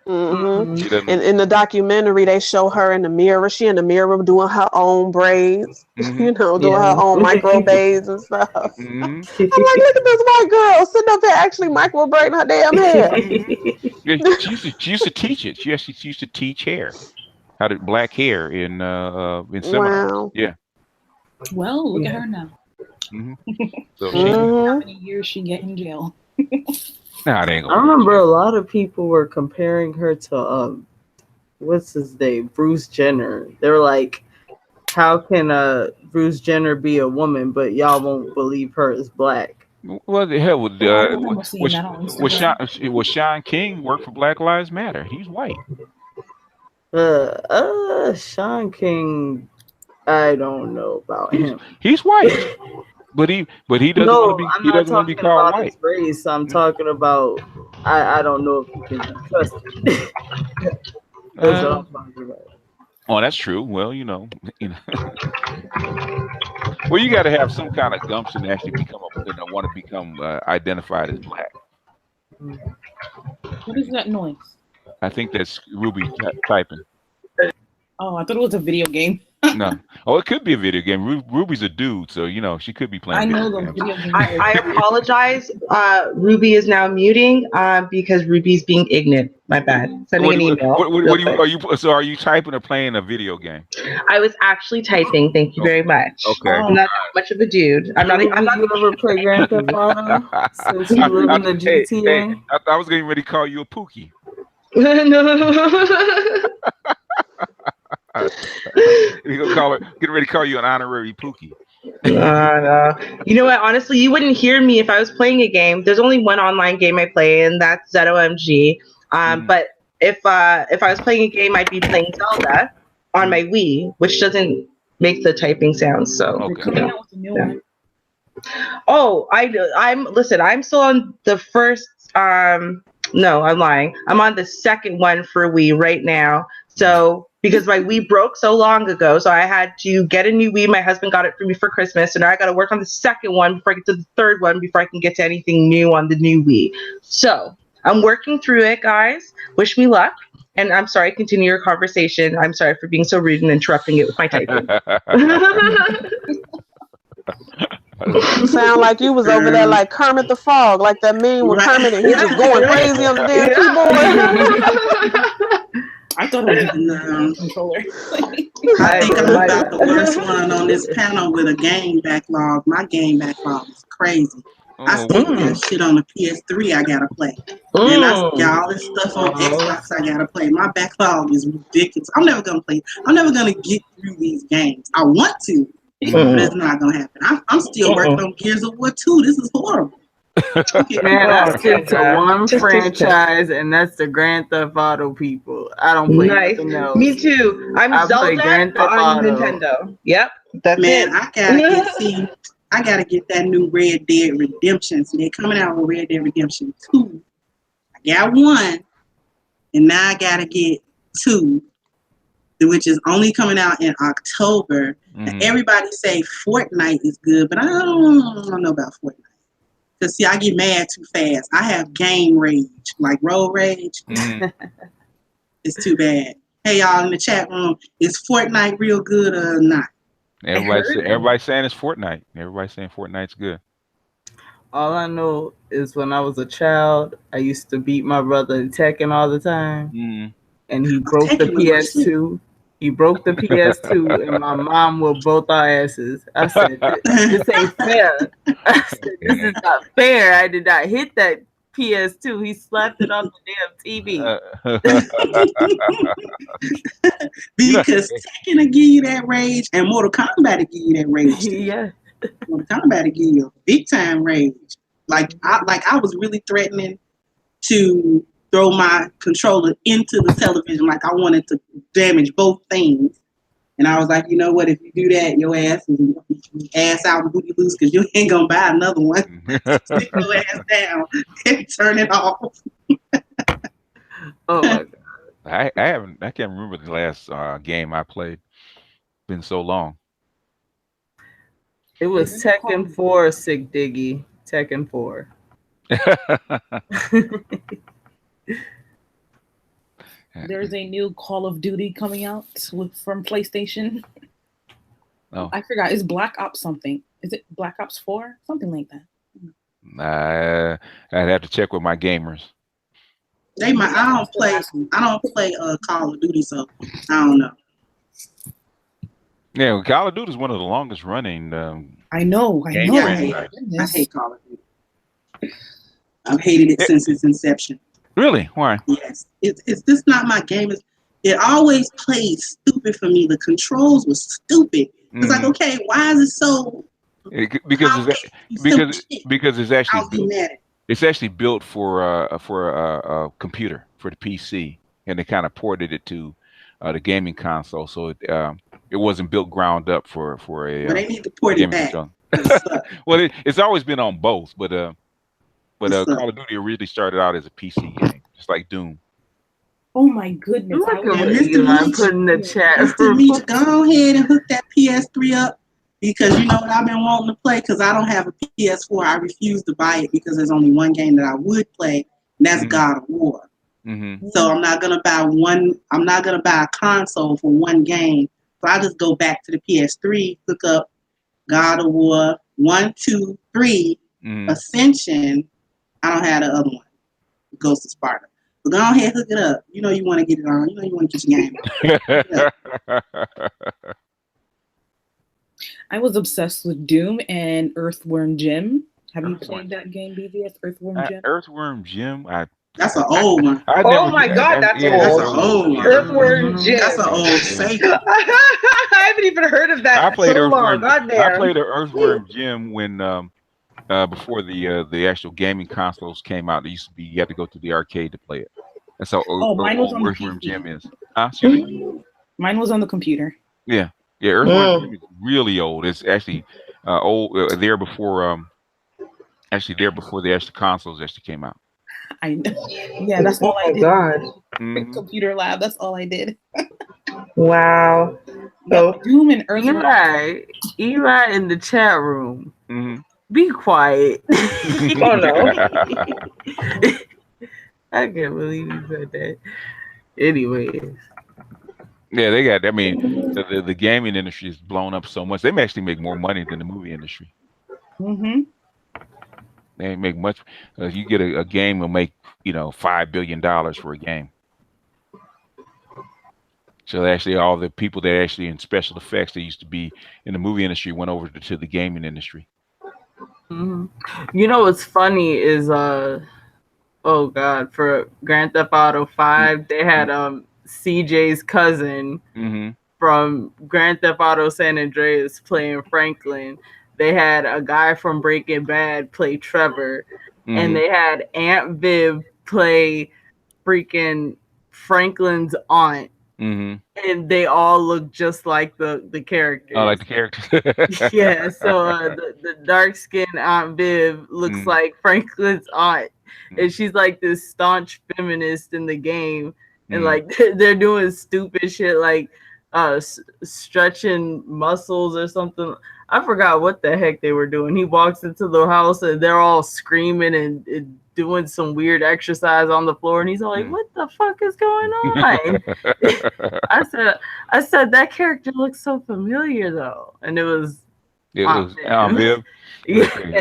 She doesn't. In the documentary, they show her in the mirror. She in the mirror doing her own braids, you know, doing her own micro braids and stuff. I'm like, look at this white girl sitting up there actually micro braiding her damn hair. Yeah, she used to teach it. She used to teach hair, how to black hair in seminars. Wow. Yeah. Well, look at her now. So How many years she get in jail? Nah, it ain't I gonna remember a lot of people were comparing her to what's his name, Bruce Jenner. They were like, how can Bruce Jenner be a woman, but y'all won't believe her is black? What the hell would I remember seeing that on Instagram. was Sean King work for Black Lives Matter? He's white. Sean King, I don't know about him. He's white, but he doesn't want to be. He doesn't want to be called white. His race. I'm talking about. I don't know if you can trust it. That's what I'm talking about. Oh, that's true. Well, you know. Well, you got to have some kind of gumption to actually want to become identified as black. What is that noise? I think that's Ruby typing. Oh, I thought it was a video game. No. Oh, it could be a video game. Ruby's a dude, so you know she could be playing. I know video those games. video games. I apologize. Ruby is now muting because Ruby's being ignorant. My bad. Sending an email. Are you typing or playing a video game? I was actually typing. Thank you very much. Okay. I'm not that much of a dude. I'm not. You ever play Grand Theft Auto? Since you live in the GTA? I was getting ready to call you a Pookie. No. Get ready to call you an honorary Pookie. No. You know what? Honestly, you wouldn't hear me if I was playing a game. There's only one online game I play, and that's ZOMG. But if I was playing a game, I'd be playing Zelda on my Wii, which doesn't make the typing sound. So. Okay. Yeah. Oh, I'm still on the first. No, I'm lying. I'm on the second one for Wii right now. So. Because my Wii broke so long ago, so I had to get a new Wii. My husband got it for me for Christmas, so now I got to work on the second one before I get to the third one before I can get to anything new on the new Wii. So I'm working through it, guys. Wish me luck. And I'm sorry, continue your conversation. I'm sorry for being so rude and interrupting it with my typing. You sound like you was over there like Kermit the Frog, like that meme with Kermit and he just going crazy on the damn keyboard. I thought it was a controller. I think I'm about the worst one on this panel with a game backlog. My game backlog is crazy. I still got shit on the PS3 I gotta play. And I got all this stuff on Xbox I gotta play. My backlog is ridiculous. I'm never gonna play. I'm never gonna get through these games. I want to, but it's not gonna happen. I'm still working on Gears of War 2. This is horrible. Man, I stick to one franchise, and that's the Grand Theft Auto people. I don't play nothing else. Me too. I play Grand Theft on Auto. Nintendo. Yep. That's Man, it. I gotta get that new Red Dead Redemption. So they're coming out with Red Dead Redemption 2. I got 1, and now I gotta get 2, which is only coming out in October. And everybody say Fortnite is good, but I don't know about Fortnite. Because, see, I get mad too fast. I have game rage, like road rage. It's too bad. Hey, y'all in the chat room, is Fortnite real good or not? Everybody's saying it's Fortnite. Everybody's saying Fortnite's good. All I know is when I was a child, I used to beat my brother in Tekken all the time. And he broke the PS2. He broke the PS2, and my mom whooped both our asses. I said, this ain't fair. I said, this is not fair. I did not hit that PS2. He slapped it on the damn TV. Because Tekken will give you that rage, and Mortal Kombat will give you that rage. Yeah. Mortal Kombat will give you a big time rage. Like I was really threatening to throw my controller into the television, like I wanted to damage both things. And I was like, you know what? If you do that, your ass is ass out and booty loose, because you ain't gonna buy another one. Stick your ass down and turn it off. Oh my God! I can't remember the last game I played. Been so long. It was Tekken 4, Sick Diggy. Tekken 4. There's a new Call of Duty coming out from PlayStation. Oh, I forgot. It's Black Ops something. Is it Black Ops 4? Something like that. I'd have to check with my gamers. I don't play Call of Duty, so I don't know. Yeah, well, Call of Duty is one of the longest running. I know. I hate Call of Duty. I've hated it since its inception. Really? Why? Yes, it's just not my game. It always played stupid for me. The controls were stupid. It's like, okay, why is it so? Because it's actually built for a computer, for the PC, and they kind of ported it to the gaming console, so it wasn't built ground up for a. But they need to port it back. Well, it's always been on both, but Call of Duty originally started out as a PC game, just like Doom. Oh my goodness! I'm putting the chat. Mr. Meach, go ahead and hook that PS3 up, because you know what I've been wanting to play, because I don't have a PS4. I refuse to buy it because there's only one game that I would play, and that's God of War. So I'm not gonna buy a console for one game. So I just go back to the PS3, hook up God of War 1, 2, 3, Ascension. I don't have the other one, Ghost of Sparta. But go ahead, hook it up. You know you want to get it on. You know you want to get your game. I was obsessed with Doom and Earthworm Jim. Have you played that game, BVS? Earthworm Jim? Earthworm Jim? That's an old one. Oh my God, that's old. Earthworm Jim. That's an old Sega. I haven't even heard of that. I played Earthworm. I played Earthworm Jim when before the actual gaming consoles came out. It used to be you had to go to the arcade to play it. That's how mine was on Earthworm the Jim is. Excuse me? Mine was on the computer. Yeah, Earthworm Jim is really old. It's actually old there before the actual consoles actually came out. I know. Yeah, that's all I did. God. Computer lab. That's all I did. Wow. So Doom and Earthworm. Eli in the chat room. Be quiet. Oh no. I can't believe you said that. Anyways. Yeah, they got. I mean, the gaming industry is blown up so much. They may actually make more money than the movie industry. They make much. You get a game will make $5 billion for a game. So actually, all the people that actually in special effects that used to be in the movie industry went over to the gaming industry. You know what's funny is oh God, for Grand Theft Auto 5, they had CJ's cousin from Grand Theft Auto San Andreas playing Franklin. They had a guy from Breaking Bad play Trevor, and they had Aunt Viv play freaking Franklin's aunt. And they all look just like the characters. Oh, like the characters. Yeah, so the dark-skinned Aunt Viv looks like Franklin's aunt, and she's like this staunch feminist in the game, and like they're doing stupid shit like stretching muscles or something. I forgot what the heck they were doing. He walks into the house and they're all screaming and doing some weird exercise on the floor, and he's all like, "What the fuck is going on?" I said that character looks so familiar though, and it was Aunt Viv.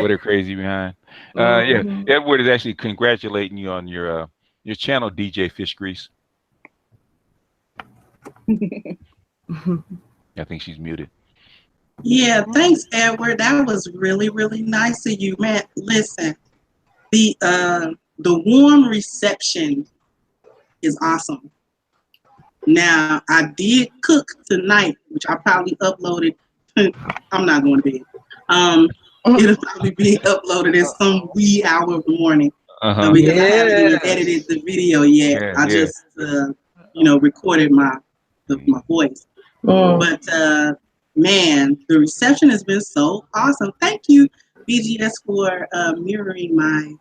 What a crazy behind. Yeah, Edward is actually congratulating you on your channel, DJ Fish Grease. I think she's muted. Yeah, thanks, Edward. That was really, really nice of you, man. Listen, the warm reception is awesome. Now, I did cook tonight, which I probably uploaded. I'm not going to bed. It'll probably be uploaded at some wee hour of the morning. Because I haven't even edited the video yet. I just, recorded my voice. But man, the reception has been so awesome. Thank you, BGS, for mirroring my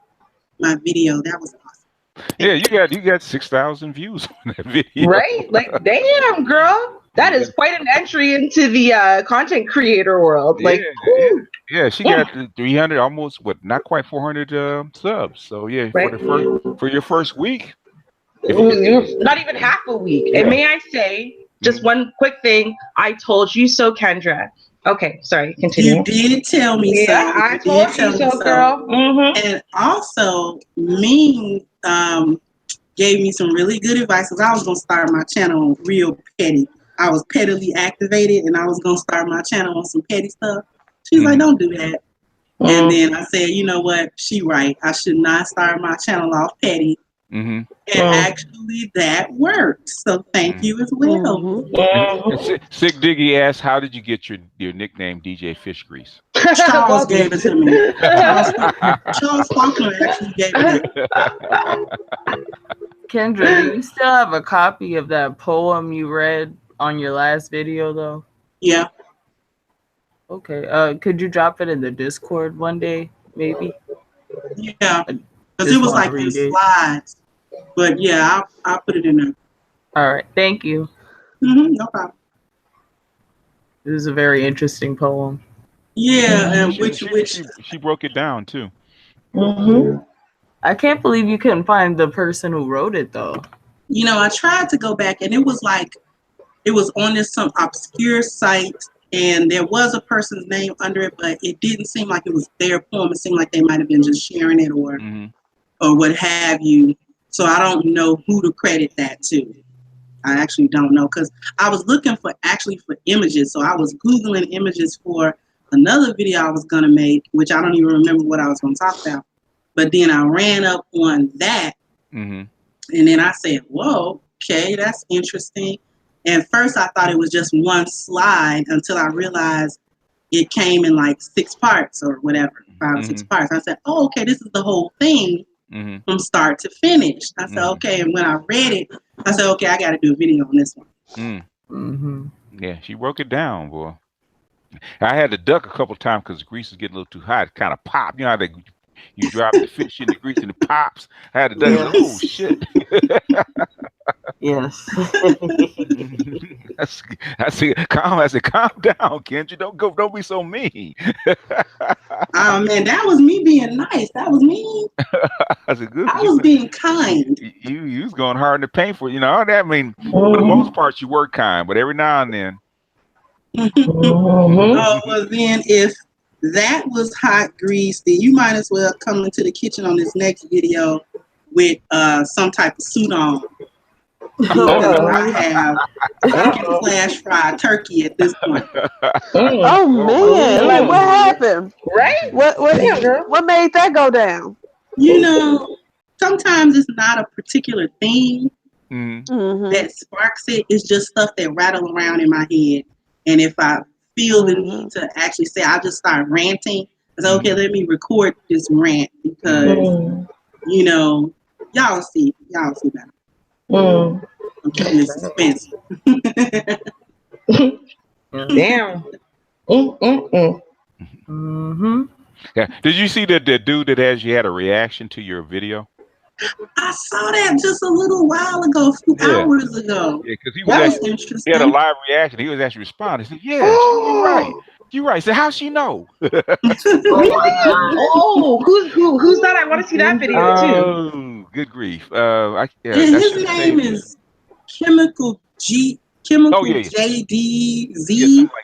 video. That was awesome. Yeah, you got 6,000 views on that video. Right? Like, damn, girl. That is quite an entry into the content creator world. Like, yeah, she got 300, almost not quite 400 subs. So yeah, for your first week, not even half a week. And may I say, just one quick thing, I told you so, Kendra. Okay, sorry, continue. You did tell me so. I told you so, girl. And also, Ming gave me some really good advice because I was going to start my channel on real petty. I was pettily activated and I was going to start my channel on some petty stuff. She's like, don't do that. And then I said, you know what? She right. I should not start my channel off petty. And actually that worked. So thank you as well. Sick Diggy asked, how did you get your nickname DJ Fish Grease? Charles gave it to me. Charles Faulkner actually gave it. Kendra, do you still have a copy of that poem you read on your last video though? Yeah. Okay. Could you drop it in the Discord one day, maybe? Yeah. Because it was like in slides. But yeah, I'll put it in there. All right. Thank you. No problem. This is a very interesting poem. Yeah, and she broke it down too. I can't believe you couldn't find the person who wrote it though. You know, I tried to go back and it was on this some obscure site and there was a person's name under it, but it didn't seem like it was their poem. It seemed like they might have been just sharing it or what have you. So I don't know who to credit that to. I actually don't know because I was looking for images. So I was Googling images for another video I was going to make, which I don't even remember what I was going to talk about. But then I ran up on that and then I said, whoa, okay, that's interesting. And first I thought it was just one slide until I realized it came in like 6 parts or whatever, 5 or 6 parts. I said, oh, okay, this is the whole thing. From start to finish. I said, okay, and when I read it, I said, okay, I got to do a video on this one. Yeah, she broke it down, boy. I had to duck a couple times because the grease was getting a little too hot. It kind of popped. You know how you drop the fish in the grease and it pops? I had to duck. Yes. Oh, shit. Yes. I said, calm down, Kendra. Don't be so mean. Oh man, that was me being nice. That was me. I said, good. I was being kind. You was going hard in the paint for all that. I mean, for the most part, you were kind, but every now and then. Oh well, then if that was hot grease, then you might as well come into the kitchen on this next video with some type of suit on. I have flash fried turkey at this point. Oh man! Like what happened? Right? What made that go down? You know, sometimes it's not a particular thing that sparks it. It's just stuff that rattle around in my head, and if I feel the need to actually say, I'll just start ranting. I say, okay, let me record this rant because you know, y'all see that. I'm keeping it suspense. Damn. Yeah. Did you see that dude that had a reaction to your video? I saw that just a little while ago, a few hours ago. Yeah, because was interesting. He had a live reaction. He was actually responding. He said, "Yeah, you're right. You're right." He said, "How's she know?" Who's that? I want to see that video too. Oh, good grief! His name is Chemical JDZ.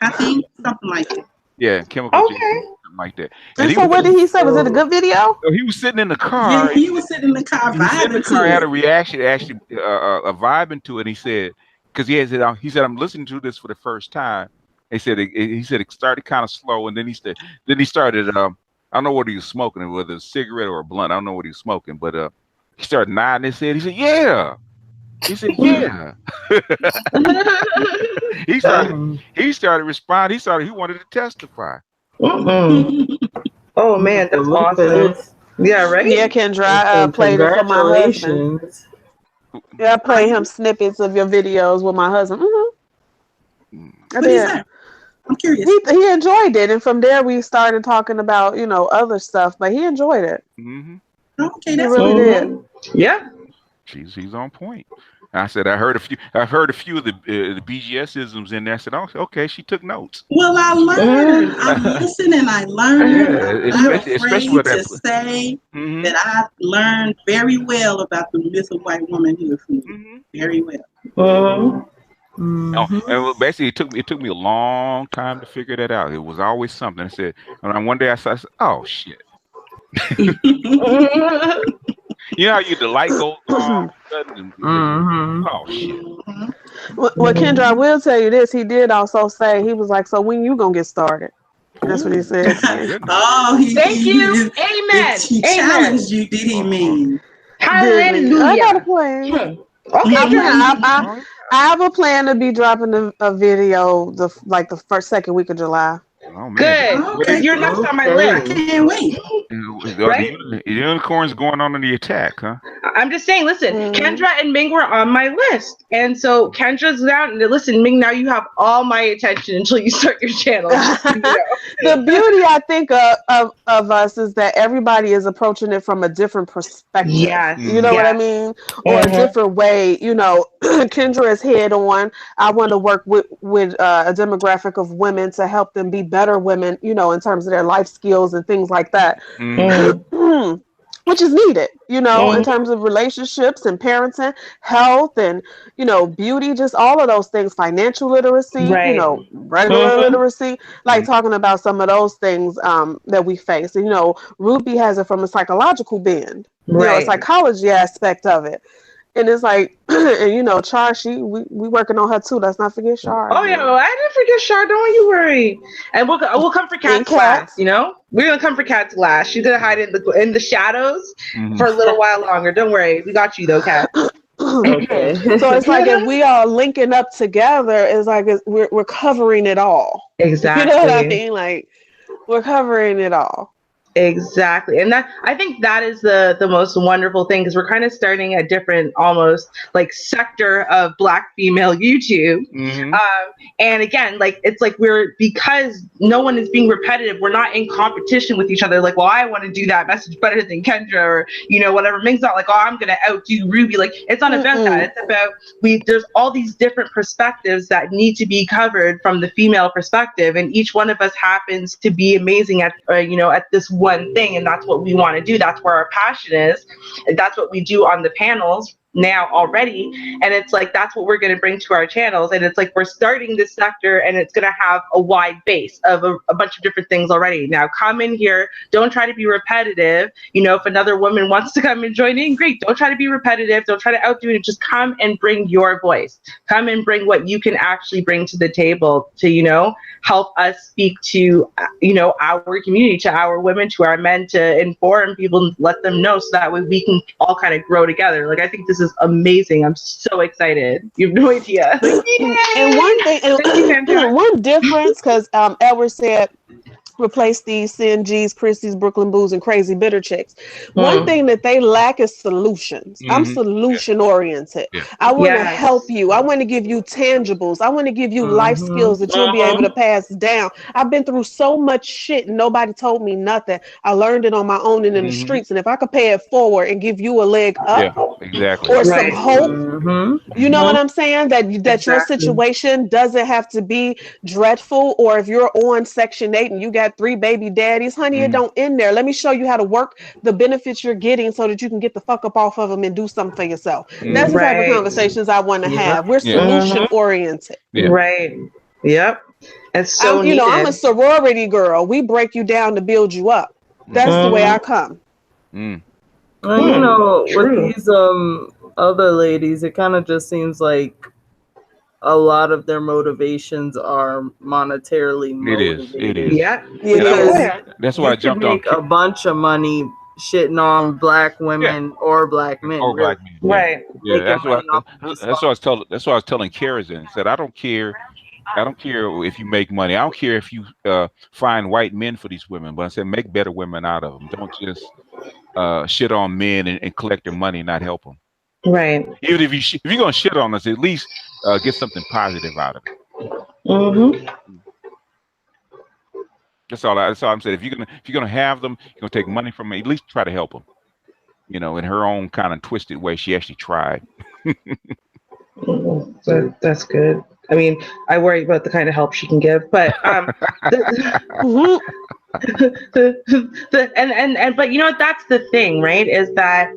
I think something like that. Yeah, Chemical JDZ, something like that. And so what did he say? Was it a good video? So he was sitting in the car. Yeah, he was sitting in the car vibing to it. Had a reaction, actually, a vibing to it. And he said, because he said, I'm listening to this for the first time. He said it started kind of slow, and then he started. I don't know what he was smoking, whether it's a cigarette or a blunt. I don't know what he was smoking, but he started nodding his head. He said, "Yeah." He said, "Yeah." He started responding. He wanted to testify. Oh man, that's awesome. Yeah, right. Yeah, Kendra, I played it for my husband. Yeah, I play him snippets of your videos with my husband. What is that? I'm curious. He enjoyed it, and from there we started talking about other stuff. But he enjoyed it. Okay, that's really did. Yeah. He's on point. I said I heard a few. I've heard a few of the BGS isms in there. I said, oh, okay, she took notes. Well, I learned. I listen and I learned. Yeah, I'm not especially afraid with to that. say that I learned very well about the myth of white womanhood. Very well. No, and basically it took me a long time to figure that out. It was always something. I said, and one day I said, oh shit. You know how the light goes on, oh shit. Well, Kendra, I will tell you this. He did also say, he was like, so when you gonna get started? That's what he said. Oh, Thank you. Amen. He challenged you, did he mean? Hallelujah. I got a plan. Okay, I have a plan to be dropping a video the second week of July. Oh, man. Good. Okay. You're next on my list. I can't wait. Right? The unicorn's going on in the attack, huh? I'm just saying, listen, Kendra and Ming were on my list. And so Kendra's down. Listen, Ming, now you have all my attention until you start your channel. Just so you know. The beauty, I think, of us is that everybody is approaching it from a different perspective. Yes. You know what I mean? Or a different way. You know, Kendra is head on. I want to work with a demographic of women to help them be better women, you know, in terms of their life skills and things like that. Which is needed, you know, in terms of relationships and parenting, health, and, you know, beauty, just all of those things, financial literacy, you know, regular literacy, like talking about some of those things that we face. And, you know, Ruby has it from a psychological bend, you know, a psychology aspect of it. And it's like, and you know, Char, we working on her too. Let's not forget Char. Oh yeah, I didn't forget Char. Don't you worry. And we'll come for Kat's last. You know, we're gonna come for Kat's last. She's gonna hide in the shadows for a little while longer. Don't worry, we got you though, Kat. Okay. So it's like if we are linking up together, it's like we're covering it all. Exactly. You know what I mean? Like we're covering it all. Exactly. And that, I think that is the most wonderful thing, because we're kind of starting a different, almost like sector of Black female YouTube. And again, like, it's like because no one is being repetitive, we're not in competition with each other. Like, well, I want to do that message better than Kendra, or, you know, whatever. Ming's not like, oh, I'm going to outdo Ruby. Like, it's not about that. It's about, there's all these different perspectives that need to be covered from the female perspective. And each one of us happens to be amazing at, you know, at this one thing, and that's what we want to do. That's where our passion is, and that's what we do on the panels now already. And it's like, that's what we're going to bring to our channels. And it's like, we're starting this sector, and it's going to have a wide base of a bunch of different things already. Now come in here, don't try to be repetitive. You know, if another woman wants to come and join in, great. Don't try to be repetitive, don't try to outdo it. Just come and bring your voice. Come and bring what you can actually bring to the table to, you know, help us speak to, you know, our community, to our women, to our men, to inform people and let them know, so that way we can all kind of grow together. Like, I think this is amazing. I'm so excited. You have no idea. And one thing, and one difference, because Edward said, replace these Sin G's, Chrissy's, Brooklyn Booze, and Crazy Bitter Chicks. One thing that they lack is solutions. I'm solution oriented. I want to help you. I want to give you tangibles. I want to give you life skills that you'll be able to pass down. I've been through so much shit and nobody told me nothing. I learned it on my own and in the streets. And if I could pay it forward and give you a leg up, or some hope, you know what I'm saying? That your situation doesn't have to be dreadful. Or if you're on Section 8 and you got 3 baby daddies, honey, it don't end there. Let me show you how to work the benefits you're getting so that you can get the fuck up off of them and do something for yourself. That's the type of conversations I want to have. We're solution oriented. Right. Yep. And so you know, I'm a sorority girl. We break you down to build you up. That's the way I come. You know, with these other ladies, it kind of just seems like a lot of their motivations are monetarily motivated. It is. Yeah. That's why I jumped on. Make a bunch of money shitting on Black women or Black men. Or Black men. Right. Yeah, that's what I was telling Karazen. Said, I don't care if you make money. I don't care if you find white men for these women. But I said, make better women out of them. Don't just shit on men and collect their money and not help them. Right. Even if you're gonna shit on us, at least get something positive out of it. That's all I'm saying. If you're gonna have them, you're gonna take money from them, at least try to help them. You know, in her own kind of twisted way, she actually tried. That's good. I mean, I worry about the kind of help she can give, but but you know what? That's the thing, right? Is that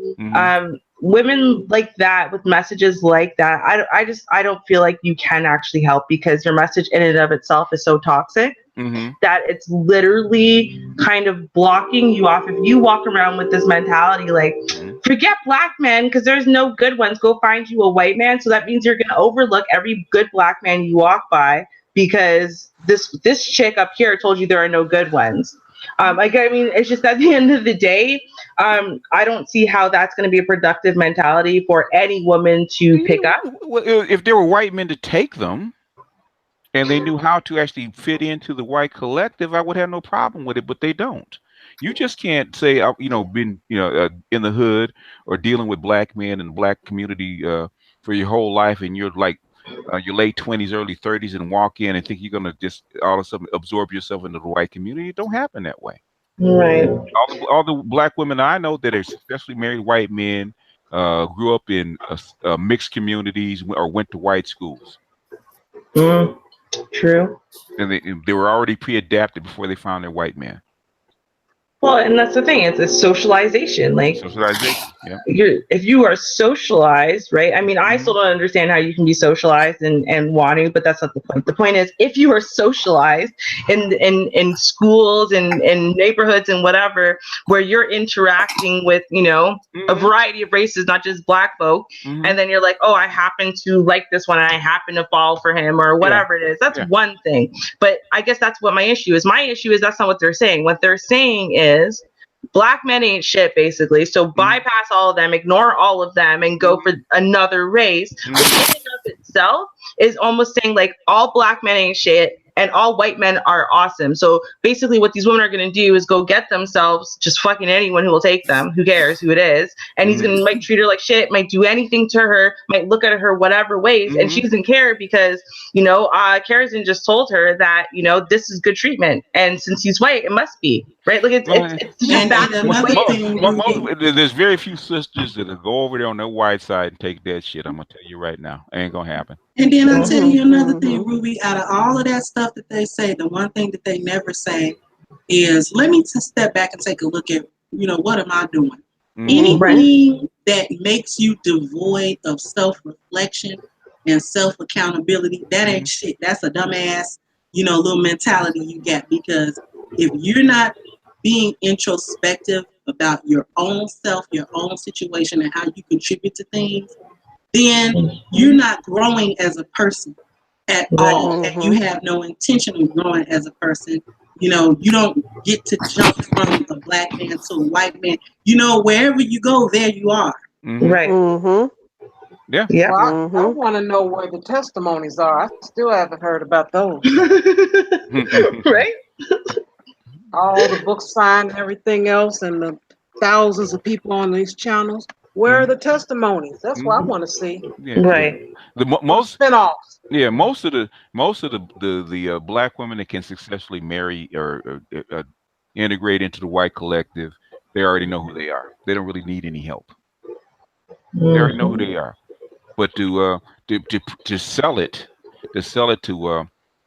women like that with messages like that, I don't feel like you can actually help, because your message in and of itself is so toxic that it's literally kind of blocking you off. If you walk around with this mentality like, forget black men because there's no good ones, go find you a white man. So that means you're going to overlook every good black man you walk by because this chick up here told you there are no good ones. Like, I mean, it's just at the end of the day, I don't see how that's going to be a productive mentality for any woman to pick up. Well, if there were white men to take them and they knew how to actually fit into the white collective, I would have no problem with it, but they don't. You just can't say, been, in the hood or dealing with black men and the black community for your whole life, and you're like your late 20s, early 30s, and walk in and think you're going to just all of a sudden absorb yourself into the white community. It don't happen that way. Right. All the black women I know that are successfully married white men grew up in mixed communities or went to white schools. True. And they were already pre-adapted before they found their white man. Well, and that's the thing, it's a socialization. Like, socialization, yeah. If you are socialized, right? I mean, I still don't understand how you can be socialized and want to, but that's not the point. The point is, if you are socialized in schools and neighborhoods and whatever, where you're interacting with, a variety of races, not just black folk, and then you're like, oh, I happen to like this one and I happen to fall for him or whatever it is. That's one thing. But I guess that's what my issue is. My issue is that's not what they're saying. What they're saying is black men ain't shit, basically. So bypass all of them, ignore all of them, and go for another race. Which in and of itself is almost saying like all black men ain't shit and all white men are awesome. So basically what these women are going to do is go get themselves just fucking anyone who will take them. Who cares who it is? And he's going to might treat her like shit, might do anything to her, might look at her whatever ways. And she doesn't care because, Kerosene just told her that, this is good treatment. And since he's white, it must be. Right? Like it's just that. There's very few sisters that'll go over there on their white side and take that shit. I'm gonna tell you right now, ain't gonna happen. And then I'll tell you another thing, Ruby. Out of all of that stuff that they say, the one thing that they never say is, let me just step back and take a look at, what am I doing? Anything that makes you devoid of self-reflection and self-accountability, that ain't shit. That's a dumbass, little mentality you got. Because if you're not being introspective about your own self, your own situation, and how you contribute to things, then you're not growing as a person at all. And you have no intention of growing as a person. You don't get to jump from a black man to a white man. Wherever you go, there you are. Right. Yeah. Well, I want to know where the testimonies are. I still haven't heard about those. Right? All the books signed and everything else, and the thousands of people on these channels. Where are the testimonies? That's what I want to see. Yeah. Right. Most spin-offs. Yeah, most of the black women that can successfully marry or integrate into the white collective, they already know who they are. They don't really need any help. They already know who they are. But to sell it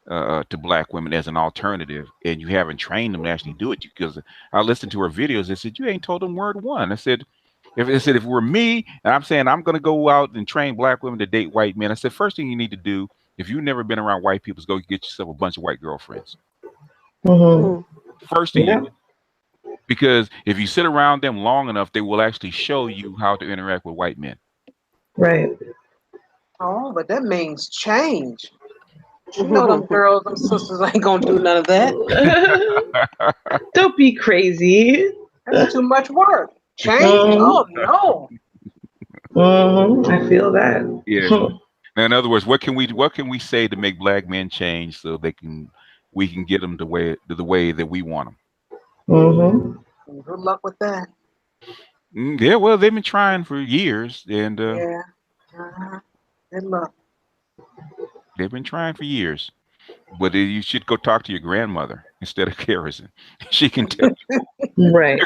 to black women as an alternative, and you haven't trained them to actually do it, because I listened to her videos. They said, you ain't told them word one. I said, if it were me, and I'm saying I'm going to go out and train black women to date white men, I said, first thing you need to do, if you've never been around white people, is go get yourself a bunch of white girlfriends. First thing you do. Because if you sit around them long enough, they will actually show you how to interact with white men. Right. Oh, but that means change. Them girls, them sisters ain't gonna do none of that. Don't be crazy. That's too much work. Change? Oh no. I feel that. Yeah. Now, in other words, what can we say to make black men change so we can get them the way that we want them? Good luck with that. Yeah, well, they've been trying for years, and good luck. They've been trying for years, but you should go talk to your grandmother instead of Kerosene. She can tell you. Right.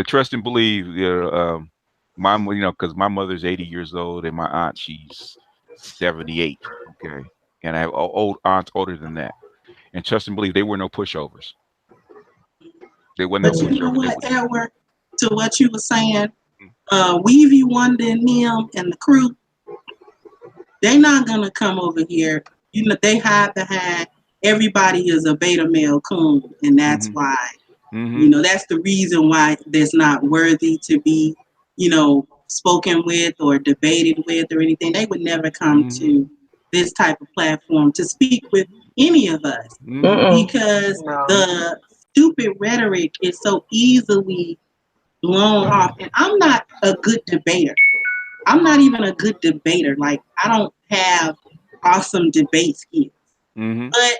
Trust and believe. Mom, because my mother's 80 years old and my aunt, she's 78. Okay. And I have old aunts older than that. And trust and believe, they were no pushovers. They were no But you know pushovers. what, Edward, to what you were saying, Weavy Wonder and them and the crew, they're not gonna come over here. You know, they hide behind everybody is a beta male coon, and that's why. You know, that's the reason why there's not worthy to be, spoken with or debated with or anything. They would never come to this type of platform to speak with any of us because the stupid rhetoric is so easily blown off. And I'm not a good debater. I'm not even a good debater. Like, I don't have awesome debate skills. But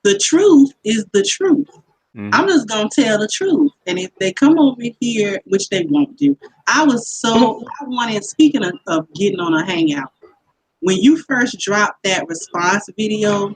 the truth is the truth. I'm just going to tell the truth. And if they come over here, which they won't do, I wanted, speaking of getting on a hangout, when you first dropped that response video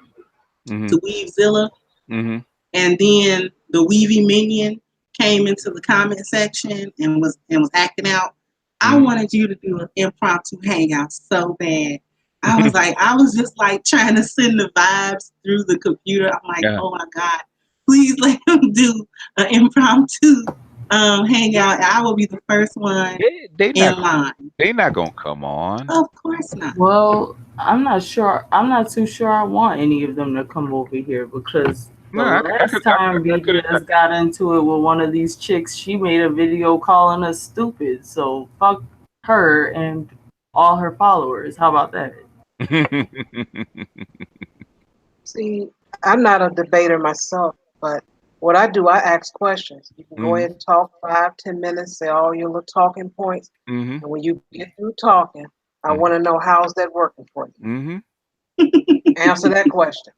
to Weavzilla, and then the Weavy Minion came into the comment section and was acting out, I wanted you to do an impromptu hangout so bad. I was just like trying to send the vibes through the computer. I'm like, oh my God, please let him do an impromptu hangout. I will be the first one in line. They're not gonna come on. Of course not. Well, I'm not too sure I want any of them to come over here because last time we just got into it with one of these chicks, she made a video calling us stupid. So fuck her and all her followers. How about that? See, I'm not a debater myself, but what I do, I ask questions. You can go ahead and talk 5-10 minutes, say all your little talking points. And when you get through talking, I want to know how's that working for you. Answer that question.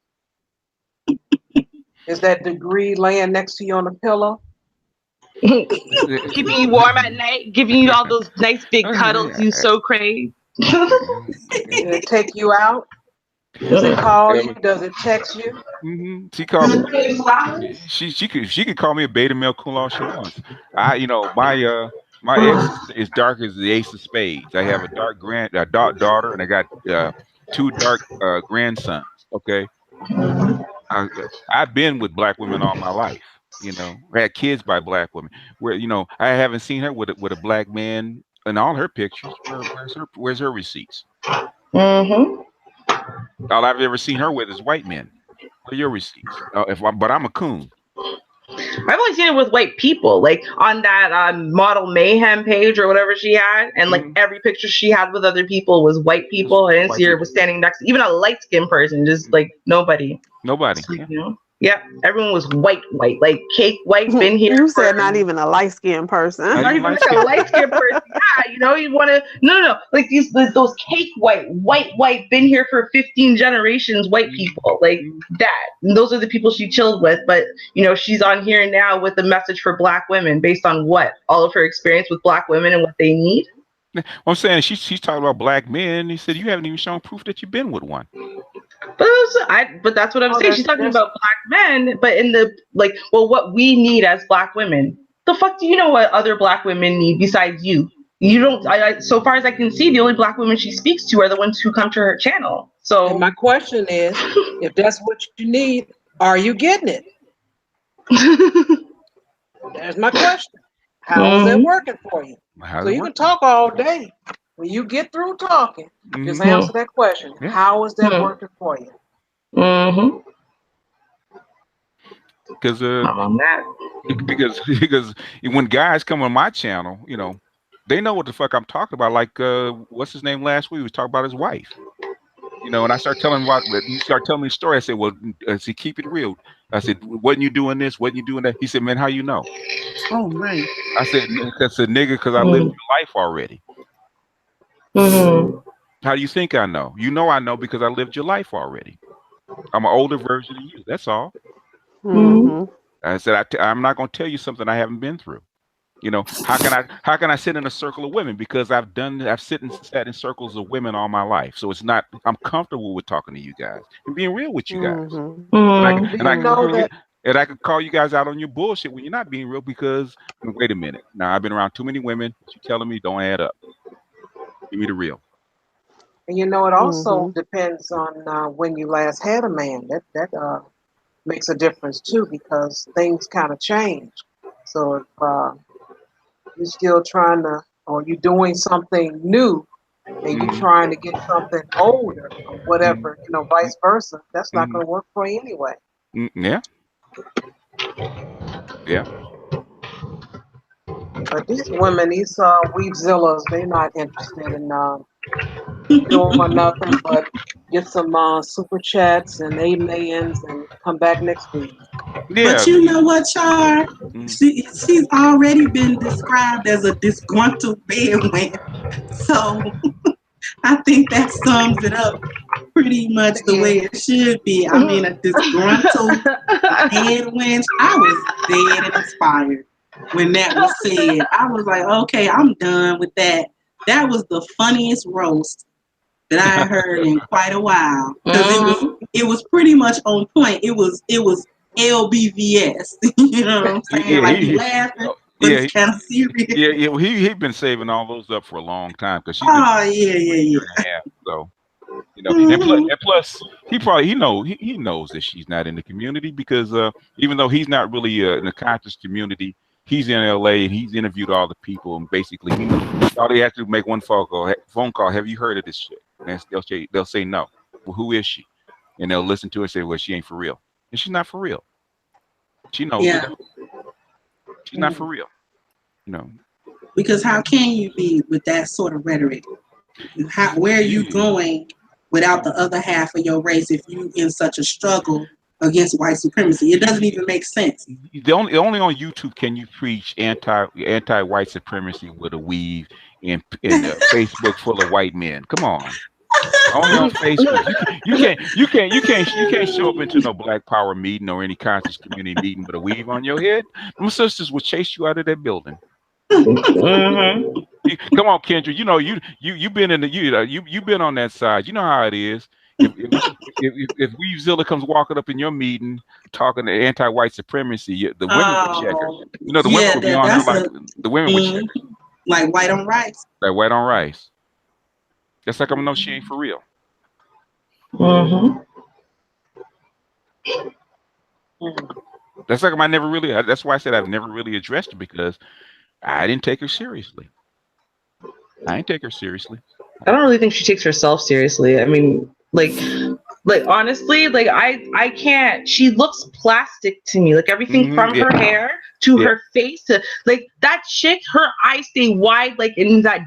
Is that degree laying next to you on the pillow? Keeping you warm at night, giving you all those nice big cuddles you so crave. Did it take you out? Does it call you? Does it text you? She called me. She could call me a beta male cool all she wants. My ex is dark as the ace of spades. I have a dark daughter, and I got 2 dark grandsons. Okay, I've been with black women all my life. I had kids by black women. Where I haven't seen her with a black man in all her pictures. Where's her receipts? All I've ever seen her with is white men. What are your receipts? But I'm a coon. I've only seen it with white people, like on that Model Mayhem page or whatever she had, and like every picture she had with other people was white people. I didn't see her was standing next to even a light skinned person, just like nobody. Yeah, everyone was white, like cake white. Been here. You said not even a light skinned person. Not even a light skinned person. Yeah, you want to no, like those cake white, been here for 15 generations, white people like that. And those are the people she chilled with. But she's on here now with a message for black women based on what all of her experience with black women and what they need. Well, I'm saying she's talking about black men. He said you haven't even shown proof that you've been with one. But that's what I'm saying. She's talking about black men, but in the what we need as black women. The fuck do you know what other black women need besides you? You don't. So far as I can see, the only black women she speaks to are the ones who come to her channel. So and my question is, if that's what you need, are you getting it? There's my question. How is it working for you? So you can talk all day. When you get through talking, just answer that question. How is that working for you? Because when guys come on my channel, they know what the fuck I'm talking about. Like what's his name last week? He was talking about his wife. And I start telling him you start telling me the story. I said, well, keep it real. I said, wasn't you doing this? Wasn't you doing that? He said, man, how you know? Oh man. I said, that's a nigga because I lived your life already. How do you think I know? I know because I lived your life already. I'm an older version of you. That's all. I said, I'm not going to tell you something I haven't been through. How can I sit in a circle of women? Because I've sat in circles of women all my life. So I'm comfortable with talking to you guys and being real with you guys. And I could call you guys out on your bullshit when you're not being real because, wait a minute. Now, I've been around too many women. What you telling me don't add up. Give me the real. And you know, it also depends on when you last had a man. That makes a difference too, because things kind of change. So if you're still trying to, or you're doing something new, and you're trying to get something older, or whatever, you know, vice versa, that's not going to work for you anyway. Yeah. Yeah. But these women, these Weavezillas, they're not interested in doing nothing but get some super chats and amens and come back next week. Yeah. But you know what, Char? She's already been described as a disgruntled bedouin. So I think that sums it up pretty much the way it should be. I mean, a disgruntled bedouin. I was dead and inspired when that was said. I was like, okay, I'm done with that. That was the funniest roast that I heard in quite a while, because it was pretty much on point. It was LBVS. You know what I'm saying? Yeah, like he laughing, but it's kind of serious. Yeah. Well, he'd been saving all those up for a long time because she's so you know, and plus he knows that she's not in the community because even though he's not really in the conscious community, he's in LA and he's interviewed all the people and basically all they have to make one phone call. Have you heard of this shit? And they'll say no. Well, who is she? And they'll listen to her and say, well, she ain't for real. And she's not for real. She knows it. She's not for real. You know. Because how can you be with that sort of rhetoric? Where are you going without the other half of your race if you in such a struggle against white supremacy? It doesn't even make sense. Only on YouTube can you preach anti-white supremacy with a weave and Facebook full of white men. Come on. Only on Facebook. You can't show up into no Black Power meeting or any conscious community meeting with a weave on your head. My sisters will chase you out of that building. Come on, Kendra. You know you've been in the you've been on that side. You know how it is. If Weavezilla comes walking up in your meeting talking to anti-white supremacy, the women would check her. You know the women would be on her like the women would check her. Like white on rice. Like white on rice. That's like I'm gonna know she ain't for real. That's like I never really. That's why I said I've never really addressed her because I didn't take her seriously. I didn't take her seriously. I don't really think she takes herself seriously. I mean, like honestly, like I can't. She looks plastic to me. Like everything from her hair to her face to like that chick. Her eyes stay wide, like in that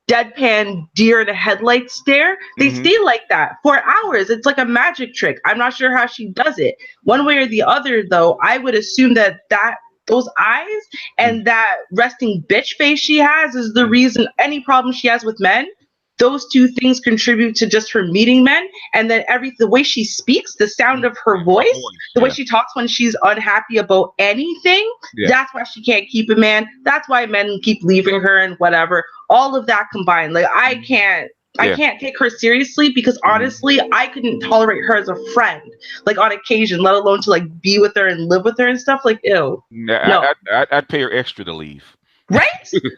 deadpan deer in a headlight stare. They stay like that for hours. It's like a magic trick. I'm not sure how she does it. One way or the other, though, I would assume that those eyes and that resting bitch face she has is the reason any problem she has with men. Those two things contribute to just her meeting men, and then the way she speaks, the sound of her voice, the way she talks when she's unhappy about anything. That's why she can't keep a man. That's why men keep leaving her and whatever. All of that combined, like I can't take her seriously because honestly, I couldn't tolerate her as a friend, like on occasion, let alone to like be with her and live with her and stuff. Like, ew. No, I'd pay her extra to leave. Right?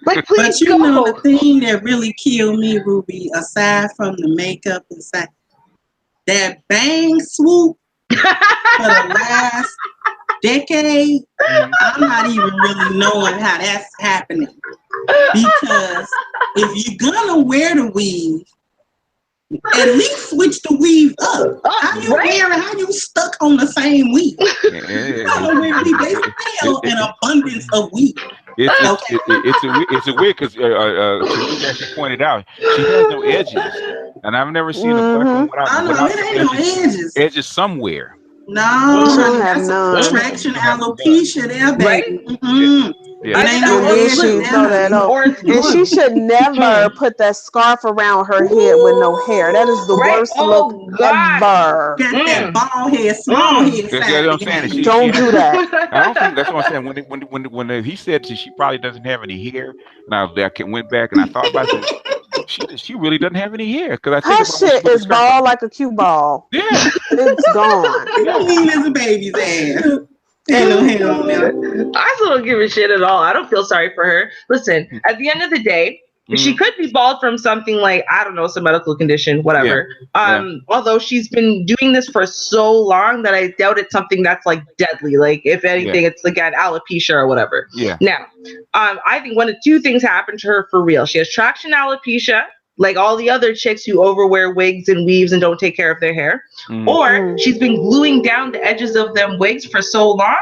Like, please but you know the thing that really killed me, Ruby, aside from the makeup, aside that bang swoop for the last decade, I'm not even really knowing how that's happening. Because if you're gonna wear the weave, at least switch the weave up. How you wearing? How you stuck on the same weave? They sell an abundance of weave. It's a weird because as she pointed out, she has no edges, and I've never seen a black one without edges somewhere. No, that's a traction alopecia there, baby. And she should never put that scarf around her head with no hair. That is the worst look ever. Got that bald head, small head. That's what I'm saying. Don't do that. I don't think that's what I'm saying. When he said she probably doesn't have any hair, now I went back and I thought about it. She really doesn't have any hair because I her shit is bald like a cue ball. Yeah, it's gone. You mean as a baby's ass. Hell, man. I still don't give a shit at all. I don't feel sorry for her. Listen, at the end of the day, she could be bald from something like, I don't know, some medical condition, whatever. Although she's been doing this for so long that I doubt it's something that's like deadly. Like, if anything, it's like an alopecia or whatever. Yeah. Now, I think one of two things happened to her for real. She has traction alopecia, like all the other chicks who overwear wigs and weaves and don't take care of their hair. Or she's been gluing down the edges of them wigs for so long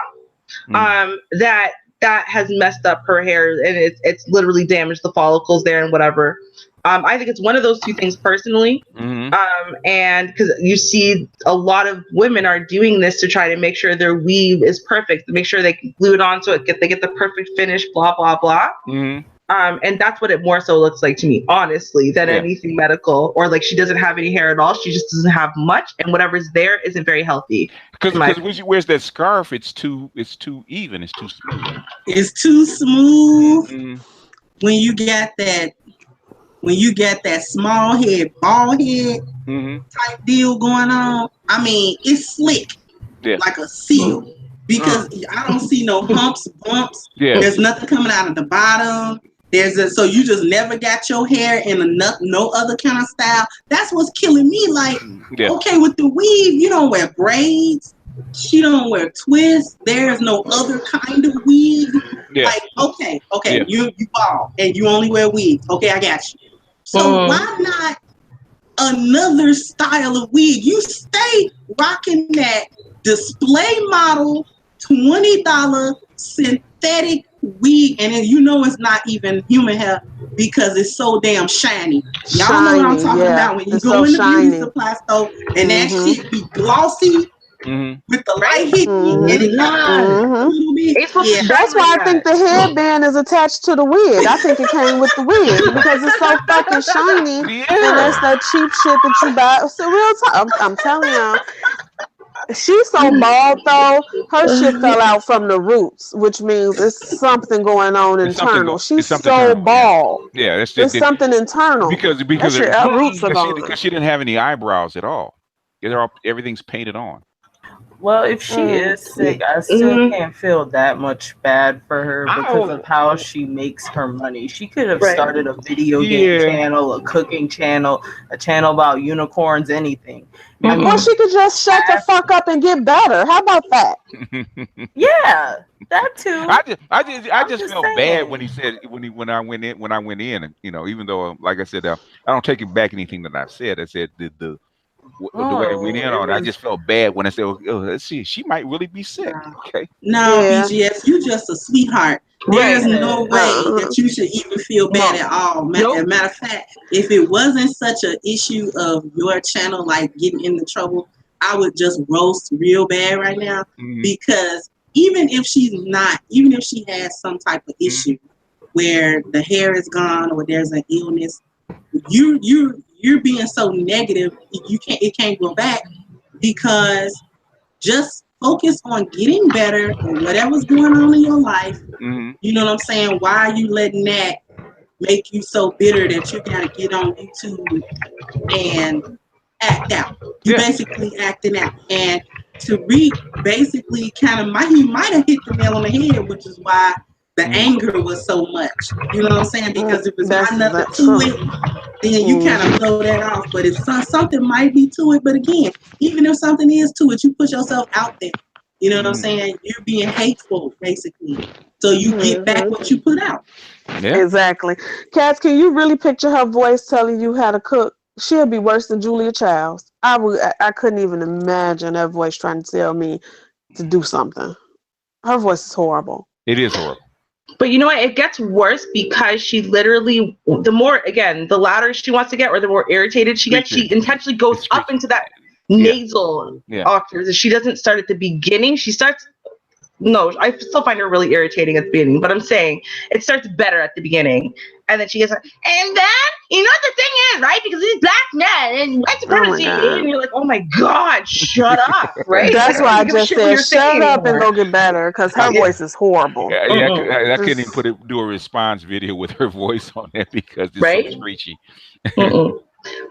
that has messed up her hair, and it's literally damaged the follicles there and whatever. I think it's one of those two things personally. And because you see a lot of women are doing this to try to make sure their weave is perfect, to make sure they can glue it onto it, they get the perfect finish, blah, blah, blah. And that's what it more so looks like to me, honestly, than anything medical, or like she doesn't have any hair at all. She just doesn't have much, and whatever's there isn't very healthy. Because when she wears that scarf, it's too even. It's too smooth. It's too smooth. When you got that small head, bald head type deal going on, I mean, it's slick, like a seal. Because I don't see no humps, bumps. There's nothing coming out of the bottom. So you just never got your hair in no other kind of style. That's what's killing me. Like, okay, with the weave, you don't wear braids. She don't wear twists. There's no other kind of weave. Like, okay, you bald and you only wear weave. Okay, I got you. So why not another style of wig? You stay rocking that display model $20 synthetic wig, and then you know it's not even human hair because it's so damn shiny. Y'all know what I'm talking about when you go in the beauty supply store and that shit be glossy with the light hitting and it a little bit. That's why I think the headband is attached to the wig. I think it came with the wig because it's so fucking shiny, and that's that cheap shit that you buy. It's a real time. I'm telling y'all. She's so bald though, her shit fell out from the roots, which means it's something going on internal. She's so bald. Yeah, it's something internal. Because her roots are gone. Because she didn't have any eyebrows at all. Everything's painted on. Well, if she is sick, I still can't feel that much bad for her because of how she makes her money. She could have started a video game channel, a cooking channel, a channel about unicorns, anything. I mean, or she could just shut the fuck up and get better. How about that? Yeah, that too. I just felt bad when he said when I went in, you know, even though like I said, I don't take back anything that I've said. I said the way I went in on it, I just felt bad when I said, "Oh, let's see, she might really be sick." Okay. No, BGS, you just a sweetheart. There's no way that you should even feel bad at all. As a matter of fact, if it wasn't such an issue of your channel like getting into trouble, I would just roast real bad right now because even if she has some type of issue where the hair is gone or there's an illness, you're being so negative, it can't go back, because just focus on getting better and whatever's going on in your life. You know what I'm saying? Why are you letting that make you so bitter that you gotta get on YouTube and act out? You basically acting out. And Tariq basically he might have hit the nail on the head, which is why the anger was so much. You know what I'm saying? Because if it's not nothing to it, then you kind of blow that off. But if something might be to it, but again, even if something is to it, you put yourself out there. You know what I'm saying? You're being hateful, basically. So you get back what you put out. Yeah. Exactly. Cass, can you really picture her voice telling you how to cook? She'll be worse than Julia Childs. I couldn't even imagine that voice trying to tell me to do something. Her voice is horrible. It is horrible. But you know what? It gets worse because she literally, the louder she wants to get or the more irritated she gets, she intentionally goes up into that nasal octaves. She doesn't start at the beginning. She starts, I still find her really irritating at the beginning, but I'm saying it starts better at the beginning. And then she gets like, and then, you know what the thing is, right? Because these black men and white supremacy, and you're like, oh my God, shut up, right? That's why I just said, shut up and go get better, because her voice is horrible. I couldn't even do a response video with her voice on there because it's so screechy.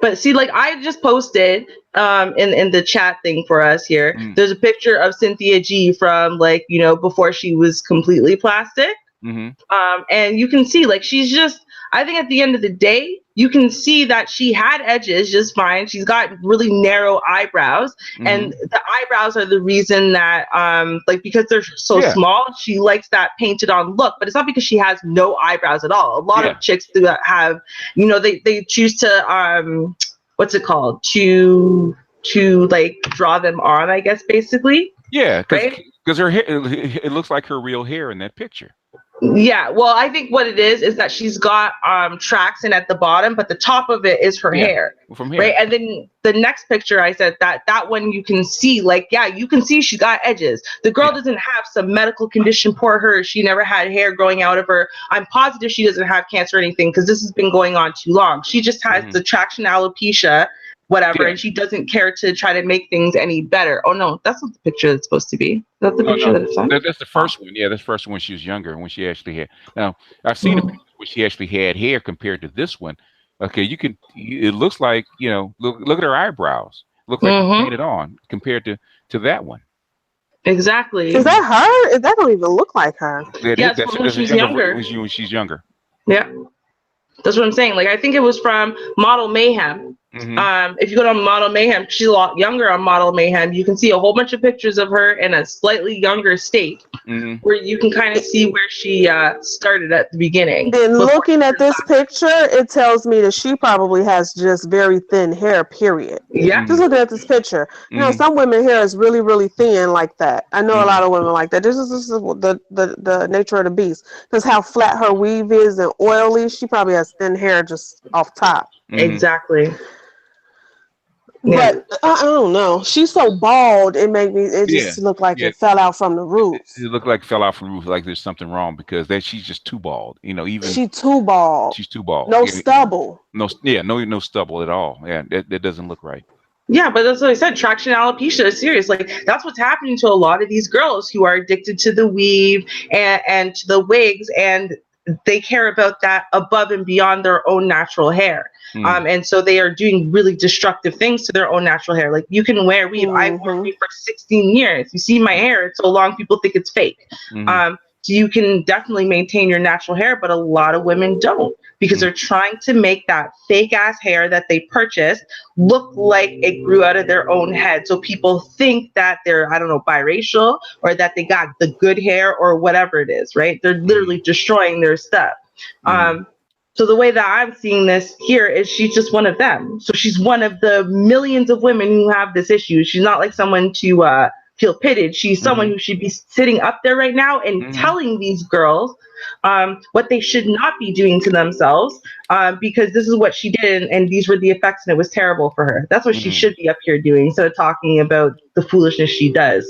But see, like I just posted in the chat thing for us here. There's a picture of Cynthia G from like, you know, before she was completely plastic. And you can see like she's just, I think at the end of the day, you can see that she had edges just fine. She's got really narrow eyebrows, and the eyebrows are the reason that like because they're so small, she likes that painted on look. But it's not because she has no eyebrows at all. A lot of chicks do have, you know, they choose to what's it called, to like draw them on, I guess, basically. Yeah, because her hair, it looks like her real hair in that picture. Yeah, well, I think what it is that she's got tracks in at the bottom, but the top of it is her hair. From here. Right? And then the next picture, I said that one you can see, like, yeah, you can see she's got edges. The girl doesn't have some medical condition. Poor her. She never had hair growing out of her. I'm positive she doesn't have cancer or anything because this has been going on too long. She just has the traction alopecia, whatever, and she doesn't care to try to make things any better. Oh no, that's not the picture it's supposed to be. That's the picture that it's on. That's the first one. Yeah, that's the first one when she was younger, when she actually had. Now I've seen a picture where she actually had hair compared to this one. Okay, you can. It looks like, you know. Look at her eyebrows. Look like they're painted on compared to that one. Exactly. Is that her? That don't even look like her. That's when she's younger. When she's younger. Yeah. That's what I'm saying. Like, I think it was from Model Mayhem. If you go to Model Mayhem, she's a lot younger on Model Mayhem. You can see a whole bunch of pictures of her in a slightly younger state, where you can kind of see where she started at the beginning. And looking at this picture, it tells me that she probably has just very thin hair, period. Yeah. Just looking at this picture. You know, some women hair is really, really thin like that. I know a lot of women like that. This is the nature of the beast. Because how flat her weave is and oily, she probably has thin hair just off top. Exactly. But I don't know. She's so bald. It made me. It just looked like it fell out from the roof. It looked like it fell out from the roof. Like there's something wrong because she's just too bald. You know, even she's too bald. She's too bald. No stubble. No stubble at all. Yeah, that doesn't look right. Yeah, but that's what I said. Traction alopecia is serious. Like that's what's happening to a lot of these girls who are addicted to the weave and to the wigs, and they care about that above and beyond their own natural hair. And so they are doing really destructive things to their own natural hair. Like you can wear weave. I've worn weave for 16 years. You see my hair, it's so long, people think it's fake. So you can definitely maintain your natural hair, but a lot of women don't because they're trying to make that fake ass hair that they purchased look like it grew out of their own head. So people think that they're, I don't know, biracial or that they got the good hair or whatever it is, right? They're literally destroying their stuff. So the way that I'm seeing this here is she's just one of them. So she's one of the millions of women who have this issue. She's not like someone to feel pitied. She's someone who should be sitting up there right now and telling these girls what they should not be doing to themselves because this is what she did and these were the effects and it was terrible for her. That's what she should be up here doing instead of talking about the foolishness she does.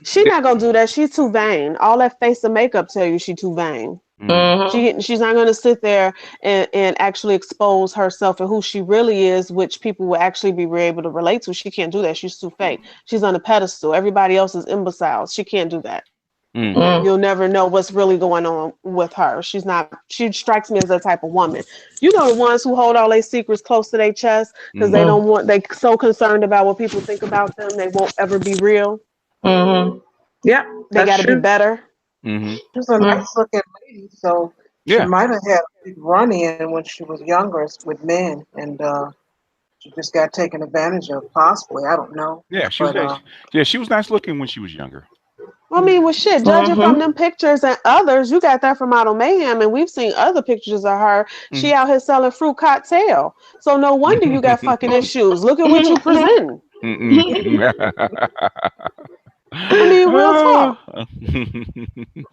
She's not gonna do that. She's too vain. All that face and makeup tell you she's too vain. She's not going to sit there and actually expose herself and who she really is, which people will actually be able to relate to. She can't do that. She's too fake. She's on a pedestal. Everybody else is imbeciles. She can't do that. You'll never know what's really going on with her. She strikes me as that type of woman. You know, the ones who hold all their secrets close to their chest because they're so concerned about what people think about them. They won't ever be real. Yeah. They got to be better. She's a nice looking lady, so she might have had a big run-in when she was younger with men, and she just got taken advantage of, possibly. I don't know. Yeah, she was nice looking when she was younger. I mean, well, shit, judging from them pictures and others, you got that from Model Mayhem, and we've seen other pictures of her. She out here selling fruit cocktail, so no wonder you got fucking issues. Look at what you presenting. I mean, real talk.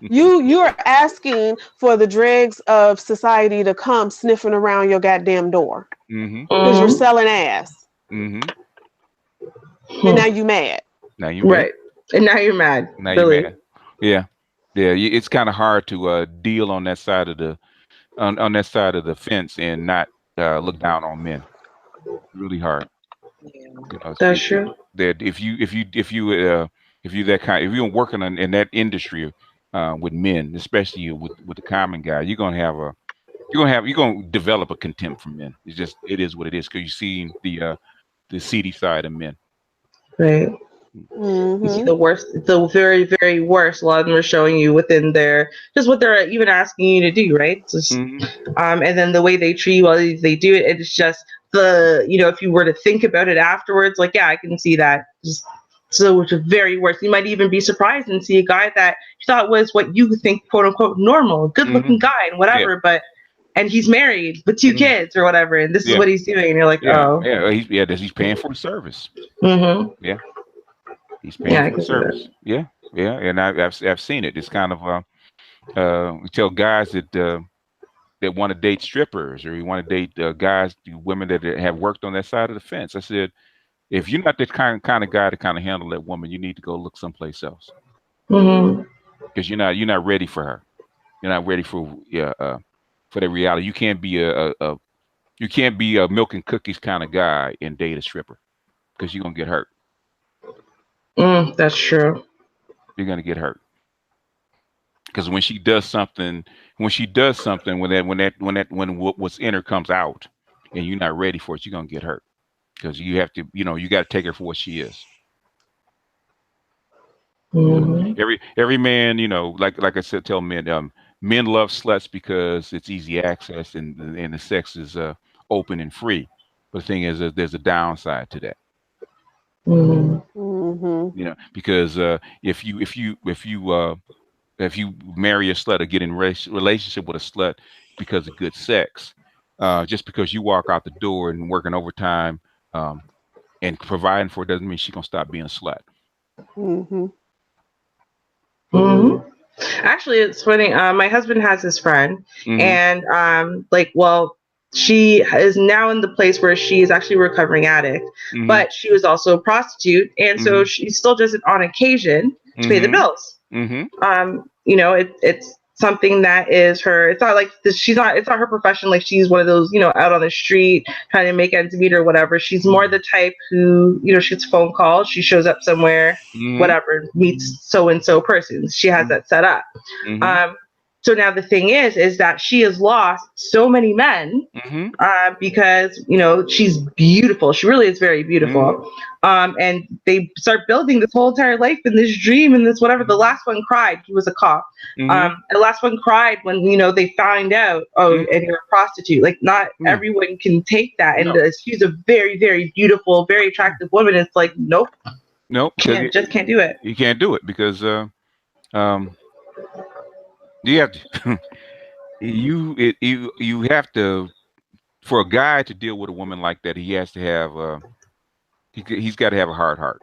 You're asking for the dregs of society to come sniffing around your goddamn door because you're selling ass, and now you mad. Right, and now you're mad. Now you're mad. Yeah. It's kind of hard to deal on that side of the on that side of the fence and not look down on men. Really hard. You know, that's true. That if you're working in that industry with men, especially with the common guy, you're gonna have you're gonna develop a contempt for men. It is what it is because you've seen the seedy side of men. Right. You see the worst, the very, very worst. A lot of them are showing you within their, just what they're even asking you to do, right? Just, and then the way they treat you while they do it, it's just if you were to think about it afterwards, like, yeah, I can see that. So it's very worse. You might even be surprised and see a guy that you thought was what you think, quote unquote, normal, good looking guy and whatever, and he's married with 2 kids or whatever, and this is what he's doing. And you're like, oh. He's paying for the service. Yeah. He's paying for the service. Yeah. And I've seen it. It's kind of we tell guys that want to date strippers, or you want to date women that have worked on that side of the fence. I said, if you're not the kind of guy to kind of handle that woman, you need to go look someplace else. Because you're not ready for her. You're not ready for the reality. You can't be a milk and cookies kind of guy and date a stripper, because you're gonna get hurt. That's true. You're gonna get hurt. Because when she does something, when what's in her comes out, and you're not ready for it, you're gonna get hurt. Because you have to, you got to take her for what she is. Every man, like I said, tell men, men love sluts because it's easy access and the sex is open and free. But the thing is, there's a downside to that. Because if you marry a slut or get in relationship with a slut because of good sex, just because you walk out the door and working overtime and providing for it doesn't mean she's gonna stop being a slut. Actually, it's funny. My husband has this friend, and she is now in the place where she is actually a recovering addict, but she was also a prostitute, and so she still does it on occasion to pay the bills. It's something that is her. It's not like this, it's not her profession. Like she's one of those, out on the street trying to make ends meet or whatever. She's more the type who, she gets phone calls, she shows up somewhere, whatever, meets so and so person. She has that set up. So now the thing is that she has lost so many men because, she's beautiful. She really is very beautiful. And they start building this whole entire life in this dream and this whatever. The last one cried. He was a cop. The last one cried when, they found out, and you're a prostitute. Like not everyone can take that. And she's a very, very beautiful, very attractive woman. It's like, nope. Just can't do it. You can't do it because you have to, you have to, for a guy to deal with a woman like that, he has to have he's got to have a hard heart.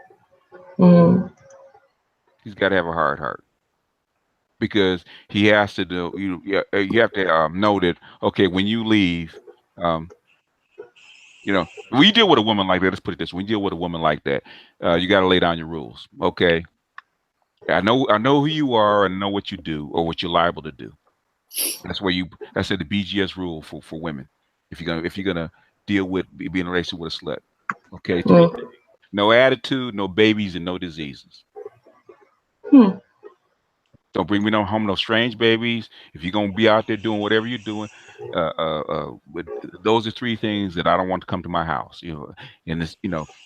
He's got to have a hard heart because he has to do. You have to know that, okay, when you leave, when you deal with a woman like that, let's put it this way, when you deal with a woman like that, you got to lay down your rules. Okay, I know who you are and know what you do or what you're liable to do. That's the BGS rule for women. If you're gonna deal with being in a relationship with a slut, okay, no attitude, no babies, and no diseases. Don't bring me home no strange babies. If you're gonna be out there doing whatever you're doing, those are 3 things that I don't want to come to my house. And this,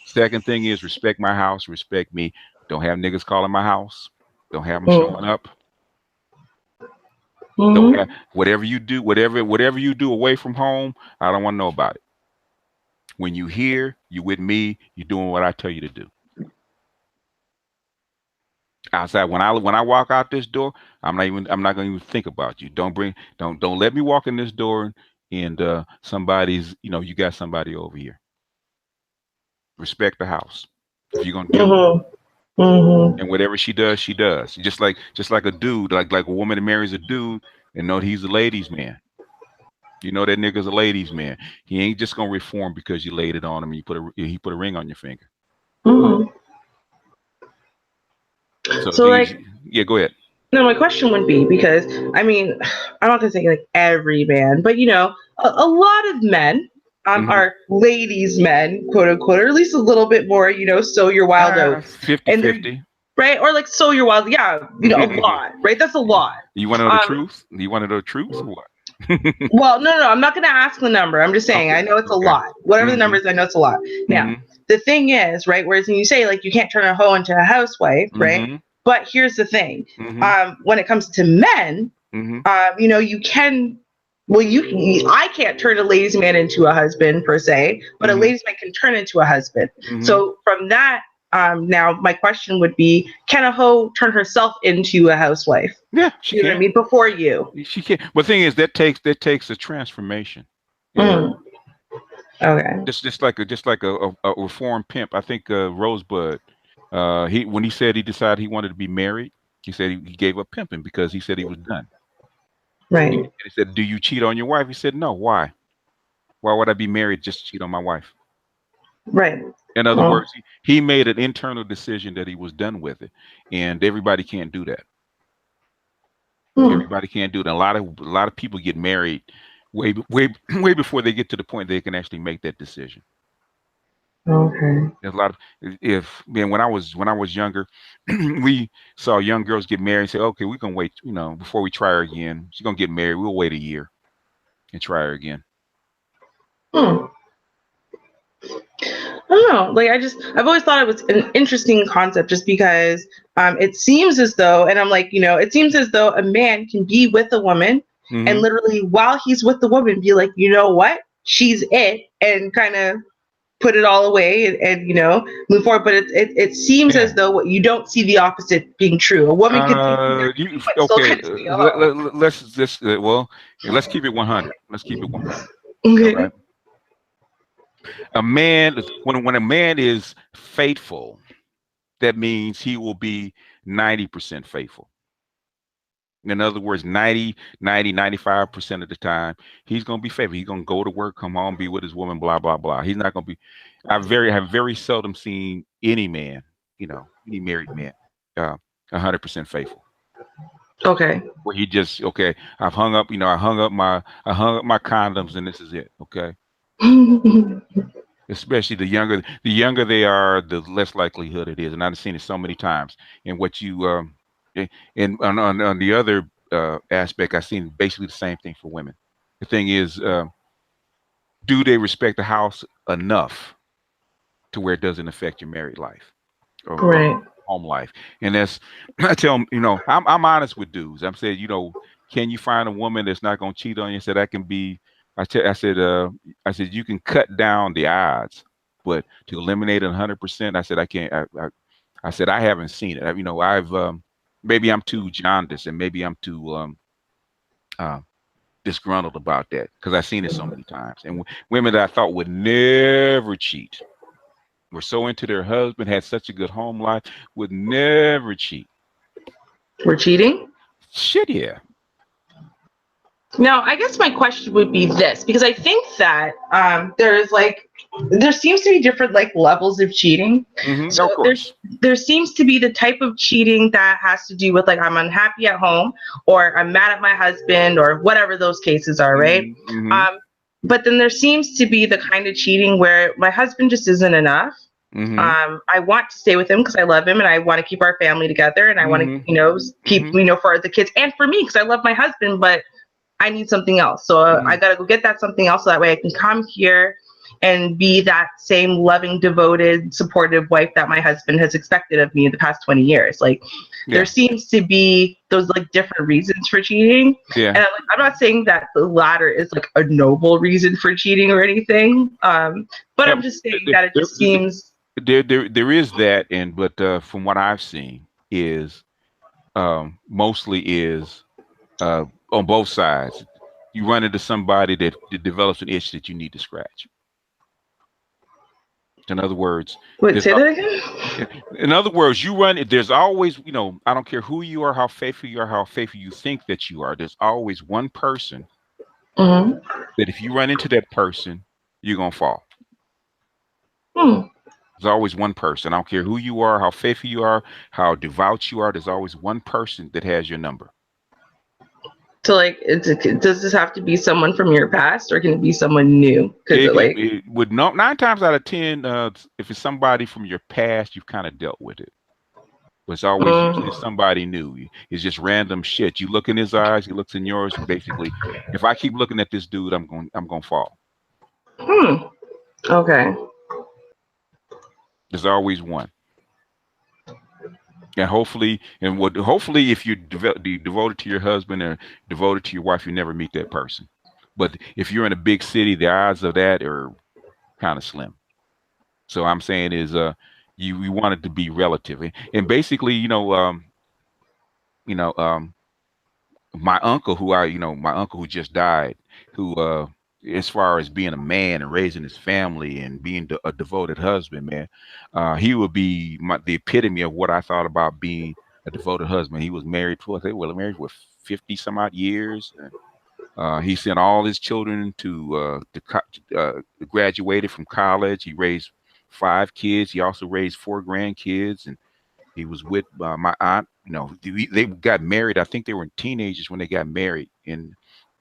second thing is respect my house, respect me. Don't have niggas calling my house. Don't have them showing up. Don't have, whatever you do away from home, I don't want to know about it. When you here, you with me, you're doing what I tell you to do. Outside, when I walk out this door, I'm not gonna even think about you. Don't let me walk in this door and somebody's, you got somebody over here. Respect the house. If you're gonna do it. And whatever she does, she does. Just like a dude, like a woman that marries a dude and know that he's a ladies' man. You know that nigga's a ladies' man. He ain't just gonna reform because you laid it on him and he put a ring on your finger. So yeah, go ahead. No, my question would be, because I'm not gonna say like every man, but a lot of men are ladies' men, quote unquote, or at least a little bit more, sow your wild oats. 50-50. Right? Or like sow your wild, a lot, right? That's a lot. You want to know the truth? You want to know the truth or what? Well, no, I'm not going to ask the number. I'm just saying, Okay. I know it's a Okay. lot. Whatever the number is, I know it's a lot. Now, the thing is, right, whereas when you say, like, you can't turn a hoe into a housewife, right? But here's the thing. When it comes to men, you know, you can, well, I can't turn a ladies' man into a husband per se, but a ladies' man can turn into a husband. So from that, now my question would be, can a hoe turn herself into a housewife? Yeah, she you know can. what I mean? Before you. She can. But the thing is, that takes a transformation. You know? Okay. Just like a reformed pimp. I think Rosebud, when he said he decided he wanted to be married, he said he gave up pimping because he said he was done. Right. And he said, "Do you cheat on your wife?" He said, "No. Why? Why would I be married just to cheat on my wife?" Right. In other words, he made an internal decision that he was done with it, and everybody can't do that. Everybody can't do it. And a lot of people get married way before they get to the point they can actually make that decision. Okay. There's a lot of when I was younger, we saw young girls get married and say, "Okay, we can wait, you know, before we try her again. She's gonna get married. We'll wait a year and try her again." I don't know. Like, I've always thought it was an interesting concept just because it seems as though, and I'm like, you know, it seems as though a man can be with a woman and literally while he's with the woman be like, you know what? She's it, and kind of put it all away and you know, move forward. But it seems as though you don't see the opposite being true. A woman can be let's keep it 100. Let's keep it 100. Okay. Right? A man, when a man is faithful, that means he will be 90% faithful. In other words, 95% of the time, he's going to be faithful. He's going to go to work, come home, be with his woman, blah, blah, blah. He's not going to be, have very seldom seen any man, you know, any married man, 100% faithful. Okay. Where he just, okay, I hung up my condoms and this is it. Okay. Especially the younger they are, the less likelihood it is. And I've seen it so many times. And what you, and on the other aspect, I've seen basically the same thing for women. The thing is, do they respect the house enough to where it doesn't affect your married life or home life? And that's, I tell them, you know, I'm honest with dudes. I'm saying, you know, can you find a woman that's not going to cheat on you? I said, that can be, I said, you can cut down the odds, but to eliminate it 100%, I said, I can't. I said, I haven't seen it. You know, maybe I'm too jaundiced and maybe I'm too disgruntled about that because I've seen it so many times. And women that I thought would never cheat were so into their husband, had such a good home life, would never cheat. We're cheating? Shit, yeah. Now, I guess my question would be this, because I think that there seems to be different like levels of cheating. So of course. There seems to be the type of cheating that has to do with like I'm unhappy at home or I'm mad at my husband or whatever those cases are, right? But then there seems to be the kind of cheating where my husband just isn't enough. I want to stay with him because I love him and I want to keep our family together and I want to, you know, keep, you know, for the kids and for me because I love my husband, but I need something else. So I got to go get that something else so that way I can come here and be that same loving, devoted, supportive wife that my husband has expected of me in the past 20 years. Like there seems to be those like different reasons for cheating. And I'm not saying that the latter is like a noble reason for cheating or anything. But I'm just saying that it just seems there is that. But from what I've seen is mostly is on both sides, you run into somebody that develops an itch that you need to scratch. In other words, wait, say that again? In other words, there's always, you know, I don't care who you are, how faithful you are, how faithful you think that you are. There's always one person that if you run into that person, you're going to fall. There's always one person. I don't care who you are, how faithful you are, how devout you are. There's always one person that has your number. So, like, does this have to be someone from your past, or can it be someone new? Because it would 9 times out of 10, if it's somebody from your past, you've kind of dealt with it. But it's always usually somebody new. It's just random shit. You look in his eyes, he looks in yours, and basically, if I keep looking at this dude, I'm going to fall. Okay. There's always one. And hopefully if you're devoted to your husband or devoted to your wife, you never meet that person. But if you're in a big city, the odds of that are kind of slim. So I'm saying is you want it to be relative. And basically, my uncle who just died, who as far as being a man and raising his family and being a devoted husband, man, he would be the epitome of what I thought about being a devoted husband. He was married for 50 some odd years. He sent all his children to graduated from college. He raised 5 kids. He also raised 4 grandkids, and he was with my aunt. They got married. I think they were teenagers when they got married, and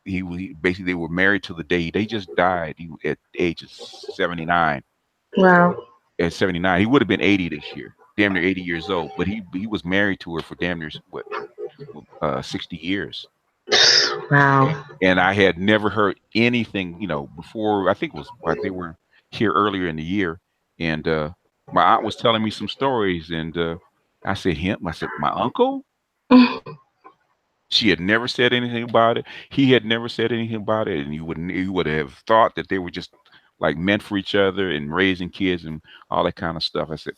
they were married till the day they just died. At the age of 79. Wow. At 79, he would have been 80 this year, damn near 80 years old. But he was married to her for damn near 60 years. Wow. And I had never heard anything, before. I think it was like they were here earlier in the year, and my aunt was telling me some stories, and I said, my uncle? She had never said anything about it. He had never said anything about it, and you would have thought that they were just like meant for each other and raising kids and all that kind of stuff. I said,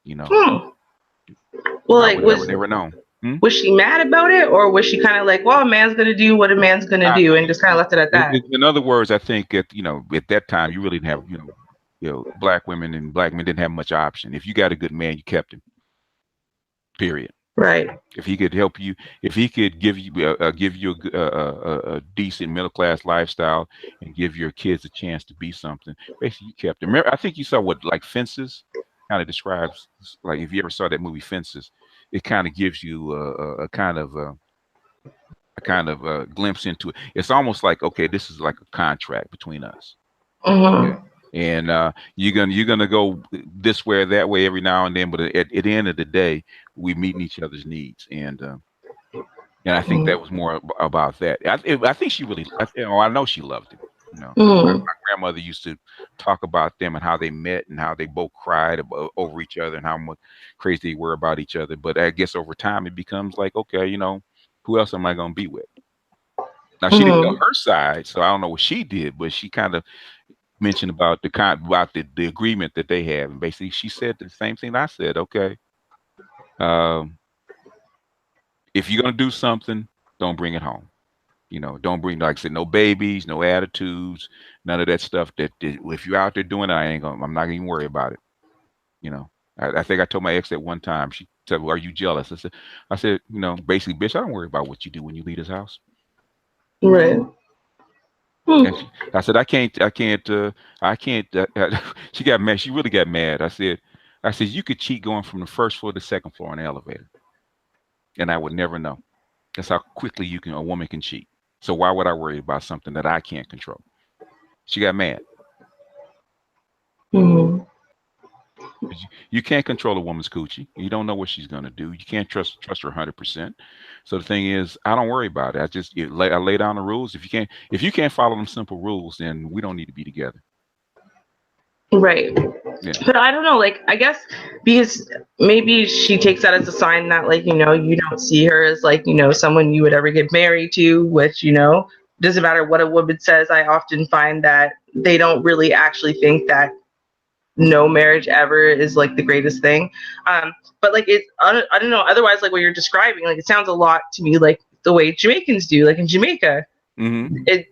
Well, I would never known. Was she mad about it, or was she kind of like, well, a man's gonna do what a man's gonna do, and just kind of left it at that? In other words, I think at that time you really didn't have black women and black men didn't have much option. If you got a good man, you kept him. Period. Right. If he could help you, if he could give you a decent middle class lifestyle and give your kids a chance to be something, basically you kept him. Remember, I think you saw what like Fences kind of describes. Like if you ever saw that movie Fences, it kind of gives you a kind of a glimpse into it. It's almost like, okay, this is like a contract between us. Mm-hmm. Okay? And you're gonna go this way or that way every now and then, but at the end of the day, we meeting each other's needs, and I think that was more about that. I think she really, I know she loved it. My grandmother used to talk about them and how they met and how they both cried over each other and how much crazy they were about each other. But I guess over time it becomes like, okay, who else am I gonna be with? Now she didn't know her side, so I don't know what she did, but she kind of mentioned about the agreement that they have, and basically she said the same thing I said. Okay, if you're gonna do something, don't bring it home. Don't bring, like I said, no babies, no attitudes, none of that stuff. That if you're out there doing it, I'm not even worry about it. I think I told my ex at one time. She said, well, "Are you jealous?" I said, basically, bitch, I don't worry about what you do when you leave this house. Right. I said, I can't. She got mad. She really got mad. I said, you could cheat going from the first floor to the second floor in the elevator, and I would never know. That's how quickly a woman can cheat. So why would I worry about something that I can't control? She got mad. Mm-hmm. You can't control a woman's coochie. You don't know what she's gonna do. You can't trust her 100%. So the thing is, I don't worry about it. I lay down the rules. If you can't follow them simple rules, then we don't need to be together. Right. Yeah. But I don't know, like, I guess because maybe she takes that as a sign that, like, you don't see her as, like, someone you would ever get married to, which, doesn't matter what a woman says. I often find that they don't really actually think that no marriage ever is, like, the greatest thing. But, like, I don't know, otherwise, like, what you're describing, like, it sounds a lot to me like the way Jamaicans do, like in Jamaica. Mm-hmm.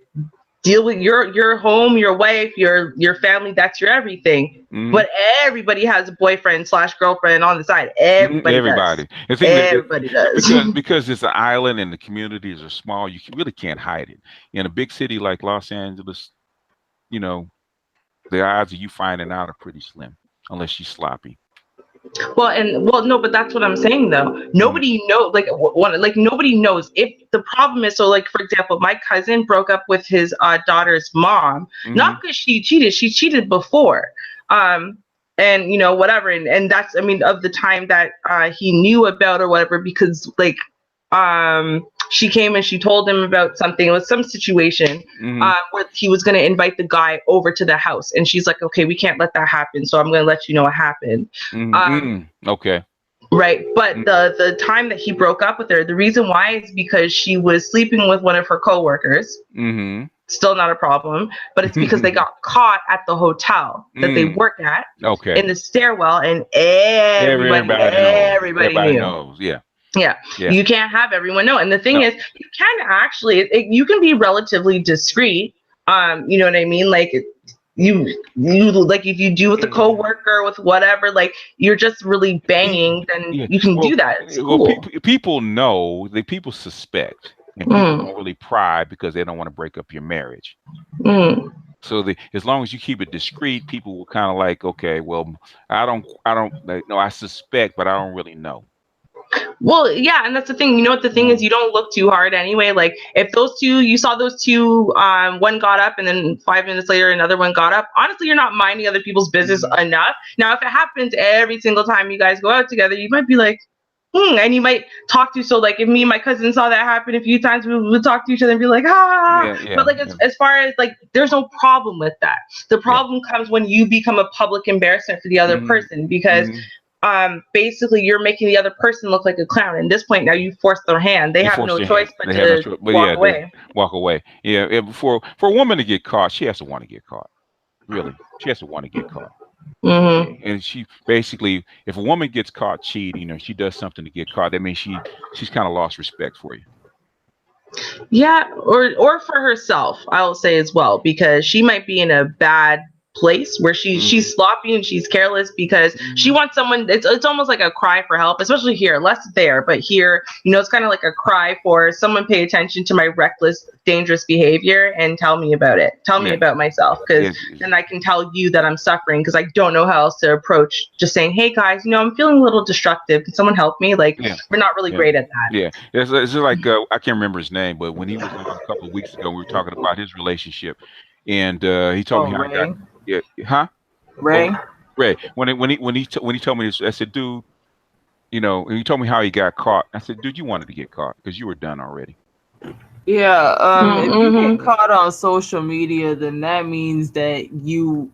Deal with your home, your wife, your family. That's your everything. Mm-hmm. But everybody has a boyfriend / girlfriend on the side. Everybody does. Everybody does. Because it's an island and the communities are small, you really can't hide it. In a big city like Los Angeles, the odds of you finding out are pretty slim, unless she's sloppy. Well, no, but that's what I'm saying though. Nobody knows, nobody knows if the problem is. So, like, for example, my cousin broke up with his daughter's mom, not because she cheated. She cheated before, and you know, whatever, and that's, I mean, of the time that he knew about or whatever, because like she came and she told him about something. It was some situation where he was going to invite the guy over to the house, and she's like, okay, we can't let that happen, so I'm going to let you know what happened. Okay. Right, but the time that he broke up with her, the reason why is because she was sleeping with one of her coworkers. Still not a problem, but it's because they got caught at the hotel that they work at. Okay. In the stairwell, and everybody knew. knows. Yeah. Yeah, you can't have everyone know. And the thing is, you can actually, you can be relatively discreet. You know what I mean? Like you like if you do with a coworker, with whatever, like you're just really banging, then you can do that. It's cool. Well, people know, people suspect, and people don't really pry because they don't want to break up your marriage. So as long as you keep it discreet, people will kind of like, okay, well, I don't like, no, I suspect, but I don't really know. Well, yeah, and that's the thing. You know what the thing is? You don't look too hard anyway. Like if you saw those two, one got up and then 5 minutes later another one got up. Honestly, you're not minding other people's business enough. Now, if it happens every single time you guys go out together, you might be like, and you might talk to. So like if me and my cousin saw that happen a few times, we would talk to each other and be like, but like as far as like, there's no problem with that. The problem comes when you become a public embarrassment for the other person, because basically you're making the other person look like a clown. At this point now, you force their hand. They have no choice but to walk away. Walk away. Yeah. For a woman to get caught, she has to want to get caught. Really, she has to want to get caught. And she basically, if a woman gets caught cheating or she does something to get caught, that means she's kind of lost respect for you. Yeah, or for herself, I will say as well, because she might be in a bad place where she's sloppy and she's careless because she wants someone. It's almost like a cry for help, especially here, less there, but here, you know, it's kind of like a cry for someone, pay attention to my reckless, dangerous behavior and tell me about it. Tell me about myself, because then I can tell you that I'm suffering, because I don't know how else to approach just saying, hey guys, you know, I'm feeling a little destructive. Can someone help me? Like we're not really great at that. Yeah, it's like I can't remember his name, but when he was on a couple of weeks ago, we were talking about his relationship, and he told me how he got. Ray. When he told me this, I said, dude, you know, he told me how he got caught. I said, dude, you wanted to get caught because you were done already. Yeah. If you get caught on social media, then that means that you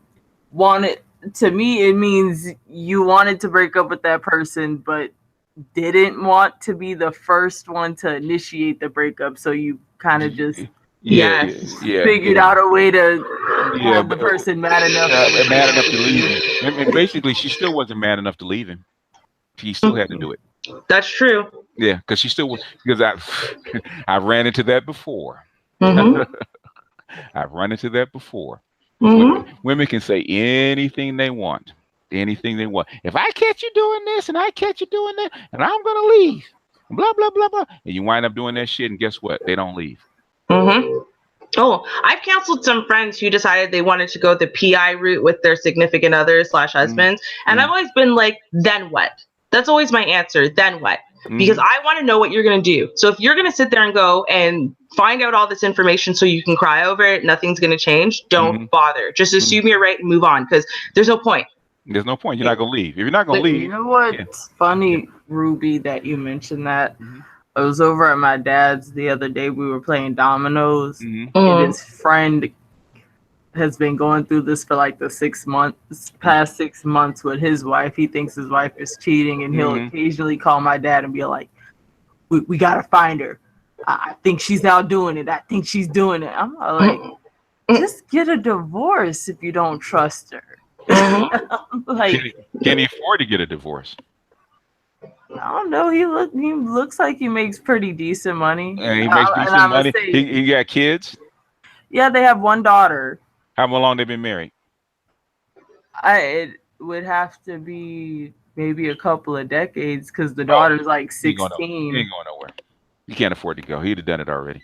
wanted. To me, it means you wanted to break up with that person, but didn't want to be the first one to initiate the breakup. So you kind of just. Figured out a way to have the person mad enough to leave him. And basically, she still wasn't mad enough to leave him. She still had to do it. That's true. Yeah, because she still was. Because I ran into that before. I've run into that before. Women can say anything they want. Anything they want. If I catch you doing this and I catch you doing that, and I'm gonna leave. Blah blah blah blah. And you wind up doing that shit, and guess what? They don't leave. Oh, I've counseled some friends who decided they wanted to go the PI route with their significant others / husbands. And I've always been like, then what? That's always my answer. Then what? Because I want to know what you're going to do. So if you're going to sit there and go and find out all this information so you can cry over it, nothing's going to change. Don't bother. Just assume you're right and move on, because there's no point. There's no point. You're not going to leave. If you're not going to leave. You know what's funny, Ruby, that you mentioned that? I was over at my dad's the other day. We were playing dominoes, and his friend has been going through this for like the past 6 months with his wife. He thinks his wife is cheating, and he'll occasionally call my dad and be like, we got to find her. I think she's now doing it. I think she's doing it. I'm like, just get a divorce if you don't trust her. Like, can he afford to get a divorce? I don't know. He looks like he makes pretty decent money. And he makes decent money. He got kids? Yeah, they have one daughter. How long they been married? It would have to be maybe a couple of decades, because the daughter's like 16. He ain't going nowhere. He can't afford to go. He'd have done it already.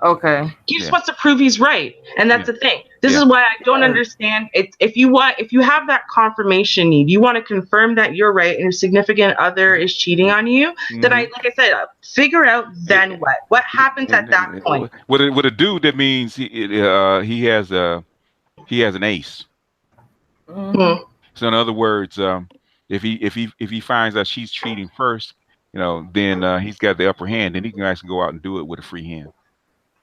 Okay. He just wants to prove he's right, and that's the thing. This is why I don't understand. If you have that confirmation need, you want to confirm that you're right and your significant other is cheating on you. Then like I said, figure out then what happens at that point. With a dude, that means he has an ace. So in other words, if he finds that she's cheating first, then he's got the upper hand, and he can actually go out and do it with a free hand.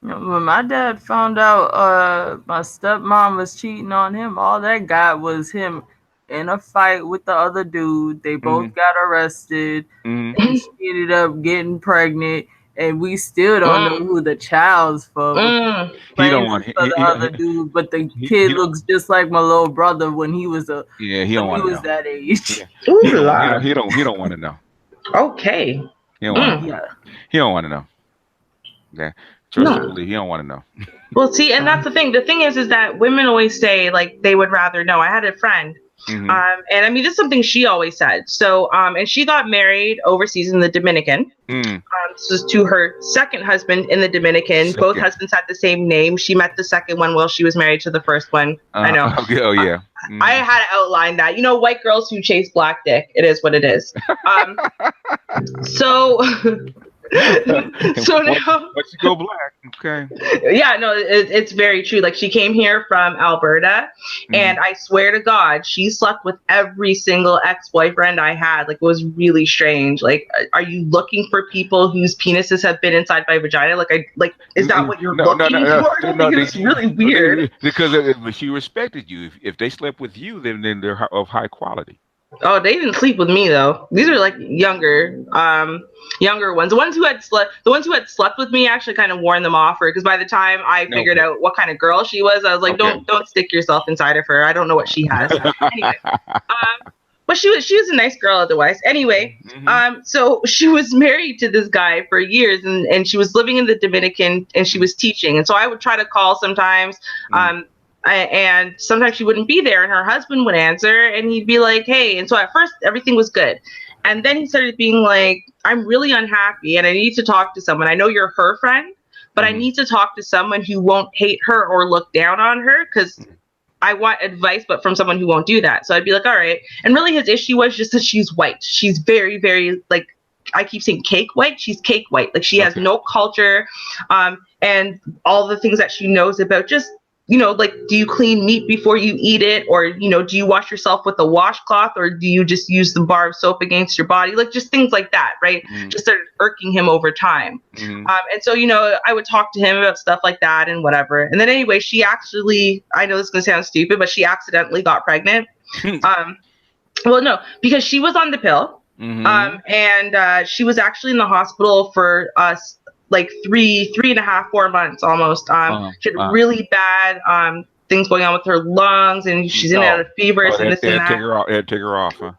When my dad found out my stepmom was cheating on him, all that got was him in a fight with the other dude. They both got arrested. She ended up getting pregnant, and we still don't know who the child's for. He don't want the other dude, but the kid looks just like my little brother when he was he don't want he was that age. He don't want to know. Okay. He don't want to know. Yeah. He don't want to know. Well, see, and that's the thing. The thing is that women always say like they would rather know. I had a friend, and I mean, this is something she always said. So, and she got married overseas in the Dominican. This was to her second husband in the Dominican. Both husbands had the same name. She met the second one while she was married to the first one. I know. Okay. Oh yeah. I had to outline that. White girls who chase black dick. It is what it is. So. So now, but you go black, okay? Yeah, no, it's very true. Like she came here from Alberta, and I swear to God, she slept with every single ex-boyfriend I had. Like it was really strange. Like, are you looking for people whose penises have been inside my vagina? Is that what you're looking for? No, it's really weird. Because she respected you. If they slept with you, then they're of high quality. Oh, they didn't sleep with me though. These are like younger ones. The ones who had slept with me actually kind of warned them off her, because by the time I figured out what kind of girl she was, I was like, don't stick yourself inside of her. I don't know what she has. Anyway, but she was a nice girl otherwise. Anyway, so she was married to this guy for years, and she was living in the Dominican, and she was teaching, and so I would try to call sometimes. And sometimes she wouldn't be there, and her husband would answer, and he'd be like, hey. And so at first everything was good, and then he started being like, I'm really unhappy and I need to talk to someone. I know you're her friend, but I need to talk to someone who won't hate her or look down on her, because I want advice, but from someone who won't do that. So I'd be like, all right. And really his issue was just that she's white. She's very, very, like, I keep saying cake white. She's cake white. Like she has no culture, and all the things that she knows about just, like, do you clean meat before you eat it? Or, do you wash yourself with a washcloth, or do you just use the bar of soap against your body? Like just things like that, right? Just started irking him over time. And so, I would talk to him about stuff like that and whatever. And then anyway, she actually, I know this is going to sound stupid, but she accidentally got pregnant. Well, no, because she was on the pill. And she was actually in the hospital for like 3.5, 4 months almost. She had really bad things going on with her lungs, and she's in and out of fevers and this and that. Take her off, huh?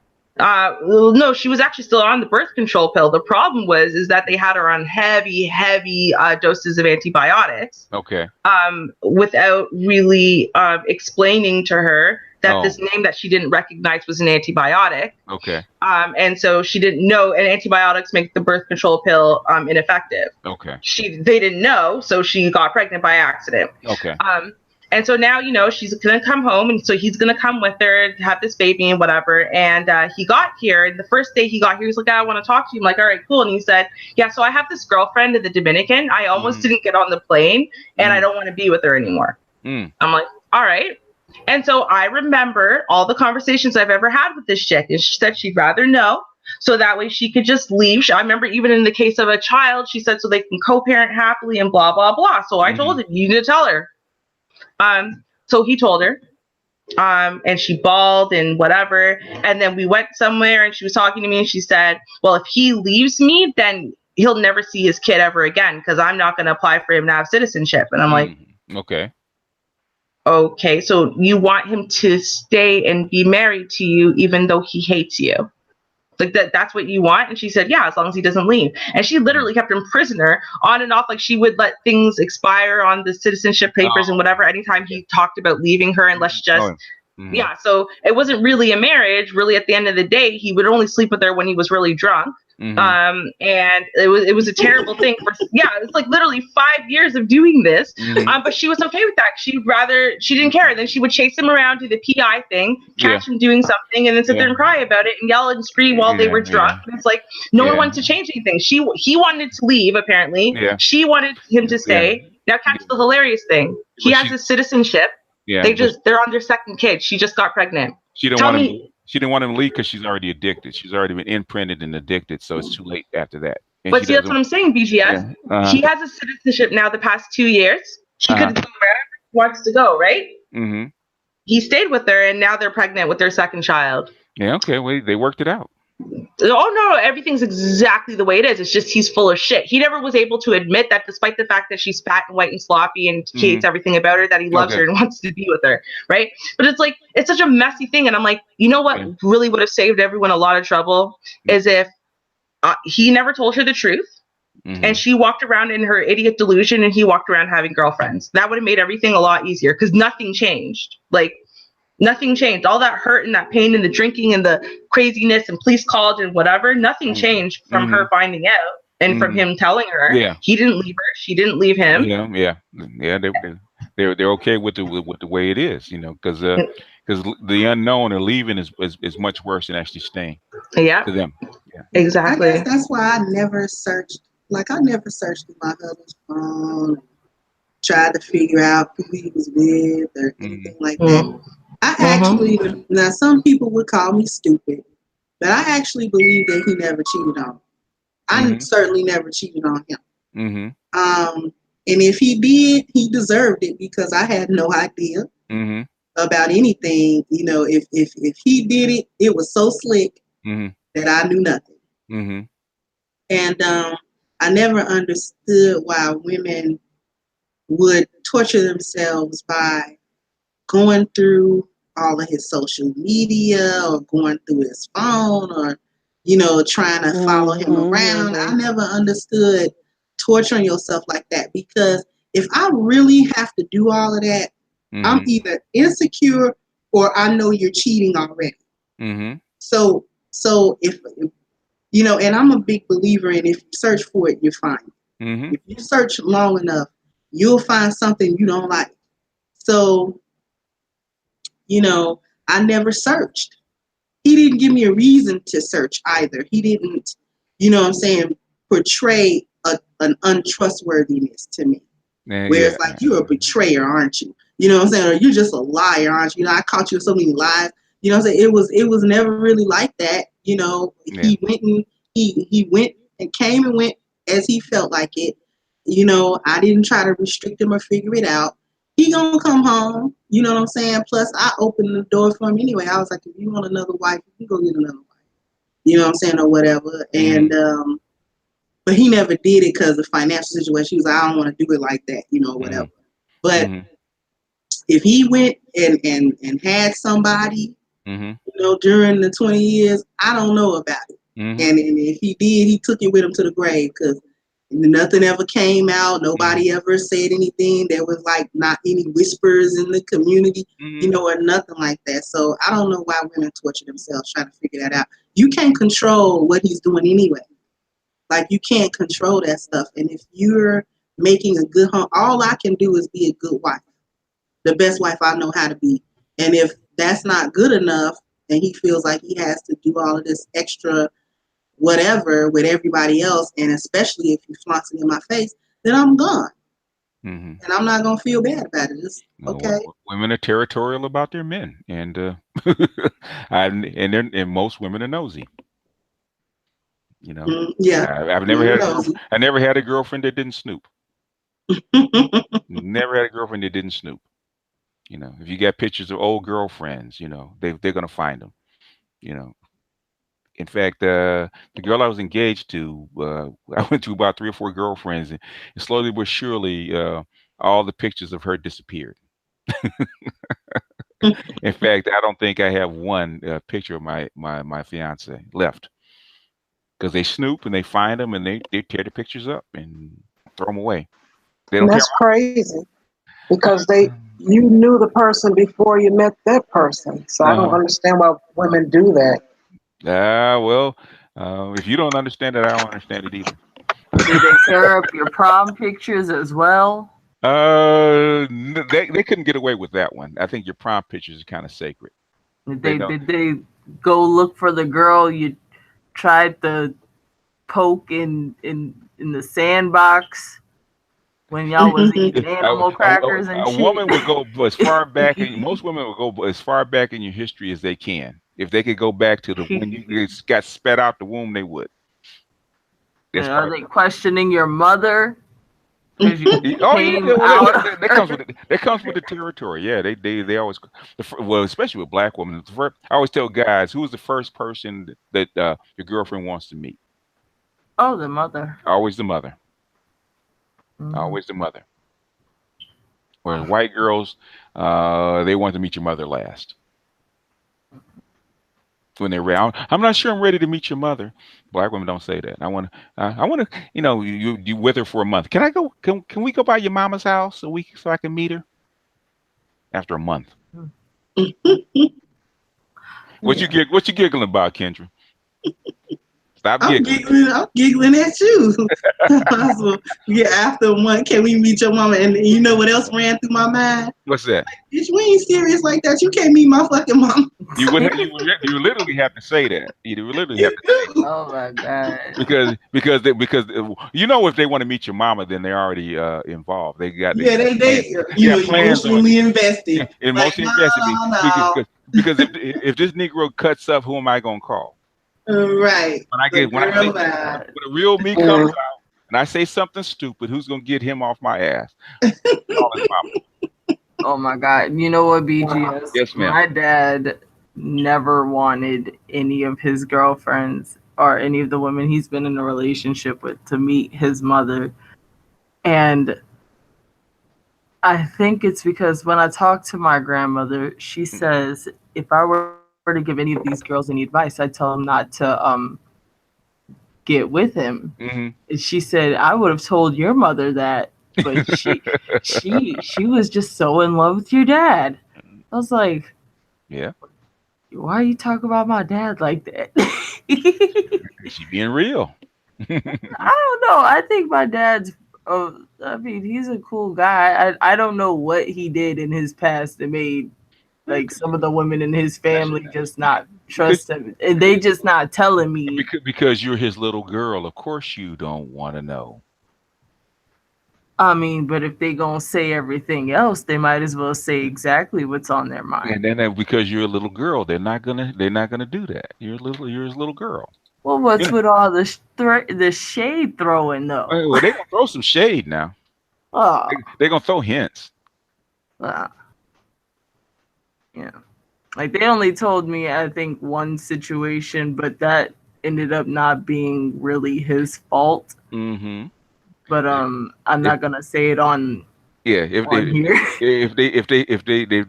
Well, no, she was actually still on the birth control pill. The problem is that they had her on heavy doses of antibiotics. Okay. Without really explaining to her that this name that she didn't recognize was an antibiotic. Okay. And so she didn't know, and antibiotics make the birth control pill ineffective. Okay. They didn't know, so she got pregnant by accident. Okay. And so now, she's going to come home, and so he's going to come with her to have this baby and whatever. And he got here, and the first day he got here, he's like, I want to talk to you. I'm like, all right, cool. And he said, yeah, so I have this girlfriend in the Dominican. I almost didn't get on the plane, and I don't want to be with her anymore. I'm like, all right. And so I remember all the conversations I've ever had with this chick, and she said she'd rather know, so that way she could just leave. I remember even in the case of a child, she said so they can co-parent happily and blah, blah, blah. So I told him, you need to tell her. So he told her, and she bawled and whatever. And then we went somewhere, and she was talking to me, and she said, well, if he leaves me, then he'll never see his kid ever again, because I'm not going to apply for him to have citizenship. And I'm like, okay, so you want him to stay and be married to you even though he hates you? Like that's what you want? And she said, yeah, as long as he doesn't leave. And she literally kept him prisoner on and off. Like she would let things expire on the citizenship papers and whatever anytime he talked about leaving her, and let's just yeah, so it wasn't really a marriage. Really, at the end of the day, he would only sleep with her when he was really drunk. And it was a terrible thing for, it's like literally 5 years of doing this. But she was okay with that. She didn't care. Then she would chase him around, do the PI thing, catch him doing something, and then sit there and cry about it and yell and scream while they were drunk. And it's like no one wanted to change anything. He wanted to leave, apparently. She wanted him to stay. Now catch the hilarious thing. He has his citizenship. Yeah, they're on their second kid. She just got pregnant. She didn't want him. She didn't want him to leave because she's already addicted. She's already been imprinted and addicted, so it's too late after that. And but see, that's what I'm saying, BGS. Yeah. He has a citizenship now the past 2 years. She could go wherever she wants to go, right? Mm-hmm. He stayed with her, and now they're pregnant with their second child. Yeah, okay. Well, they worked it out. Oh no, everything's exactly the way it is. It's just he's full of shit. He never was able to admit that, despite the fact that she's fat and white and sloppy and he hates everything about her, that he loves her and wants to be with her, right? But it's like, it's such a messy thing. And I'm like, you know what really would have saved everyone a lot of trouble is if he never told her the truth. And she walked around in her idiot delusion and he walked around having girlfriends. That would have made everything a lot easier because nothing changed. Like, nothing changed. All that hurt and that pain and the drinking and the craziness and police called and whatever, nothing changed from her finding out and from him telling her. Yeah. He didn't leave her. She didn't leave him. Yeah. They're okay with the way it is, you know, because the unknown or leaving is much worse than actually staying. Yeah. To them. Yeah. Exactly. I guess that's why I never searched. Like, I never searched through my husband's phone, tried to figure out who he was with or anything like that. I actually, now some people would call me stupid, but I actually believe that he never cheated on me. I certainly never cheated on him. And if he did, he deserved it because I had no idea about anything. You know, if he did it, it was so slick that I knew nothing. And I never understood why women would torture themselves by going through all of his social media or going through his phone or, you know, trying to follow him around. I never understood torturing yourself like that because if I really have to do all of that, I'm either insecure or I know you're cheating already. So if, you know, and I'm a big believer in if you search for it, you find it. If you search long enough, you'll find something you don't like. So, you know, I never searched. He didn't give me a reason to search either. He didn't, you know what I'm saying, portray an untrustworthiness to me. Where it's like, you're a betrayer, aren't you? You know what I'm saying? Or you're just a liar, aren't you? You know, I caught you in so many lies. You know what I'm saying? It was never really like that. You know, he went and he went and came and went as he felt like it. You know, I didn't try to restrict him or figure it out. He gonna come home, you know what I'm saying? Plus, I opened the door for him anyway. I was like, if you want another wife, you go get another wife. You know what I'm saying, or whatever. And but he never did it because of financial situation. He was like, I don't want to do it like that, you know, whatever. But if he went and had somebody, you know, during the 20 years, I don't know about it. And if he did, he took it with him to the grave because nothing ever came out. Nobody ever said anything. There was like not any whispers in the community, you know, or nothing like that. So I don't know why women torture themselves trying to figure that out. You can't control what he's doing anyway. Like, you can't control that stuff. And if you're making a good home, all I can do is be a good wife, the best wife I know how to be. And if that's not good enough and he feels like he has to do all of this extra whatever with everybody else, and especially if he flaunts it in my face, then I'm gone. And I'm not going to feel bad about it. It's okay. Women are territorial about their men. And and most women are nosy. You know, I never had a girlfriend that didn't snoop. Never had a girlfriend that didn't snoop. You know, if you got pictures of old girlfriends, you know, they're gonna find them. You know, in fact, the girl I was engaged to, I went to about 3 or 4 girlfriends, and slowly but surely, all the pictures of her disappeared. In fact, I don't think I have one picture of my fiance left. Because they snoop and they find them and they tear the pictures up and throw them away. They don't That's crazy because you knew the person before you met that person. So I don't understand why women do that. Well, if you don't understand it, I don't understand it either. Did they tear up your prom pictures as well? They couldn't get away with that one. I think your prom pictures are kind of sacred. Did they go look for the girl you tried to poke in the sandbox when y'all was eating animal crackers and a shit. woman would go as far back in most women would go as far back in your history as they can. If they could go back to the when you got spat out the womb, they would. Are they questioning your mother? Because you Oh came yeah, out. that comes with the territory. Yeah, they always well, especially with black women. I always tell guys, who's the first person that your girlfriend wants to meet? Oh, the mother. Always the mother. Mm-hmm. Always the mother. Whereas white girls, they want to meet your mother last. When they're ready, I'm not sure I'm ready to meet your mother. Black women don't say that. I want to, you know, you with her for a month. Can I go? Can we go by your mama's house a week so I can meet her? After a month. What you giggling about, Kendra? Stop giggling. I'm giggling at you. So, yeah, after a month, can we meet your mama? And you know what else ran through my mind? What's that? Bitch, we ain't serious like that. You can't meet my fucking mama. You literally have to say that. You literally have to say that. Oh my god. Because you know, if they want to meet your mama, then they're already involved. They emotionally invested. Emotionally invested. No. Because if this Negro cuts up, who am I gonna call? Right. When the real me comes out and I say something stupid, who's gonna get him off my ass? Oh my god. You know what, BGS? Yes, ma'am. My dad never wanted any of his girlfriends or any of the women he's been in a relationship with to meet his mother. And I think it's because when I talk to my grandmother, she says if I were to give any of these girls any advice, I'd tell them not to get with him. Mm-hmm. She said, I would have told your mother that, but she was just so in love with your dad. I was like, yeah, why are you talking about my dad like that? She being real. I don't know. I think my dad's I mean, he's a cool guy. I don't know what he did in his past that made like some of the women in his family just not trust him. And they just not telling me. Because you're his little girl. Of course you don't want to know. I mean, but if they gonna say everything else, they might as well say exactly what's on their mind. And then because you're a little girl, they're not gonna do that. You're his little girl. Well, what's with all the shade throwing though? Well, they gonna throw some shade now. Oh, they're gonna throw hints. Yeah, like they only told me I think one situation, but that ended up not being really his fault. Mm-hmm. But I'm not gonna say it on. Yeah, if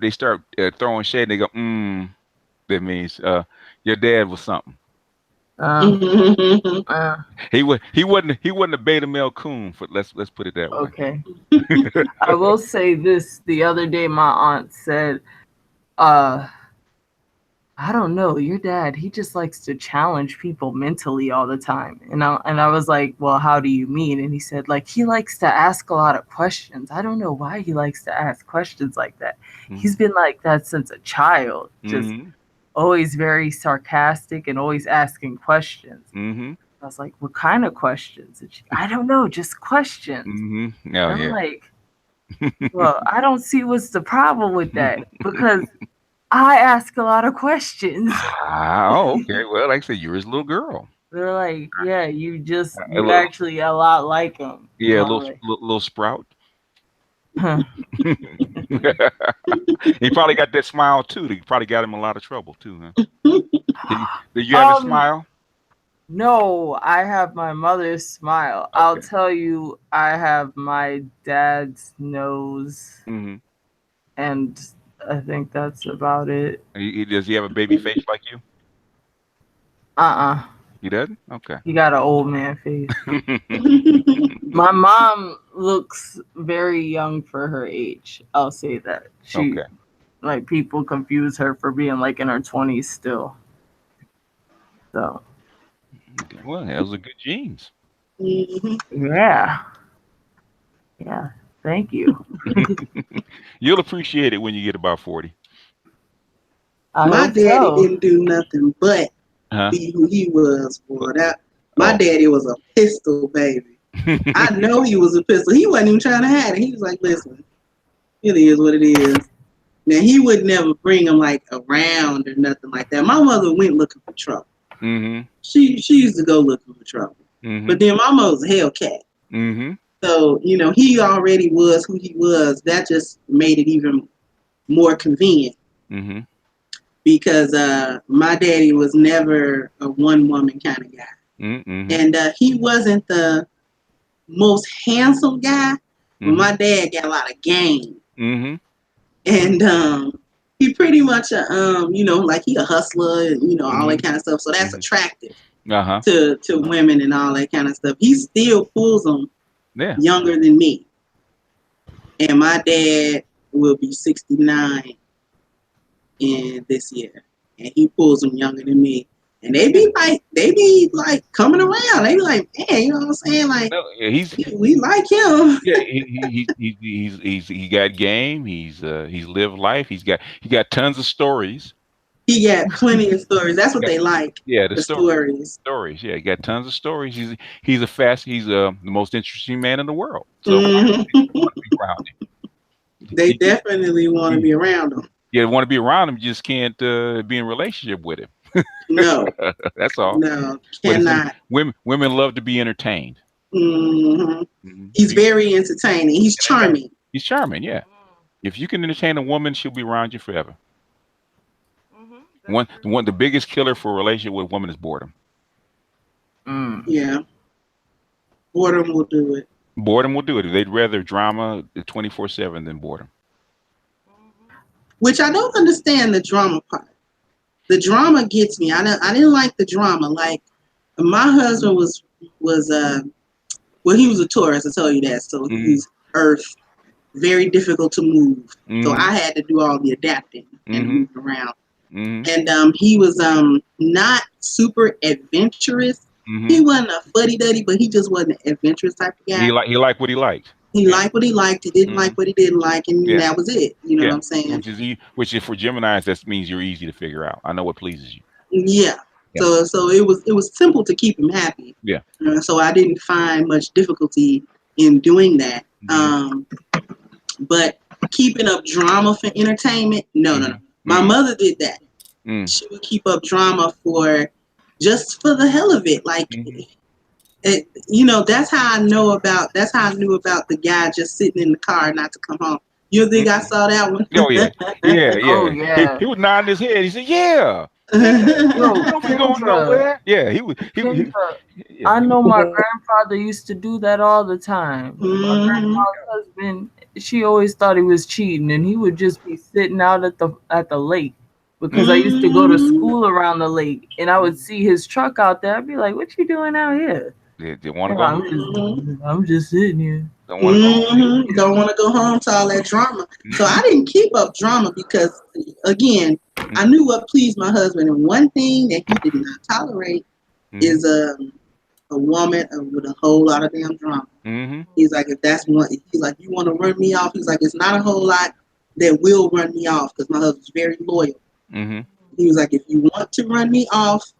they start throwing shade, they go, that means your dad was something. He wasn't a beta male coon. Let's put it that way. Okay. I will say this: the other day, my aunt said, I don't know, your dad, he just likes to challenge people mentally all the time. And I was like, well, how do you mean? And he said, like, he likes to ask a lot of questions. I don't know why he likes to ask questions like that. Mm-hmm. He's been like that since a child, just always very sarcastic and always asking questions. Mm-hmm. I was like, what kind of questions? And I don't know, just questions. Mm-hmm. Oh, I'm like, well, I don't see what's the problem with that, because I ask a lot of questions. Oh, okay. Well, like I said, you're his little girl. They're like, yeah, you're actually a lot like him. Yeah, little sprout. Huh. He probably got that smile too. He probably got him in a lot of trouble too, huh? Did you have a smile? No, I have my mother's smile. Okay. I'll tell you, I have my dad's nose, and I think that's about it. Does he have a baby face like you? He doesn't? Okay. He got an old man face. My mom looks very young for her age. I'll say that. Like, people confuse her for being like in her 20s still. So. Well, those are good genes. Yeah. Yeah. Thank you. You'll appreciate it when you get about 40. My daddy didn't do nothing but be who he was. My daddy was a pistol baby. I know he was a pistol. He wasn't even trying to hide it. He was like, listen, it is what it is. Now, he would never bring him like around or nothing like that. My mother went looking for trouble. Mm-hmm. She used to go looking for trouble. Mm-hmm. But then my mother was a Hellcat. Mm-hmm. So, you know, he already was who he was. That just made it even more convenient. Mm-hmm. Because my daddy was never a one-woman kind of guy. Mm-hmm. And he wasn't the most handsome guy, but my dad got a lot of game. Mm-hmm. And he pretty much, you know, like he a hustler and, you know, all that kind of stuff. So that's attractive to women and all that kind of stuff. He still pulls them younger than me. And my dad will be 69 in this year. And he pulls them younger than me. And they be like coming around. They be like, man, you know what I'm saying? Like, we like him. Yeah, he got game. He's lived life. He got tons of stories. He got plenty of stories. That's what they like. Yeah, the stories. Stories. Yeah, he got tons of stories. He's the most interesting man in the world. So they definitely want to be around him. Yeah, they want to be around him. You just can't be in a relationship with him. No, that's all. No, cannot. Women love to be entertained. Mm-hmm. Mm-hmm. He's very entertaining. He's charming. He's charming. Yeah. If you can entertain a woman, she'll be around you forever. The biggest killer for a relationship with a woman is boredom. Yeah. Boredom will do it. Boredom will do it. They'd rather drama 24/7 than boredom. Which I don't understand the drama part. The drama gets me. I didn't like the drama. Like my husband was he was a Taurus. I tell you that. So he's Earth, very difficult to move. So I had to do all the adapting and move around. And he was not super adventurous. He wasn't a fuddy-duddy, but he just wasn't an adventurous type of guy. He liked what he liked. He liked what he liked. He didn't like what he didn't like, and that was it. You know what I'm saying? Which is for Geminis, that means you're easy to figure out. I know what pleases you. Yeah. So it was simple to keep him happy. Yeah. So I didn't find much difficulty in doing that. But keeping up drama for entertainment, no. My mother did that. She would keep up drama just for the hell of it. Like, you know, that's how I knew about the guy just sitting in the car not to come home. You think I saw that one? Oh yeah, yeah. Oh, yeah. He was nodding his head. He said, "Yeah." Don't be going nowhere. Yeah, he was. I know my grandfather used to do that all the time. My grandma's husband, she always thought he was cheating, and he would just be sitting out at the lake. Because I used to go to school around the lake, and I would see his truck out there. I'd be like, "What you doing out here?" They want to go. I'm just sitting here. Don't want to go home to all that drama. So I didn't keep up drama because, again, I knew what pleased my husband. And one thing that he did not tolerate is a woman with a whole lot of damn drama. He's like, if that's one, he's like, you want to run me off? He's like, it's not a whole lot that will run me off because my husband's very loyal. He was like, if you want to run me off,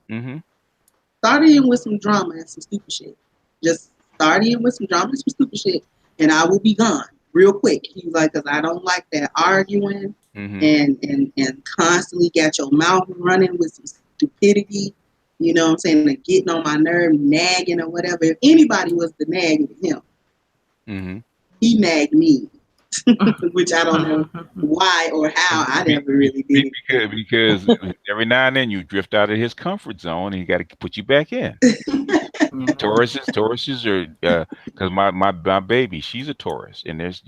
start in with some drama and some stupid shit. Just start in with some drama and some stupid shit, and I will be gone real quick. He was like, because I don't like that arguing and constantly got your mouth running with some stupidity. You know what I'm saying? And getting on my nerve, nagging or whatever. If anybody was to nag him, he nagged me. Which I don't know why or how. I never really did. Because every now and then you drift out of his comfort zone, and he got to put you back in. Tauruses are because my baby, she's a Taurus, and there's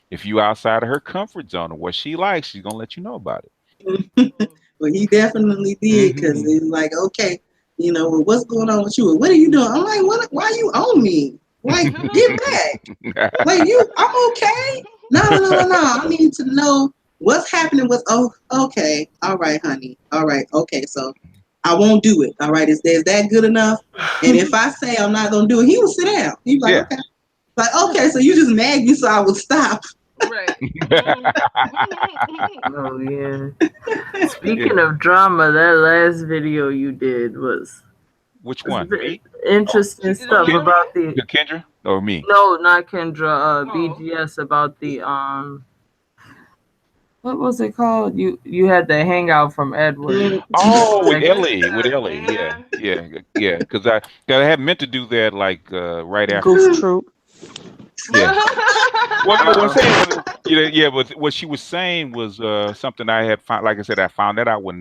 if you outside of her comfort zone of what she likes, she's gonna let you know about it. Well, he definitely did because he's like, okay, well, what's going on with you? What are you doing? I'm like, what? Why you on me? Like, get back. Like I'm okay. No. I need to know what's happening with, okay. All right, honey. All right. Okay. So I won't do it. All right. Is that good enough? And if I say I'm not going to do it, he will sit down. He's like, okay. Like, okay. So you just nagged me so I would stop. Right. Oh, yeah. Speaking of drama, that last video you did was Which one? Me? Interesting stuff about the Kendra or me? No, not Kendra. BGS about the what was it called? You had the hangout from Edward. Oh, with Ellie, yeah. Because I had meant to do that like right after. Goose Troop. Yeah. What I was saying, yeah, but what she was saying was something I had found. Like I said, I found that out when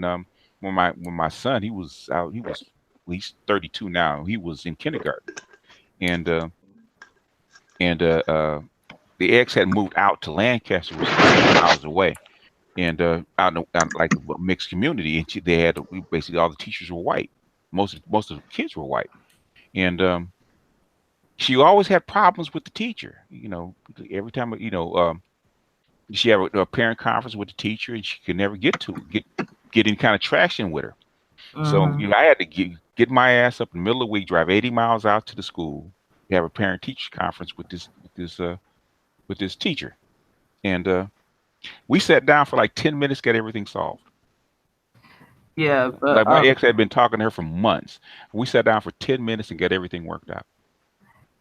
my son, he was out. He's 32 now. He was in kindergarten, and the ex had moved out to Lancaster, which is 10 miles away, and out in like a mixed community. And they had basically all the teachers were white. Most of the kids were white, and she always had problems with the teacher. Every time she had a parent conference with the teacher, and she could never get any kind of traction with her. So I had to get my ass up in the middle of the week, drive 80 miles out to the school, have a parent-teacher conference with this teacher, and we sat down for like 10 minutes, got everything solved. Yeah, but like my ex had been talking to her for months. We sat down for 10 minutes and got everything worked out.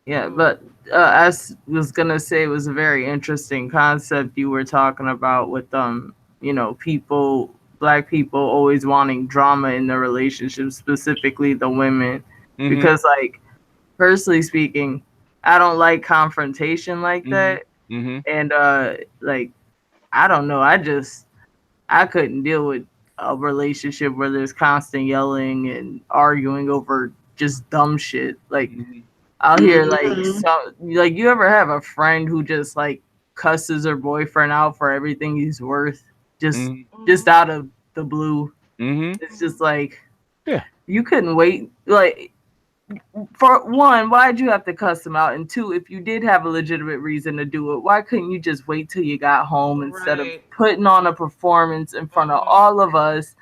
Yeah, but I was gonna say it was a very interesting concept you were talking about with Black people always wanting drama in their relationships, specifically the women, because like personally speaking, I don't like confrontation like that, and like I don't know, I couldn't deal with a relationship where there's constant yelling and arguing over just dumb shit like. Out here, like you ever have a friend who just like cusses her boyfriend out for everything he's worth, just out of the blue? It's just like, you couldn't wait. Like, for one, why'd you have to cuss him out? And two, if you did have a legitimate reason to do it, why couldn't you just wait till you got home instead of putting on a performance in front of all of us?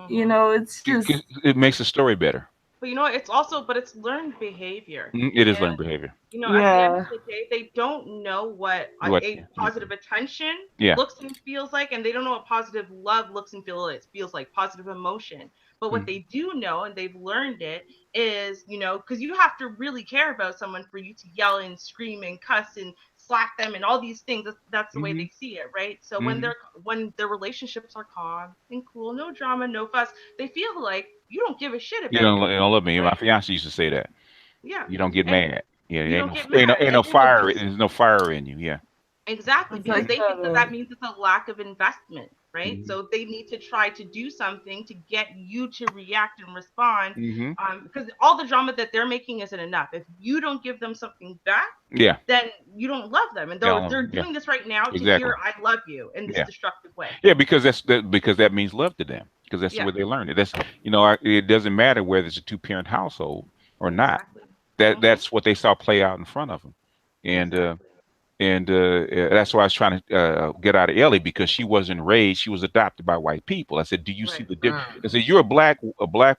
It's just it makes the story better. But it's learned behavior. It is learned behavior. At the end of the day, they don't know what a positive attention looks and feels like, and they don't know what positive love looks and feels like, positive emotion. But what they do know, and they've learned it, is, because you have to really care about someone for you to yell and scream and cuss and slap them and all these things. That's the way they see it, right? So when their relationships are calm and cool, no drama, no fuss, they feel like you don't give a shit about you don't love me. My fiance used to say that. Yeah. You don't get mad. Yeah. Ain't no fire. There's no fire in you. Yeah. Exactly, because they think that means it's a lack of investment, right? So they need to try to do something to get you to react and respond, because all the drama that they're making isn't enough. If you don't give them something back, then you don't love them, and they're doing this right now to hear "I love you" in this destructive way. Yeah, because that means love to them, because that's the way they learn it. That's it doesn't matter whether it's a 2-parent household or not. That's what they saw play out in front of them, and that's why I was trying to get out of Ellie, because she wasn't raised. She was adopted by white people. I said, do you see the difference? I said, you're a black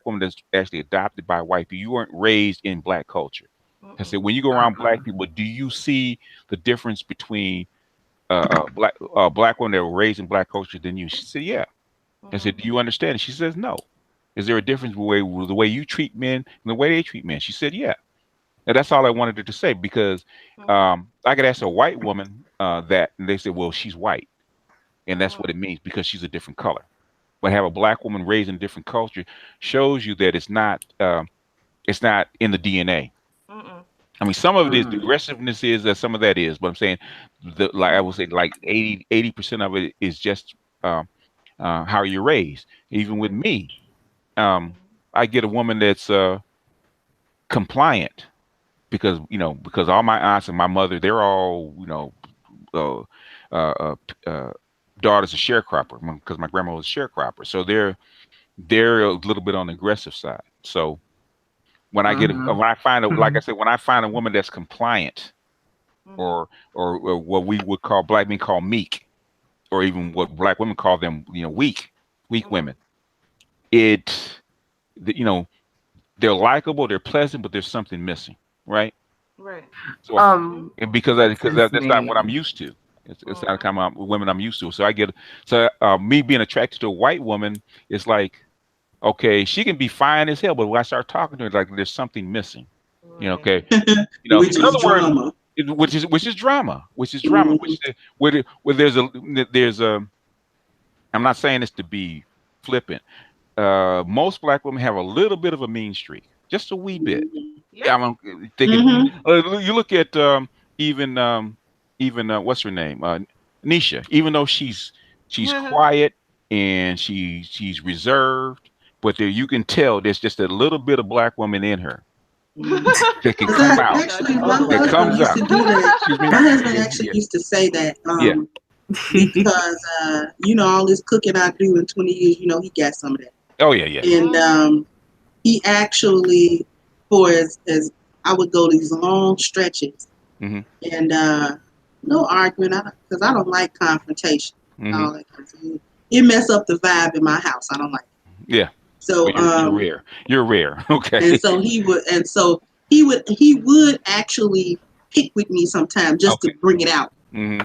woman that's actually adopted by white people. You weren't raised in black culture. I said, when you go around black people, do you see the difference between black women that were raised in black culture than you? She said, yeah. I said, do you understand? She says, no. Is there a difference with the way you treat men and the way they treat men? She said, yeah. And that's all I wanted her to say, because I could ask a white woman that, and they said, well, she's white. And that's what it means, because she's a different color. But have a black woman raised in a different culture shows you that it's not in the DNA. I mean, some of it is, the aggressiveness is, that some of that is, but I'm saying, I would say like 80% of it is just how you're raised. Even with me, I get a woman that's compliant, because all my aunts and my mother, they're all daughters of sharecropper, because my grandma was a sharecropper, so they're a little bit on the aggressive side. So when I like I said, when I find a woman that's compliant, or what we would call, black men call meek, or even what black women call them, weak women, they're likable, they're pleasant, but there's something missing. Right. So, because that's not what I'm used to. It's not the kind of women I'm used to. So me being attracted to a white woman is like Okay, she can be fine as hell, but when I start talking to her, like there's something missing. You know, okay. Which In is other words, drama. which is drama. Which is drama. Where there's a. I'm not saying this to be flippant. Most black women have a little bit of a mean streak, just a wee bit. Yeah, I'm thinking. You look at even what's her name, Nisha. Even though she's quiet and she's reserved, but there you can tell there's just a little bit of black woman in her that can come out. Actually, my husband used to do that. My husband actually used to say that. Because all this cooking I do in 20 years, he got some of that. Oh yeah. And he actually, for as I would go these long stretches, and no arguing, because I don't like confrontation. All that kind of stuff. It mess up the vibe in my house. I don't like it. Yeah. So you're rare. Okay. And so he would actually pick with me sometimes just to bring it out.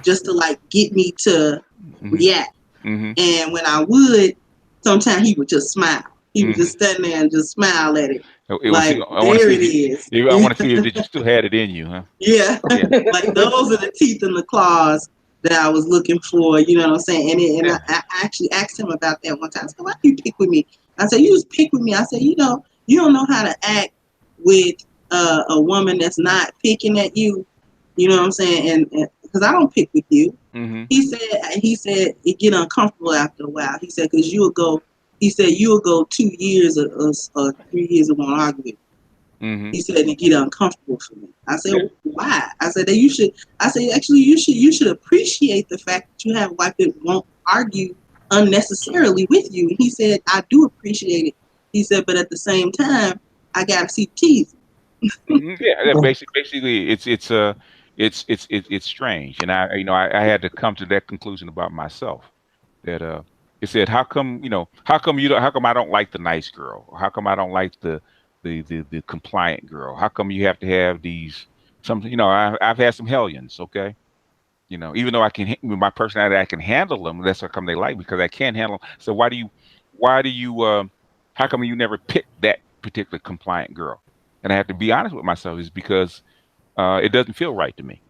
Just to like get me to react. And when I would, sometimes he would just smile. He would just stand there and just smile at it. Like, there it is. I want to see if you still had it in you, huh? Yeah. Like those are the teeth in the claws that I was looking for, you know what I'm saying? And I actually asked him about that one time. I said, why do you pick with me? I said, you just pick with me. I said, you don't know how to act with a woman that's not picking at you. You know what I'm saying? And because I don't pick with you. He said it get uncomfortable after a while. He said, because you'll go 2 years or 3 years and won't argue with me. He said it get uncomfortable for me. I said, why? I said that you should appreciate the fact that you have a wife that won't argue unnecessarily with you. And he said, I do appreciate it. He said, but at the same time, I gotta see teeth. Yeah, basically it's strange, and I had to come to that conclusion about myself. That it said, how come I don't like the nice girl? Or how come I don't like the compliant girl? How come you have to have these I've had some hellions, okay? Even though with my personality I can handle them, that's how come they like me, because I can't handle them. So why do you how come you never picked that particular compliant girl? And I have to be honest with myself, is because it doesn't feel right to me.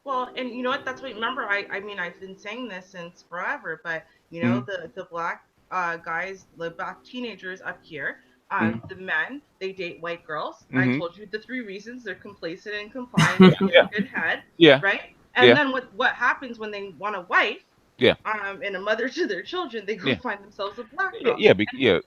Well, and you know what? That's what. Remember, I mean, I've been saying this since forever, but the black guys, the black teenagers up here, the men, they date white girls. I told you the 3 reasons: they're complacent and compliant, and a good head. Yeah. Right. And then what happens when they want a wife? Yeah. And a mother to their children, they go find themselves a black girl. Because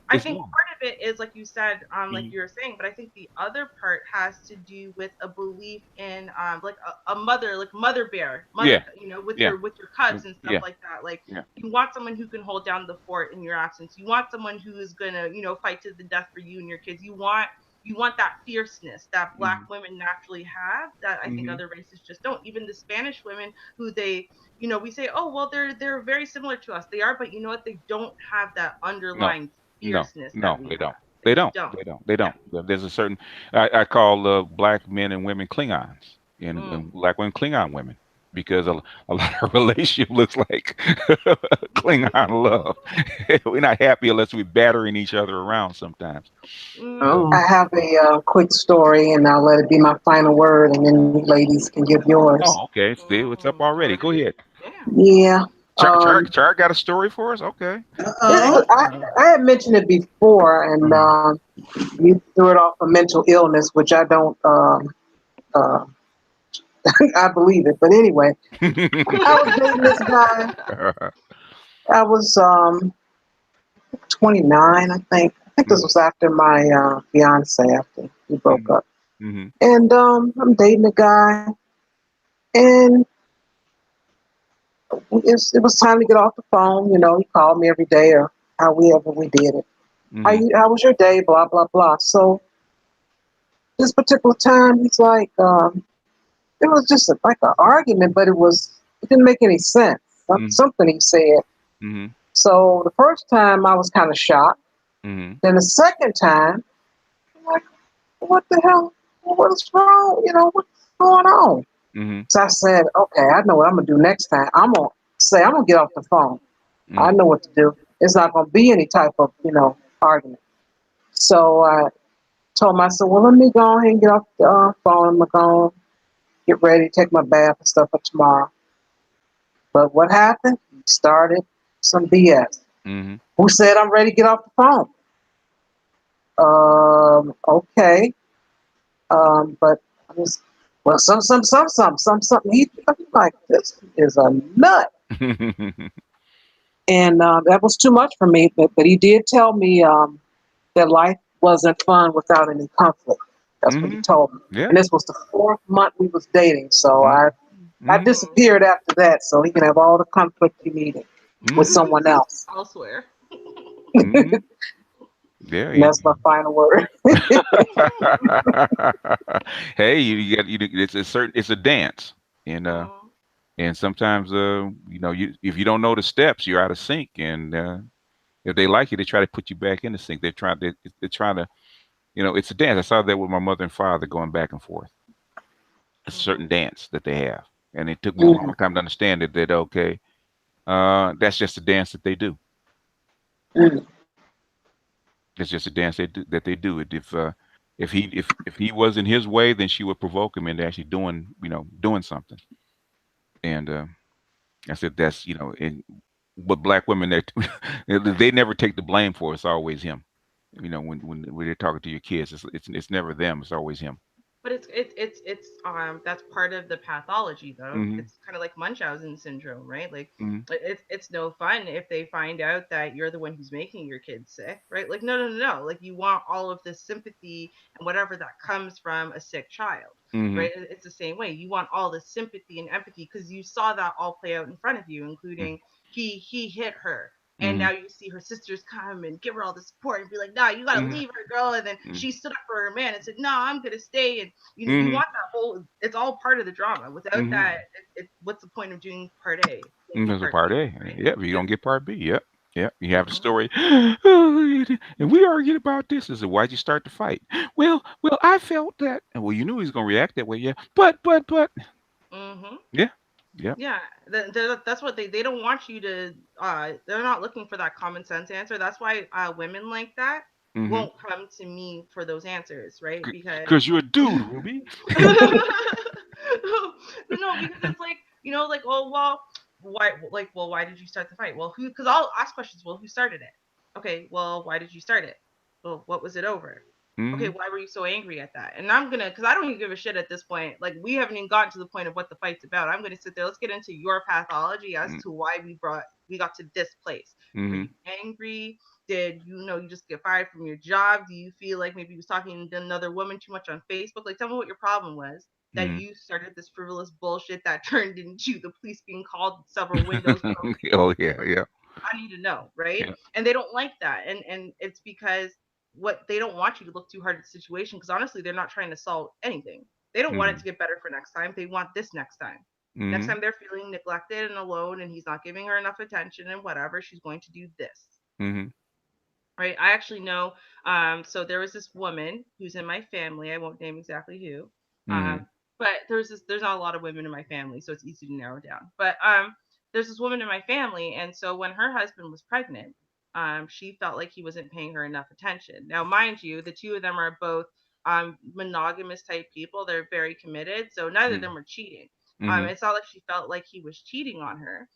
I think part of it is, like you said, like you were saying, but I think the other part has to do with a belief in like a mother, like mother bear, with your cubs and stuff like that. Like you want someone who can hold down the fort in your absence. You want someone who is gonna, fight to the death for you and your kids. You want that fierceness that black women naturally have that I think other races just don't. Even the Spanish women, who they, we say, oh well, they're very similar to us. They are, but you know what? They don't have that underlying fierceness. No, they don't. There's a certain, I call black men and women Klingons, and black women Klingon women, because a lot of relationship looks like Klingon love. We're not happy unless we're battering each other around sometimes. I have a quick story, and I'll let it be my final word, and then you ladies can give yours. Oh, okay. It's up already. Go ahead. Yeah. Char got a story for us? Okay. I had mentioned it before, and you threw it off of mental illness, which I don't I believe it. But anyway, I was dating this guy. I was 29, I think. I think this was after my fiance, after we broke up. And I'm dating a guy, and it was time to get off the phone. He called me every day, or however we did it. How was your day? Blah, blah, blah. So this particular time, he's like, it was just like an argument, but it didn't make any sense. Something he said. So the first time I was kind of shocked. Then the second time, I'm like, what the hell? What is wrong? What's going on? So I said, okay, I know what I'm going to do next time. I'm going to get off the phone. I know what to do. it's not going to be any type of, argument. So I told him, I said, well, let me go ahead and get off the phone. I'm going to get ready, take my bath and stuff for tomorrow. But what happened? He started some BS. Mm-hmm. Who said I'm ready to get off the phone? Okay. But I was, well, something. I'm like, this is a nut. And that was too much for me. But he did tell me that life wasn't fun without any conflict. That's what he told me. Yeah. And this was the 4th month we was dating. So I disappeared after that, so he can have all the conflict he needed with someone else. Elsewhere. Yeah, And that's my final word. Hey, it's a dance, and sometimes if you don't know the steps, you're out of sync, and if they like you, they try to put you back in the sync. They're trying to, it's a dance. I saw that with my mother and father going back and forth. It's a certain dance that they have, and it took me a long time to understand that okay, that's just a dance that they do. It's just a dance that they do. If he wasn't his way, then she would provoke him into actually doing something. And I said that's but black women, they never take the blame for it. It's always him. When they're talking to your kids, it's never them. It's always him. But it's that's part of the pathology though. It's kind of like Munchausen syndrome, right? Like it's no fun if they find out that you're the one who's making your kids sick, right? Like no. Like you want all of this sympathy and whatever that comes from a sick child, right? It's the same way. You want all the sympathy and empathy because you saw that all play out in front of you, including he hit her. And now you see her sisters come and give her all the support and be like, nah, you gotta leave her, girl. And then she stood up for her man and said, no, I'm gonna stay. And you want that whole, it's all part of the drama. Without that, what's the point of doing part A? There's a part A. Right? Yeah, but you don't get part B. Yep. Yeah, you have the story. And we argued about this. I said, why'd you start the fight? Well, I felt that. Well, you knew he was gonna react that way. Yeah, but. Yeah. Yeah, that's what they don't want you to. They're not looking for that common sense answer. That's why women like that won't come to me for those answers, right? Because you're a dude, Ruby. No, because it's like why did you start the fight? Well, who? Because I'll ask questions. Well, who started it? Okay, well, why did you start it? Well, what was it over? Okay, why were you so angry at that? And I'm gonna, because I don't even give a shit at this point. Like we haven't even gotten to the point of what the fight's about. I'm gonna sit there. Let's get into your pathology as to why we got to this place. Were you angry? Did you just get fired from your job? Do you feel like maybe you was talking to another woman too much on Facebook? Like, tell me what your problem was that you started this frivolous bullshit that turned into the police being called, several windows. Oh yeah. I need to know, right? Yeah. And they don't like that, and it's because they don't want you to look too hard at the situation, because honestly, they're not trying to solve anything. They don't want it to get better for next time. They want this next time. Next time they're feeling neglected and alone, and he's not giving her enough attention and whatever, she's going to do this. Right? I actually know. So there was this woman who's in my family. I won't name exactly who. But there's not a lot of women in my family, so it's easy to narrow down. But there's this woman in my family, and so when her husband was pregnant, she felt like he wasn't paying her enough attention. Now, mind you, the two of them are both monogamous type people. They're very committed, so neither of them were cheating. It's not like she felt like he was cheating on her.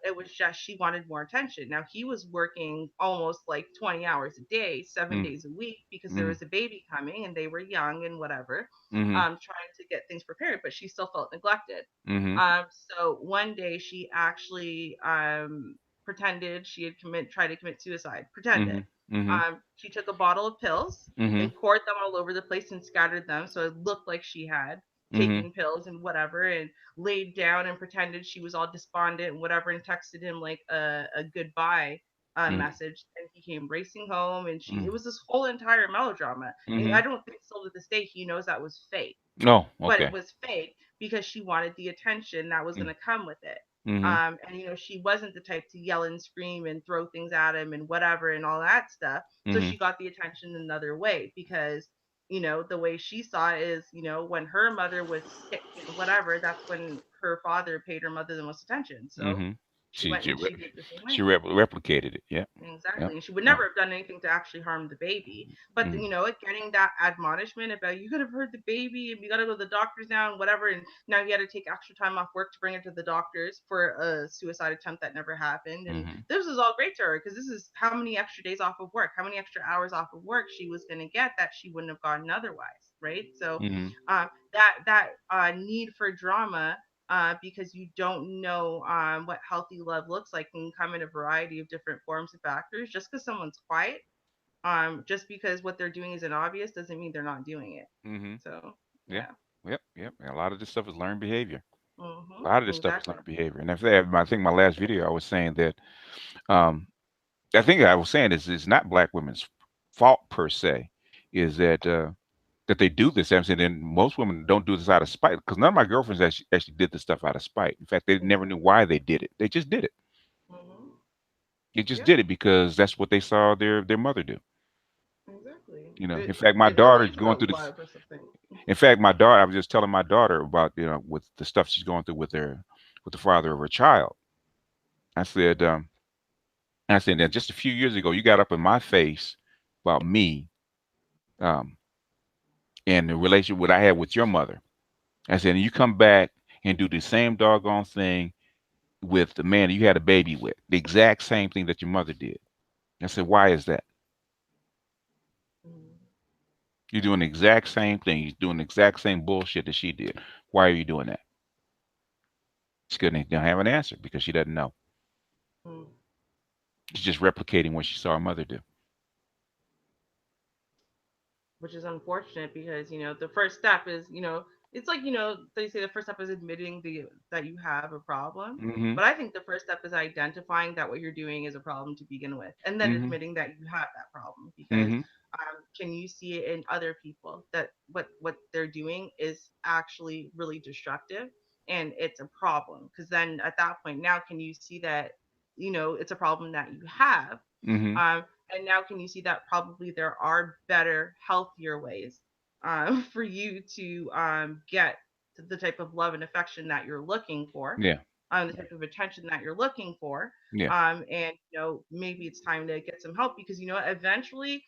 It was just she wanted more attention. Now, he was working almost like 20 hours a day, 7 days a week, because there was a baby coming and they were young and whatever, trying to get things prepared, but she still felt neglected. So one day she actually pretended she had tried to commit suicide. Pretended. She took a bottle of pills and poured them all over the place and scattered them, so it looked like she had taken pills and whatever, and laid down and pretended she was all despondent and whatever, and texted him like a goodbye message, and he came racing home, and it was this whole entire melodrama. And I don't think still to this day he knows that was fake. No, but it was fake because she wanted the attention that was going to come with it. And she wasn't the type to yell and scream and throw things at him and whatever and all that stuff. So she got the attention another way, because the way she saw it is, when her mother was sick and whatever, that's when her father paid her mother the most attention. So She went and she did the same way. She replicated it. Yeah. Exactly. Yep. And she would never have done anything to actually harm the baby. But Mhm. you know, getting that admonishment about you could have hurt the baby and you gotta go to the doctors now and whatever, and now you had to take extra time off work to bring her to the doctors for a suicide attempt that never happened. And this was all great to her because this is how many extra days off of work, how many extra hours off of work she was gonna get that she wouldn't have gotten otherwise, right? So that need for drama, because you don't know what healthy love looks like, can come in a variety of different forms and factors. Just because someone's quiet, just because what they're doing isn't obvious, doesn't mean they're not doing it. So yeah. Yep. And a lot of this stuff is learned behavior. A Mm-hmm. lot of this stuff is learned behavior. And I think my last video, I was saying that, I think I was saying it's not Black women's fault per se, is that that they do this. I'm saying, and most women don't do this out of spite, because none of my girlfriends actually did this stuff out of spite. In fact, they never knew why they did it. They just did it. They just did it because that's what they saw their mother do. Exactly. You know, in fact, my daughter's going through the. In fact, my daughter, I was just telling my daughter about, you know, with the stuff she's going through with the father of her child. I said that just a few years ago, you got up in my face about me, and the relationship what I had with your mother. I said, and you come back and do the same doggone thing with the man you had a baby with, the exact same thing that your mother did. I said, why is that? You're doing the exact same thing. You're doing the exact same bullshit that she did. Why are you doing that? She couldn't have an answer because she doesn't know. She's just replicating what she saw her mother do. Which is unfortunate because, you know, the first step is, you know, it's like, you know, they say the first step is admitting that you have a problem. But I think the first step is identifying that what you're doing is a problem to begin with, and then admitting that you have that problem, because can you see it in other people that what they're doing is actually really destructive and it's a problem? Because then at that point, now can you see that, you know, it's a problem that you have? And now can you see that probably there are better, healthier ways for you to get to the type of love and affection that you're looking for, the type of attention that you're looking for, and you know, maybe it's time to get some help, because you know eventually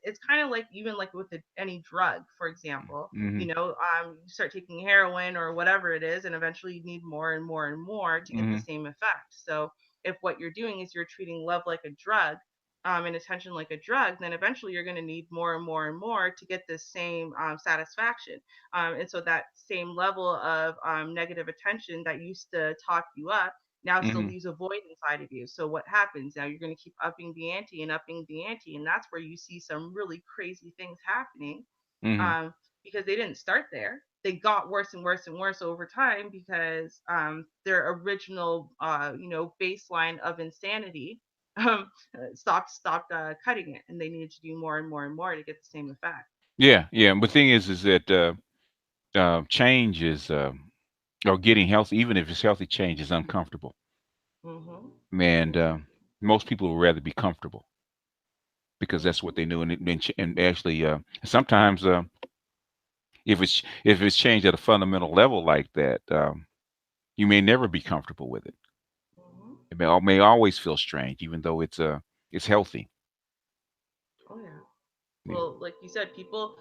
it's kind of like, even like with any drug, for example, you know, you start taking heroin or whatever it is, and eventually you need more and more and more to get the same effect. So if what you're doing is you're treating love like a drug, and attention like a drug, then eventually you're going to need more and more and more to get the same satisfaction. And so that same level of negative attention that used to talk you up now still leaves a void inside of you. So what happens now? You're going to keep upping the ante and upping the ante, and that's where you see some really crazy things happening, because they didn't start there. They got worse and worse and worse over time because their original, you know, baseline of insanity stopped cutting it, and they needed to do more and more and more to get the same effect. Yeah. But the thing is that change is, or getting healthy, even if it's healthy change, is uncomfortable. And most people would rather be comfortable because that's what they knew. And actually, sometimes if it's changed at a fundamental level like that, you may never be comfortable with it. It may always feel strange, even though it's healthy. Oh yeah. Well, like you said, people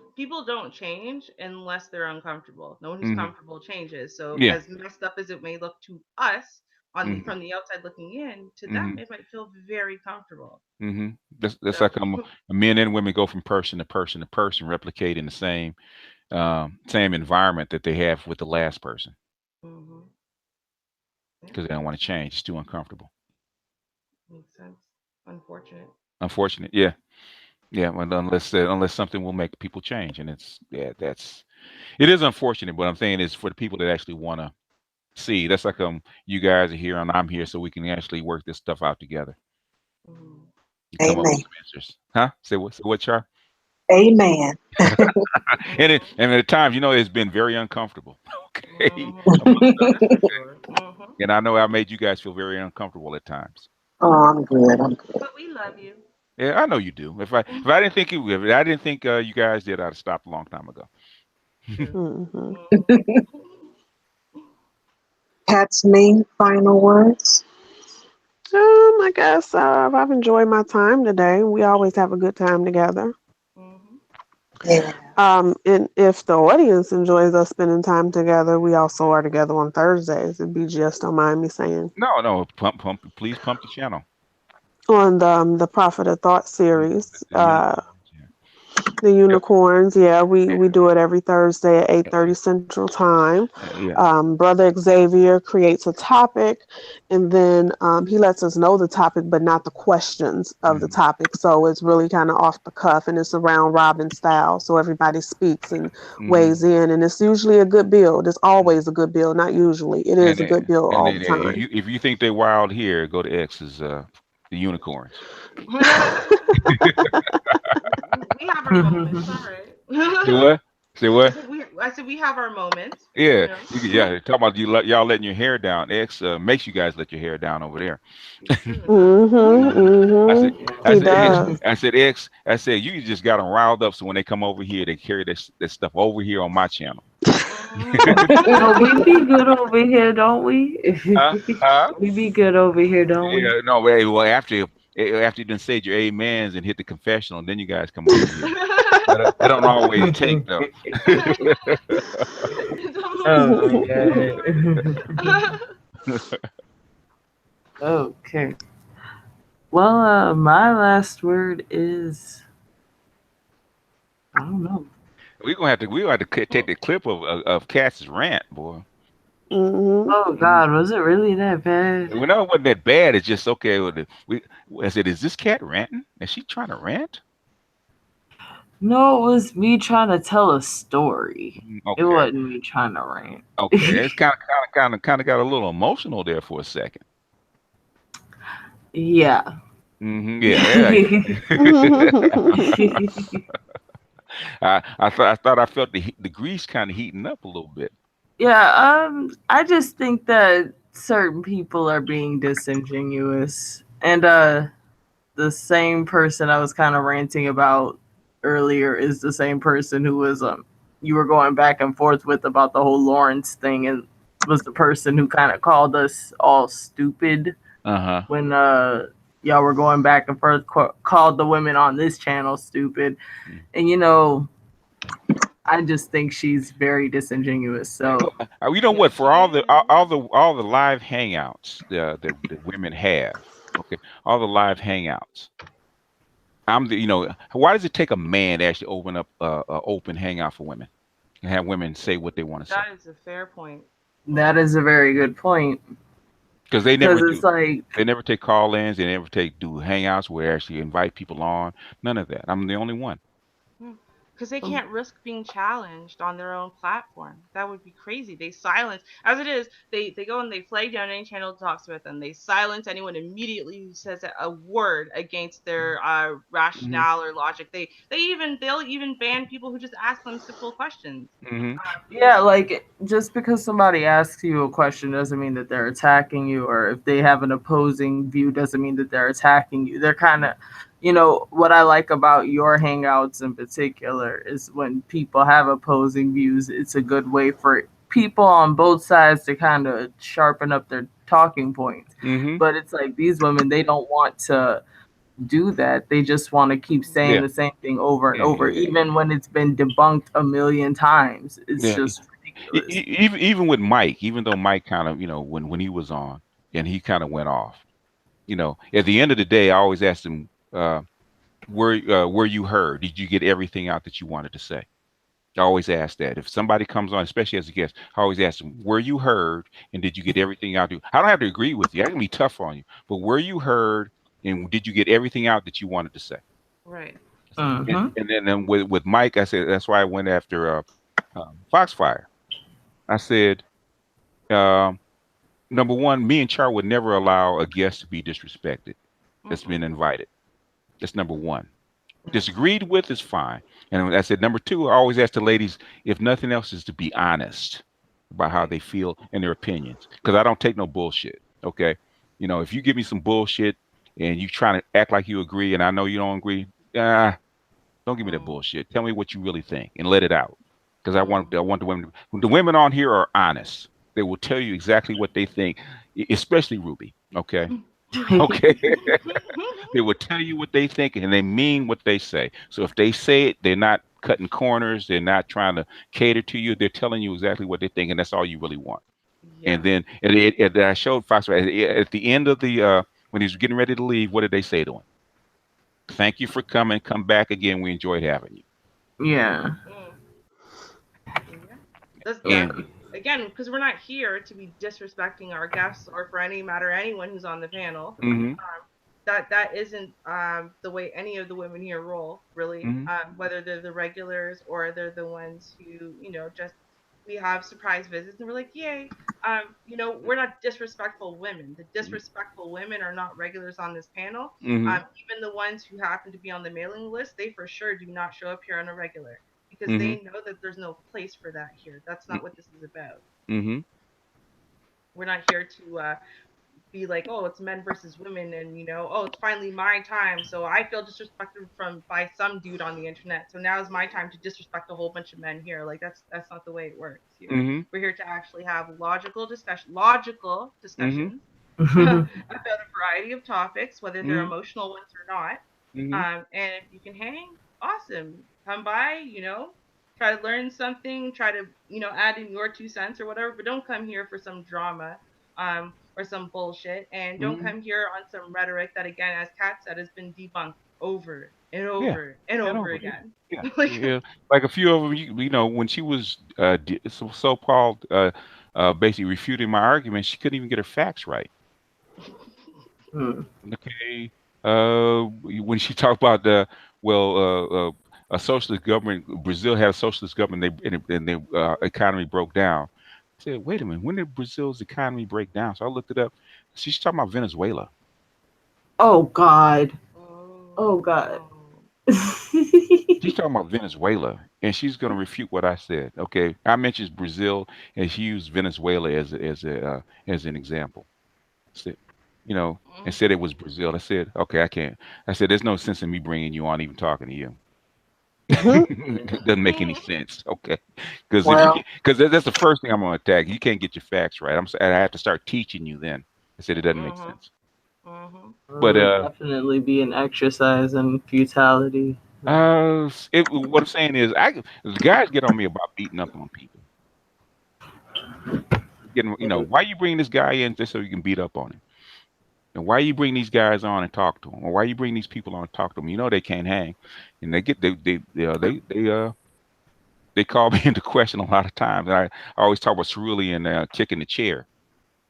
don't change unless they're uncomfortable. No one who's comfortable changes. So as messed up as it may look to us from the outside looking in, to them it might feel very comfortable. That's like men and women go from person to person to person, replicating the same environment that they have with the last person. Because they don't want to change. It's too uncomfortable. Makes sense. Unfortunate. Yeah. Well, unless something will make people change, and it is unfortunate. But I'm saying is for the people that actually want to see. That's like you guys are here and I'm here, so we can actually work this stuff out together. Come up with some answers. Huh? Say what, Char? Amen. and at times, you know, it's been very uncomfortable. Okay. And I know I made you guys feel very uncomfortable at times. Oh, I'm good. But we love you. Yeah, I know you do. If I didn't think you guys did, I'd have stopped a long time ago. That's me. Final words. I guess I've enjoyed my time today. We always have a good time together. Yeah. And if the audience enjoys us spending time together, we also are together on Thursdays. If BGS don't mind me saying. No, please pump the channel. On the Prophet of Thought series, the Yep. unicorns, we do it every Thursday at 8:30 Central Time. Brother Xavier creates a topic, and then he lets us know the topic, but not the questions of the topic. So it's really kind of off the cuff, and it's around Robin style. So everybody speaks and weighs in, and it's usually a good build. It's always a good build, not usually. It is a good build all the time. If you think they're wild here, go to X's, the unicorns. We have our moments, all right. Say what? Say what? I said we have our moments. Yeah, yeah. Talking about y'all letting your hair down. X makes you guys let your hair down over there. I said, X. I said, you just got them riled up, so when they come over here, they carry this stuff over here on my channel. No, we be good over here, don't we? We be good over here, don't we? Yeah, no. Well, after you done said your amens and hit the confessional, and then you guys come over here. That don't always take though. Oh my God. Okay. Well, my last word is, I don't know. We're gonna have to take the clip of Cass's rant, boy. Oh God, was it really that bad? Well, no, it wasn't that bad. It's just okay with it. I said, is this cat ranting? Is she trying to rant? No, it was me trying to tell a story. Okay. It wasn't me trying to rant. Okay, it's kind of got a little emotional there for a second. Yeah. Yeah. I thought I felt the grease kind of heating up a little bit. Yeah, I just think that certain people are being disingenuous. And the same person I was kind of ranting about earlier is the same person who was you were going back and forth with about the whole Lawrence thing, and was the person who kind of called us all stupid when y'all were going back and forth, called the women on this channel stupid. And I just think she's very disingenuous. So you know what? For all the live hangouts the women have, okay, all the live hangouts. Why does it take a man to actually open up an open hangout for women and have women say what they want to say? That is a fair point. That is a very good point. Because they never they never take call-ins, they never do hangouts where they actually invite people on. None of that. I'm the only one. Because they can't risk being challenged on their own platform. That would be crazy. They silence, as it is, they go and they flag down any channel that talks with them. They silence anyone immediately who says a word against their rationale or logic. They'll even ban people who just ask them simple questions. Yeah, like just because somebody asks you a question doesn't mean that they're attacking you, or if they have an opposing view doesn't mean that they're attacking you. They're kind of, what I like about your hangouts in particular is when people have opposing views, it's a good way for people on both sides to kind of sharpen up their talking points. But it's like these women, they don't want to do that. They just want to keep saying the same thing over and over, even when it's been debunked a million times. It's just ridiculous. Even with Mike, even though Mike kind of, when he was on and he kind of went off, at the end of the day, I always asked him, were you heard? Did you get everything out that you wanted to say? I always ask that. If somebody comes on, especially as a guest, I always ask them, were you heard? And did you get everything out? I don't have to agree with you. I can be tough on you. But were you heard? And did you get everything out that you wanted to say? Right. And then with Mike, I said, that's why I went after Foxfire. I said, number one, me and Char would never allow a guest to be disrespected that's been invited. That's number one. Disagreed with is fine. And I said, number two, I always ask the ladies, if nothing else, is to be honest about how they feel and their opinions. Because I don't take no bullshit. Okay. If you give me some bullshit and you trying to act like you agree and I know you don't agree, don't give me that bullshit. Tell me what you really think and let it out. Because I want the women on here are honest. They will tell you exactly what they think, especially Ruby. Okay. Okay. They will tell you what they think and they mean what they say. So if they say it, they're not cutting corners, they're not trying to cater to you, they're telling you exactly what they think, and that's all you really want. Yeah. And then I showed Fox at the end of the when he was getting ready to leave, what did they say to him? Thank you for coming. Come back again. We enjoyed having you. Yeah. Again, because we're not here to be disrespecting our guests or for any matter anyone who's on the panel. That isn't the way any of the women here roll, really. Whether they're the regulars or they're the ones who, just we have surprise visits and we're like, yay. We're not disrespectful women. The disrespectful women are not regulars on this panel. Even the ones who happen to be on the mailing list, they for sure do not show up here on a regular because they know that there's no place for that here. That's not what this is about. We're not here to be like, oh, it's men versus women, and oh, it's finally my time. So I feel disrespected by some dude on the internet. So now is my time to disrespect a whole bunch of men here. Like that's not the way it works. We're here to actually have logical discussions about a variety of topics, whether they're emotional ones or not. And if you can hang, awesome. Come by, try to learn something, try to, add in your 2 cents or whatever, but don't come here for some drama. Or some bullshit, and don't come here on some rhetoric that, again, as Kat said, has been debunked over and over and over again. Like a few of them, when she was so-called basically refuting my argument, she couldn't even get her facts right. Okay, when she talked about a socialist government, Brazil had a socialist government, and the economy broke down. I said, wait a minute, when did Brazil's economy break down? So I looked it up. She's talking about Venezuela. Oh God. Oh God. She's talking about Venezuela, and she's going to refute what I said. Okay, I mentioned Brazil, and she used Venezuela as an example. Said, and said it was Brazil. I said, okay, I can't. I said, there's no sense in me bringing you on, even talking to you. It doesn't make any sense, okay? Because that's the first thing I'm going to attack. You can't get your facts right. I have to start teaching you. Then I said it doesn't make sense. But definitely be an exercise in futility. What I'm saying is, guys get on me about beating up on people. Why you bring this guy in just so you can beat up on him? And why you bring these guys on and talk to them? Or why you bring these people on and talk to them? They can't hang, and they call me into question a lot of times. And I always talk about Cerulean kicking the chair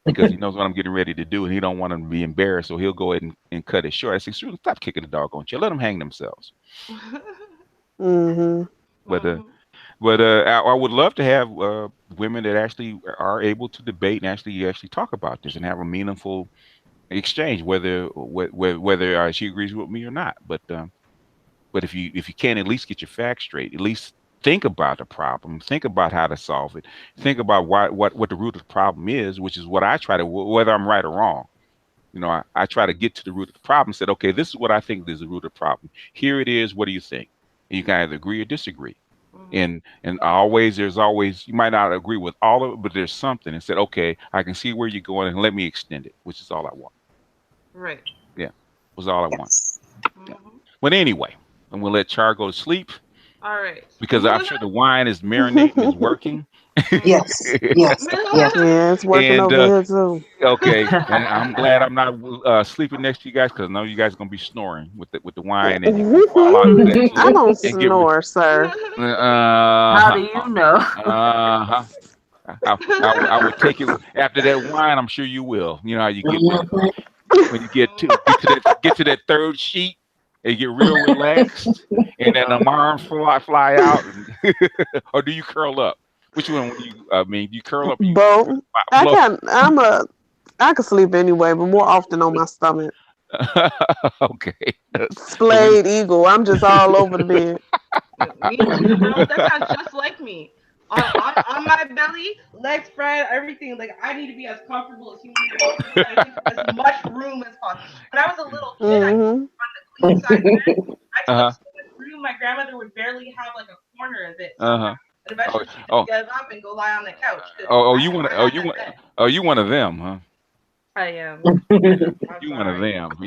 because he knows what I'm getting ready to do, and he don't want them to be embarrassed, so he'll go ahead and cut it short. I say, Cerulean, stop kicking the doggone chair. Let them hang themselves. But I would love to have women that actually are able to debate and actually talk about this and have a meaningful exchange, whether she agrees with me or not. But if you can't at least get your facts straight, at least think about the problem, think about how to solve it, think about what the root of the problem is, which is what I try to, whether I'm right or wrong. I try to get to the root of the problem. Said, okay, this is what I think is the root of the problem. Here it is. What do you think? And you can either agree or disagree. And there's always, you might not agree with all of it, but there's something. And said, okay, I can see where you're going, and let me extend it, which is all I want. Right. Yeah, was all I want. Yeah. But anyway, I'm gonna let Char go to sleep. All right. Because I'm sure the wine is marinating, is working. Yes. Yeah, it's working over here too. Okay, and I'm glad I'm not sleeping next to you guys because I know you guys are gonna be snoring with the wine. And you fall out of that. I don't snore, sir. How do you know? I would take it after that wine. I'm sure you will. You know how you get when you get to that third sheet. And get real relaxed, and then the arms fly out, or do you curl up? Which one? Do you curl up? Both. I can sleep anyway, but more often on my stomach. Okay. Splayed eagle. I'm just all over the bed. That sounds just like me. On my belly, legs spread, everything. Like I need to be as comfortable as humanly possible, as much room as possible. When I was a little kid, I on the queen side bed. I took so much room. My grandmother would barely have like a corner of it. And eventually she'd get up and go lie on the couch. You one of them, huh? I am. You one of them.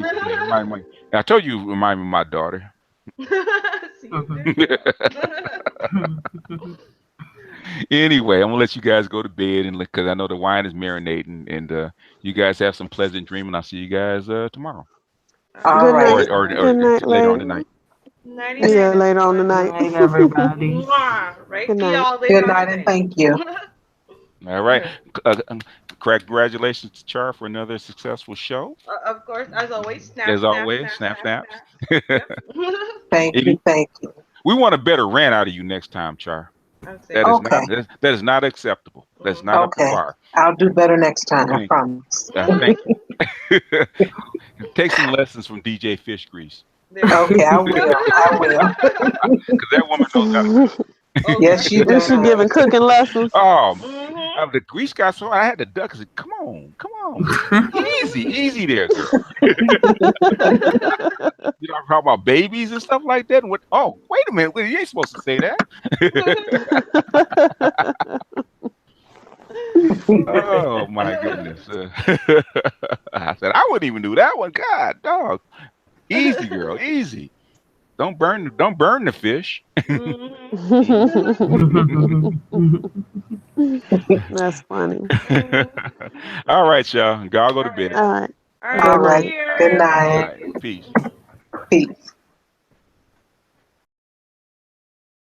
I told you, you remind me of my daughter. Anyway, I'm gonna let you guys go to bed and because I know the wine is marinating, and you guys have some pleasant dreaming. I'll see you guys tomorrow. All right. Or Good night, later on tonight. Yeah, later on tonight. Good night, everybody. Right? Good See night. y'all later Good night on and today. thank you. All right. Congratulations to Char for another successful show. Of course, as always, snap, As snap, always, snap, snap. Thank you. Thank you. We want a better rant out of you next time, Char. That is Okay. that is not acceptable. That's not up to Okay. par. I'll do better next time. I promise. Thank you. Take some lessons from DJ Fish Grease. Okay, I will. I will. Because that woman knows how to cook. Yes, she Is she does. giving cooking lessons? Oh, the grease got so I had to duck. I said, "Come on, easy there, girl." You know, talk about babies and stuff like that. And what? Oh, wait a minute, you ain't supposed to say that. Oh my goodness! I said I wouldn't even do that one. God, dog, easy, girl, easy. Don't burn the fish. That's funny. All right, y'all. Y'all go to bed. All right. All right. Good night. All right. Peace. Peace.